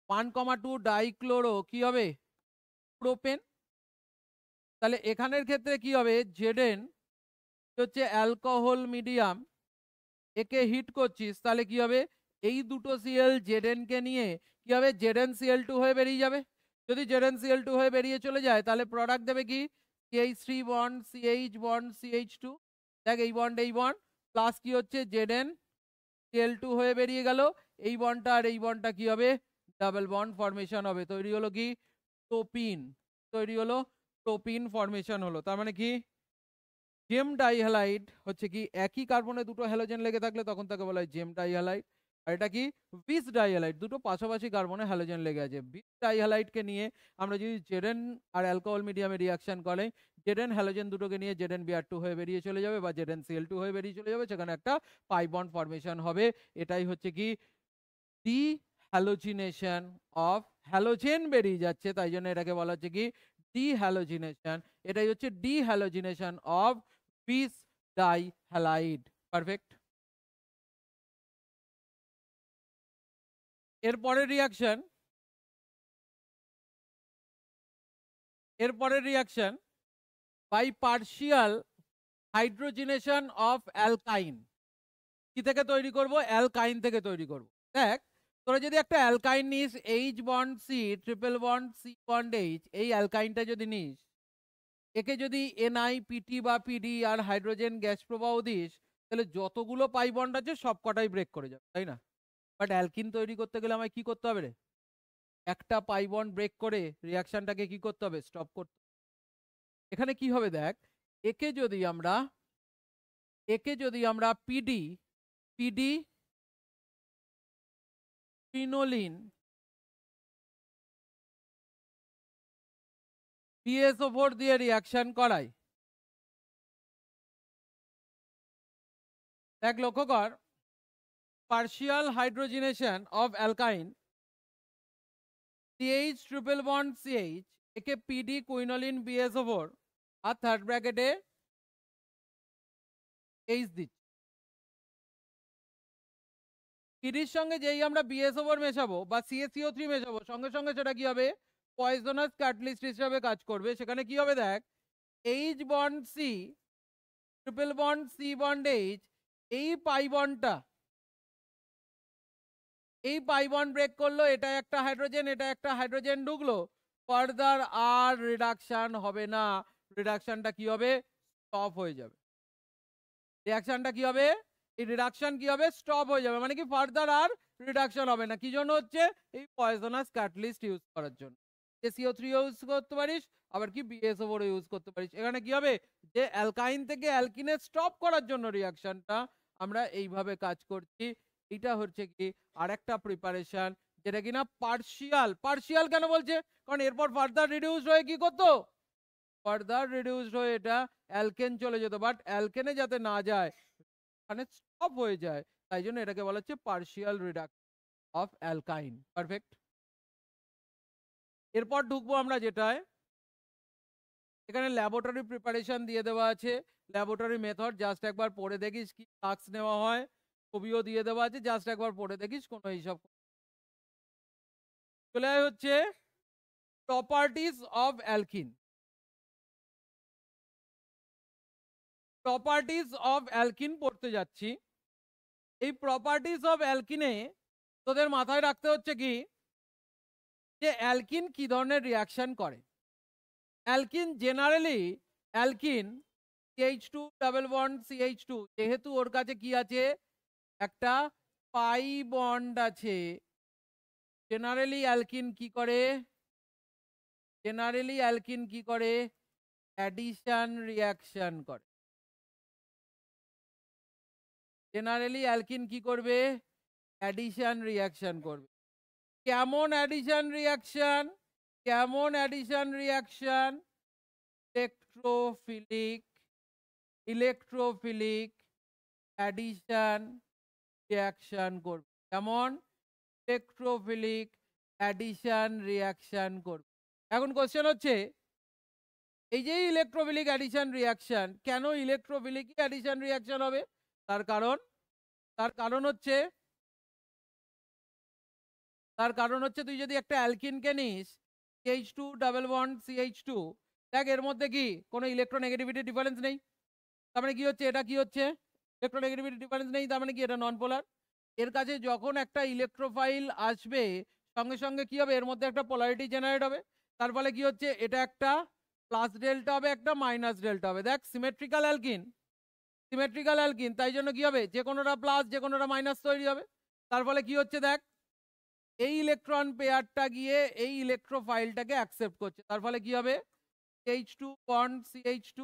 1,2 ডাইক্লোরো কি হবে প্রোপেন। তাহলে এখানের ক্ষেত্রে কি হবে, জেডেন হচ্ছে অ্যালকোহল মিডিয়াম, একে হিট করছিস, তাহলে কি হবে, এই দুটো Cl জেডেন কে নিয়ে কি হবে, জেডেন Cl2 হয়ে বেরিয়ে যাবে। যদি জেডেন Cl2 হয়ে বেরিয়ে চলে যায় তাহলে প্রোডাক্ট দেবে কি CH3 bond CH bond CH2, দেখ এই বন্ড প্লাস কি হচ্ছে জেডেন Cl2 হয়ে বেরিয়ে গেল, এই বন্ডটা আর এই বন্ডটা কি হবে, ডাবল বন্ড ফরমেশন হবে, তৈরি হলো কি প্রোপিন, প্রোপিন ফরমেশন হলো। তার মানে কি জেম ডাইহ্যালাইড হচ্ছে কি একই কার্বনে দুটো হ্যালোজেন লেগে থাকলে তখন তাকে বলা হয় জেম ডাইহ্যালাইড। আর এটা কি বিস ডাইহ্যালাইড, দুটো পাশাপাশি কার্বনে হ্যালোজেন লেগে আছে। বিস ডাইহ্যালাইডকে নিয়ে আমরা যদি জেডেন আর অ্যালকোহল মিডিয়ামে রিয়াকশন করে, জেডেন হ্যালোজেন দুটোকে নিয়ে জেডেন বিআর2 হয়ে বেরিয়ে চলে যাবে বা জেডেন সিএল2 হয়ে বেরিয়ে চলে যাবে, সেখানে একটা পাই বন্ড ফরমেশন হবে। এটাই হচ্ছে কি ডি হ্যালোজিনেশন অফ, হ্যালোজেন বেরিয়ে যাচ্ছে তাই জন্য এটাকে বলা হচ্ছে কি ডি হ্যালোজিনেশন। এটাই হচ্ছে dehalogenation of bis dihalide. Perfect. এরপরের reaction by partial hydrogenation of alkyne. কি থেকে তৈরি করব? অ্যালকাইন থেকে তৈরি করব। দেখ, তোরা যদি একটা অ্যালকাইন নিস, H bond C, triple bond C bond H, এই অ্যালকাইনটা যদি নিস, একে যদি এনআই পিটি বা পিডি আর হাইড্রোজেন গ্যাস প্রবাহ দিস, তাহলে যতগুলো পাই বন্ড আছে সব কটাই ব্রেক করে যাবে, তাই না? বাট অ্যালকিন তৈরি করতে গেলে আমায় কি করতে হবে রে? একটা পাই বন্ড ব্রেক করে রিয়াকশনটাকে কি করতে হবে? স্টপ করতে। এখানে কি হবে দেখ, একে যদি আমরা পিডি ফিনোলিন PSO4 দিয়ে রিয়াকশন করাই, দেখ লক্ষ্য কর, partial hydrogenation of অ্যালকাইন CH triple bond CH, একে PD কুইনোলিন BSO4 আর থার্ড ব্র্যাকেটে H দিচ্ছি। পিডির সঙ্গে যেই আমরা BSO4 মেশাবো বা CaCO3 মেশাবো, সঙ্গে সঙ্গে সেটা কি হবে? পয়জনাস ক্যাটালিস্ট হিসেবে কাজ করবে। সেখানে কি হবে দেখ, H bond C triple bond C bond H, এই পাই বন্ড ব্রেক করলো, এটা একটা হাইড্রোজেন ঢুকলো, ফার্দার আর রিডাকশন হবে না, রিডাকশনটা কি হবে? স্টপ হয়ে যাবে। রিডাকশন কি হবে? স্টপ হয়ে যাবে। মানে কি ফার্দার আর রিডাকশন হবে না। কি জন্য হচ্ছে? এই পয়জনাস ক্যাটালিস্ট ইউজ করার জন্য। CO3 ইউজ করতে পারিস, আবার কি BSO4 ইউজ করতে পারিস। এখানে কি হবে, যে অ্যালকাইন থেকে অ্যালকিনে স্টপ করার জন্য রিয়াকশনটা আমরা এইভাবে কাজ করছি। এটা হচ্ছে কি আরেকটা প্রিপারেশন, যেটা কিনা পার্শিয়াল কেন বলছে? কারণ এরপর ফার্দার রিডিউসড হয়ে কি করতো? ফার্দার রিডিউসড হয়ে এটা অ্যালকেন চলে যেত, বাট অ্যালকেনে যাতে না যায়, মানে স্টপ হয়ে যায়, তাই জন্য এটাকে বলা হচ্ছে পার্শিয়াল রিডাকশন অফ অ্যালকাইন। পারফেক্ট। এরপর ঢুকবো আমরা যেটায়, এখানে ল্যাবরেটরি প্রিপারেশন দিয়ে দেওয়া আছে, ল্যাবরেটরি মেথড জাস্ট একবার পড়ে দেখিস কি ফ্লাক্স নেওয়া হয়, ছবিও দিয়ে দেওয়া আছে, জাস্ট একবার পড়ে দেখিস, কোনো এইসব। চলে হচ্ছে properties of alkyne. Properties of alkyne পড়তে যাচ্ছি। এই প্রপার্টিজ অফ অ্যালকিনে তোদের মাথায় রাখতে হচ্ছে কি, যে অ্যালকিন কি ধরনের রিয়াকশন করে। Alkyne generally, CH2 double bond CH2, যেহেতু ওর কাছে কি আছে? একটা পাই বন্ড আছে। জেনারেলি অ্যালকিন কি করে? অ্যাডিশন রিয়াকশন করে। জেনারেলি অ্যালকিন কি করবে? অ্যাডিশন রিয়াকশন করবে। কেমন addition reaction? Electrophilic addition reaction করবে। কেমন? ইলেকট্রোফিলিক অ্যাডিশন রিয়াকশন করবে। এখন কোশ্চেন হচ্ছে, এই যে ইলেকট্রোফিলিক অ্যাডিশন রিয়াকশন, কেন ইলেকট্রোফিলিক অ্যাডিশন রিয়াকশন হবে? তার কারণ হচ্ছে তুই যদি একটা অ্যালকিনকে নিস, CH2 ডাবল বন্ড CH2, দেখ এর মধ্যে কি কোনো ইলেকট্রোনেগেটিভিটি ডিফারেন্স নেই। তার মানে কি হচ্ছে? এটা কি হচ্ছে? ইলেকট্রোনেগেটিভিটি ডিফারেন্স নেই, তার মানে কি এটা নন পোলার। এর কাছে যখন একটা ইলেকট্রোফাইল আসবে, সঙ্গে সঙ্গে কি হবে? এর মধ্যে একটা পোলারিটি জেনারেট হবে। তার ফলে কি হচ্ছে? এটা একটা প্লাস ডেল্টা হবে, একটা মাইনাস ডেল্টা হবে। দেখ সিমেট্রিক্যাল অ্যালকিন, তাই জন্য কি হবে? যে কোনোটা প্লাস যে কোনোটা মাইনাস তৈরি হবে। তার ফলে কি হচ্ছে দেখ, এই ইলেকট্রন পেয়ারটা গিয়ে এই ইলেকট্রোফাইলটাকে অ্যাকসেপ্ট করছে। তার ফলে কি হবে? CH2 বন্ড CH2,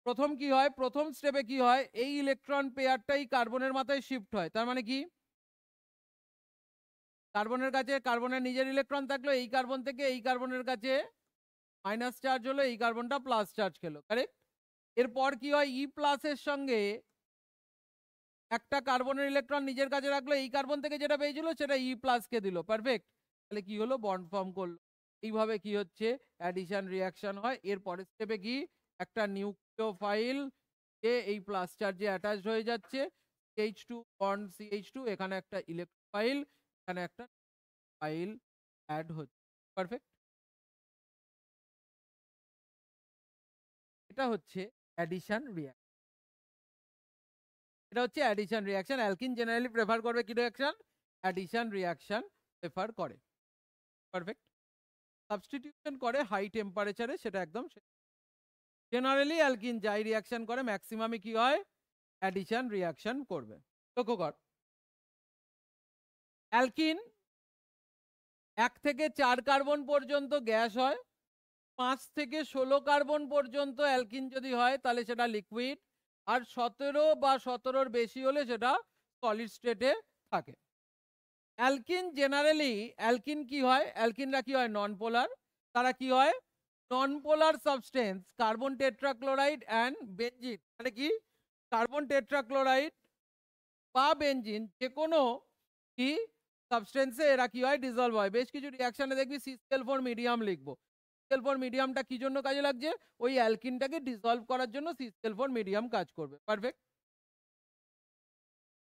প্রথম কি হয়? প্রথম স্টেপে কি হয়? এই ইলেকট্রন পেয়ারটাই কার্বনের মাথায় শিফট হয়। তার মানে কি? কার্বনের কাছে কার্বনের নিজের ইলেকট্রন থাকলো, এই কার্বন থেকে এই কার্বনের কাছে মাইনাস চার্জ হলো, এই কার্বনটা প্লাস চার্জ খেলো, কারেক্ট? এরপর কি হয়, ই প্লাসের সঙ্গে একটা কার্বনের ইলেকট্রন নিজের কাছে রাখলো, এই কার্বন থেকে যেটা পেয়েছিল সেটা ই প্লাসকে দিল, পারফেক্ট। তাহলে কি হলো, বন্ড ফর্ম করলো। এইভাবে কি হচ্ছে, অ্যাডিশন রিয়াকশন হয়। এর পরের স্টেপে কি, একটা নিউক্লিওফাইল যে এই প্লাস চার্জে অ্যাটাচড হয়ে যাচ্ছে, CH2 বন্ড CH2, এখানে একটা ইলেকট্রোফাইল, এখানে একটা ফাইল অ্যাড হচ্ছে, পারফেক্ট। এটা হচ্ছে অ্যাডিশন রিয়াকশন। এটা হচ্ছে addition reaction. Alkyne generally prefer করবে কি রিয়াকশন, অ্যাডিশন রিয়াকশন প্রেফার করে, পারফেক্ট। সাবস্টিটিউশন করে হাই টেম্পারেচারে, সেটা একদম জেনারেলি অ্যালকিন যাই রিয়াকশন করে ম্যাক্সিমামই কি হয়, অ্যাডিশন রিয়াকশন করবে। লক্ষ্য কর, অ্যালকিন 1 থেকে 4 কার্বন পর্যন্ত গ্যাস হয়, 5 থেকে 16 কার্বন পর্যন্ত অ্যালকিন যদি হয় তাহলে সেটা লিকুইড, আর 17 বা 17-র বেশি হলে সেটা সলিড স্টেটে থাকে। অ্যালকিন জেনারেলি, অ্যালকিন কি হয়, অ্যালকিনরা কি হয়, নন পোলার। তারা কি হয়, non polar substance, carbon tetrachloride and benzene, মানে কি, কার্বন টেট্রাক্লোরাইড বা বেনজিন যে কোনো কি সাবস্টেন্সে এরা কি হয়, ডিজলভ হয়। বেশ কিছু রিয়াকশনে দেখবি CCl4 মিডিয়াম লিখবো। CCl4 মিডিয়ামটা কি জন্য কাজে লাগছে, ওই অ্যালকিনটাকে ডিজলভ করার জন্য CCl4 মিডিয়াম কাজ করবে, পারফেক্ট।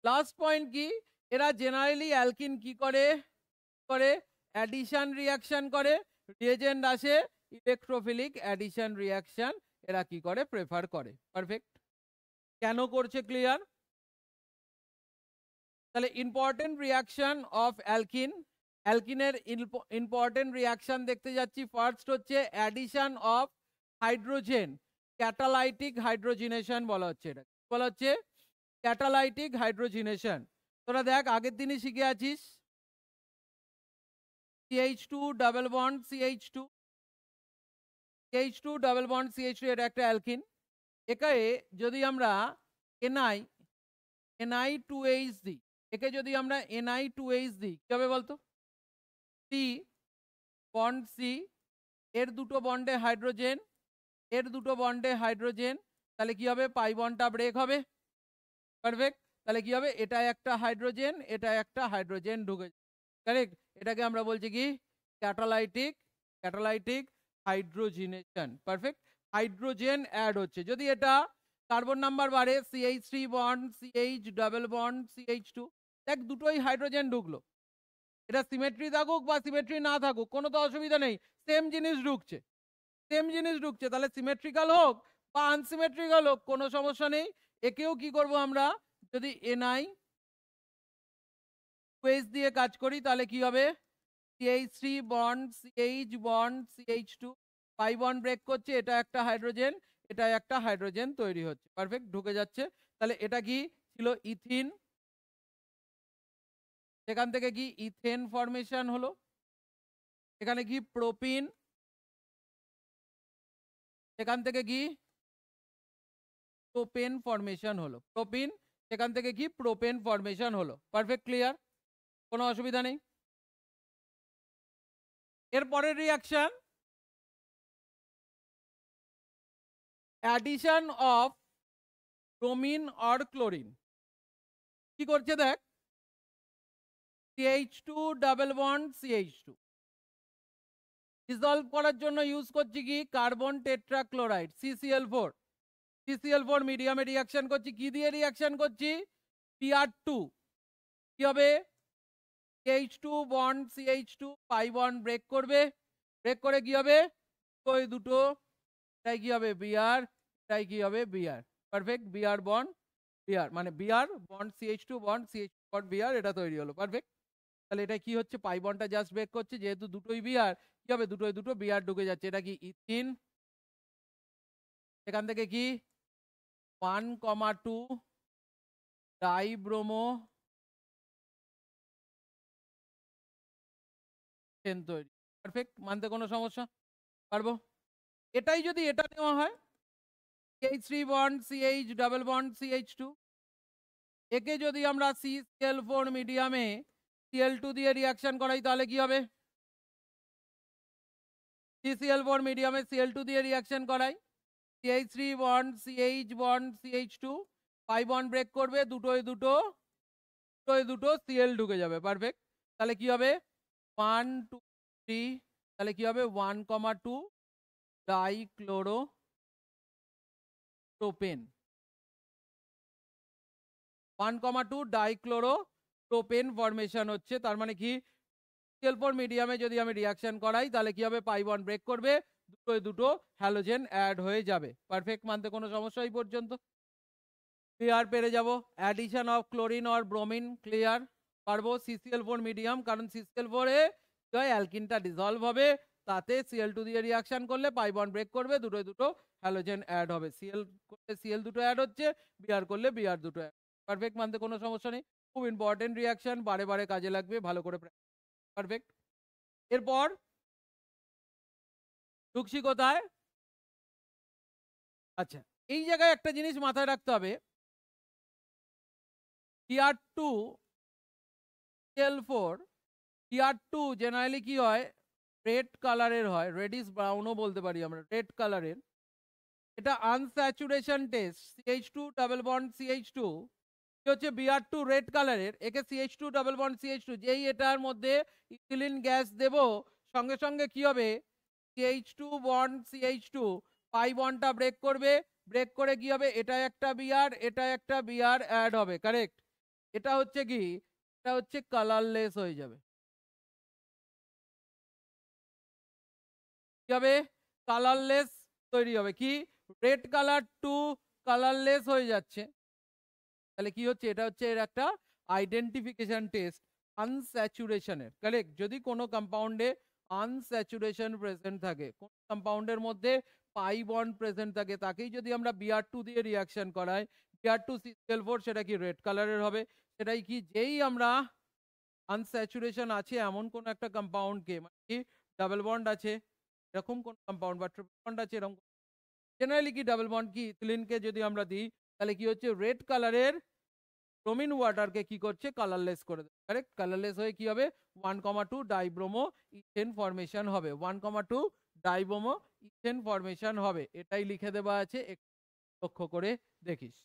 লাস্ট পয়েন্ট কি, এরা জেনারেলি অ্যালকিন কি করে, করে অ্যাডিশন রিয়াকশন করে, রিএজেন্ট আসে, ইলেকট্রোফিলিক অ্যাডিশন রিয়াকশন এরা কি করে, প্রেফার করে, পারফেক্ট। কেন করছে, ক্লিয়ার? তাহলে ইম্পর্টেন্ট রিয়াকশন অফ অ্যালকিন, অ্যালকিনের ইম্পর্টেন্ট রিয়াকশন দেখতে যাচ্ছি। ফার্স্ট হচ্ছে addition of hydrogen, catalytic hydrogenation বলা হচ্ছে, এটা বলা হচ্ছে ক্যাটালাইটিক হাইড্রোজিনেশন। তোরা দেখ আগের দিনই শিখে আছিস, CH2 double bond CH2, CH2 double bond CH2 এটা একটা অ্যালকিন। একে যদি আমরা Ni2H দিই, একে যদি আমরা Ni2H দিই কি হবে বলতো, C বন্ড C, এর দুটো বন্ডে হাইড্রোজেন, এর দুটো বন্ডে হাইড্রোজেন, তাহলে কি হবে, পাই বন্ডটা ব্রেক হবে, পারফেক্ট। তাহলে কি হবে, এটা একটা হাইড্রোজেন, এটা একটা হাইড্রোজেন ঢুকে, কারেক্ট। এটাকে আমরা বলছি কি, catalytic, catalytic hydrogenation, perfect. Hydrogen add হচ্ছে, যদি এটা কার্বন নাম্বার বাড়ে, CH3 bond CH double bond CH2, দেখ দুটোই হাইড্রোজেন ঢুকলো, এটা সিমেট্রি থাকুক বা সিমেট্রি না থাকুক কোনো তো অসুবিধা নেই, সেম জিনিস ঢুকছে, সেম জিনিস ঢুকছে, তাহলে সিমেট্রিক্যাল হোক বা আনসিমেট্রিক্যাল হোক কোনো সমস্যা নেই। একেও কি করব আমরা, যদি Ni2H দিয়ে কাজ করি তাহলে কি হবে, CH3 bond CH bond CH2, pi bond break করছে, এটা একটা হাইড্রোজেন, এটা একটা হাইড্রোজেন তৈরি হচ্ছে, পারফেক্ট, ঢুকে যাচ্ছে। তাহলে এটা কি ছিল, ইথিন, সেখান থেকে কি ইথেন ফরমেশন হলো, এখানে কি প্রোপিন, সেখান থেকে কি প্রোপেন ফরমেশন হলো, প্রোপিন, সেখান থেকে কি প্রোপেন ফরমেশন হলো, পারফেক্ট, ক্লিয়ার, কোনো অসুবিধা নেই। এরপরের reaction, addition of bromine or chlorine. কি করছে দেখ, CH2 double bond CH2 dissolve করার জন্য ইউজ করছি কি, কার্বন টেট্রাক্লোরাইড CCl4, CCl4 মিডিয়ামে রিয়াকশন করছি, কি দিয়ে রিয়াকশন করছি, PR2, কি হবে, CH2 bond CH2, pi bond break করবে, ব্রেক করে কি হবে, ওই দুটো, এটাই কি হবে বিআর, এটাই কি হবে BR, perfect, BR bond BR, মানে BR bond CH2 bond CH2 bond BR, এটা তৈরি হলো, পারফেক্ট। তাহলে এটা কি হচ্ছে, পাই বন্ডটা জাস্ট ব্রেক করছে, যেহেতু দুটোই বিআর, কি হবে, দুটোই দুটো বিআর ঢুকে যাচ্ছে, এটা কি ইথিন, এখান থেকে কি 1,2 ডাইব্রোমো তৈরি, পারফেক্ট, মানতে কোনো সমস্যা, পারবো। এটাই যদি এটা নেওয়া হয়, CH3 bond CH double bond CH2, একে যদি আমরা CCl4 মিডিয়ামে Cl2 দিয়ে রিয়াকশন করাই তাহলে কি হবে, CCl4 মিডিয়ামে Cl2 দিয়ে রিঅ্যাকশন করাই, CH3 bond CH bond CH2 pi bond break করবে, দুটোয় দুটো Cl ঢুকে যাবে। পারফেক্ট। তাহলে কি হবে 1 2 3, তাহলে কি হবে 1,2 ডাইক্লোরোপ্রোপেন, 1,2 ডাইক্লোরোপ্রোপেন ফরমেশন হচ্ছে। তার মানে কি Cl4 মিডিয়ামে যদি আমি রিঅ্যাকশন করাই তাহলে কি হবে পাই বন্ড ব্রেক করবে, দুটো হ্যালোজেন অ্যাড হয়ে যাবে। পারফেক্ট, মানতে কোনো সমস্যা এই পর্যন্ত? ক্লিয়ার পেরে যাব। Addition of chlorine or bromine, clear পারবো। CCl4 মিডিয়াম, কারণ CCl4 এ অ্যালকিনটা ডিসলভ হবে, তাতে Cl2 দিয়ে রিঅ্যাকশন করলে পাই বন্ড ব্রেক করবে, দুটো হ্যালোজেন অ্যাড হবে। Cl করলে Cl দুটো অ্যাড হচ্ছে, Br করলে Br দুটো অ্যাড। পারফেক্ট, মানতে কোনো সমস্যা নেই। খুব ইম্পর্টেন্ট রিঅ্যাকশন, বারে বারে কাজে লাগবে, ভালো করে। পারফেক্ট। এরপর ঢুকছি কোথায়? আচ্ছা, এই জায়গায় একটা জিনিস মাথায় রাখতে হবে, Br2 Cl4 Br2 জেনারেলি কি হয়, রেড কালারের হয়, রেডিশ ব্রাউনও বলতে পারি আমরা, রেড কালারের। এটা unsaturation test, CH2 double bond CH2 কি হচ্ছে Br2 রেড কালারের, একে CH2 ডাবল বন্ড CH2 যেই এটার মধ্যে ইথিলিন গ্যাস দেব, সঙ্গে সঙ্গে কি হবে CH2 বন্ড CH2 পাই বন্ডটা ব্রেক করবে, ব্রেক করে কি হবে এটা একটা Br, এটা একটা Br অ্যাড হবে। কারেক্ট। এটা হচ্ছে কি, এটা হচ্ছে কালারলেস হয়ে যাবে। কি হবে কালারলেস তৈরি হবে, কি রেড কালার টু কালারলেস হয়ে যাচ্ছে। তাহলে কি হচ্ছে, এটা হচ্ছে এর একটা আইডেন্টিফিকেশন টেস্ট আনস্যাচুরেশনের। কারেক্ট। যদি কোনো কম্পাউন্ডে আনস্যাচুরেশন প্রেজেন্ট থাকে, কোন কম্পাউন্ডের মধ্যে পাই বন্ড প্রেজেন্ট থাকে, তাকেই যদি আমরা Br2 দিয়ে রিঅ্যাকশন করাই, Br2 CCl4, সেটা কি রেড কালারের হবে। সেটাই কি, যেই আমরা আনস্যাচুরেশন আছে এমন কোন একটা কম্পাউন্ডকে, মানে কি ডাবল বন্ড আছে এরকম কোন কম্পাউন্ড বা ট্রিপল বন্ড আছে এরকম, জেনারেলি কি ডাবল বন্ড কি ইথিলিনকে যদি আমরা দিই, তাহলে কি হচ্ছে রেড কালারের ব্রোমিন ওয়াটারকে কি করছে কালারলেস করে দেবে। কারেক্ট। কালারলেস হয়ে কি হবে 1,2 ডাইব্রোমো ইথেন ফরমেশন হবে, 1,2 ডাইব্রোমো ইথেন ফরমেশন হবে। এটাই লিখে দেওয়া আছে, লক্ষ্য করে দেখিস।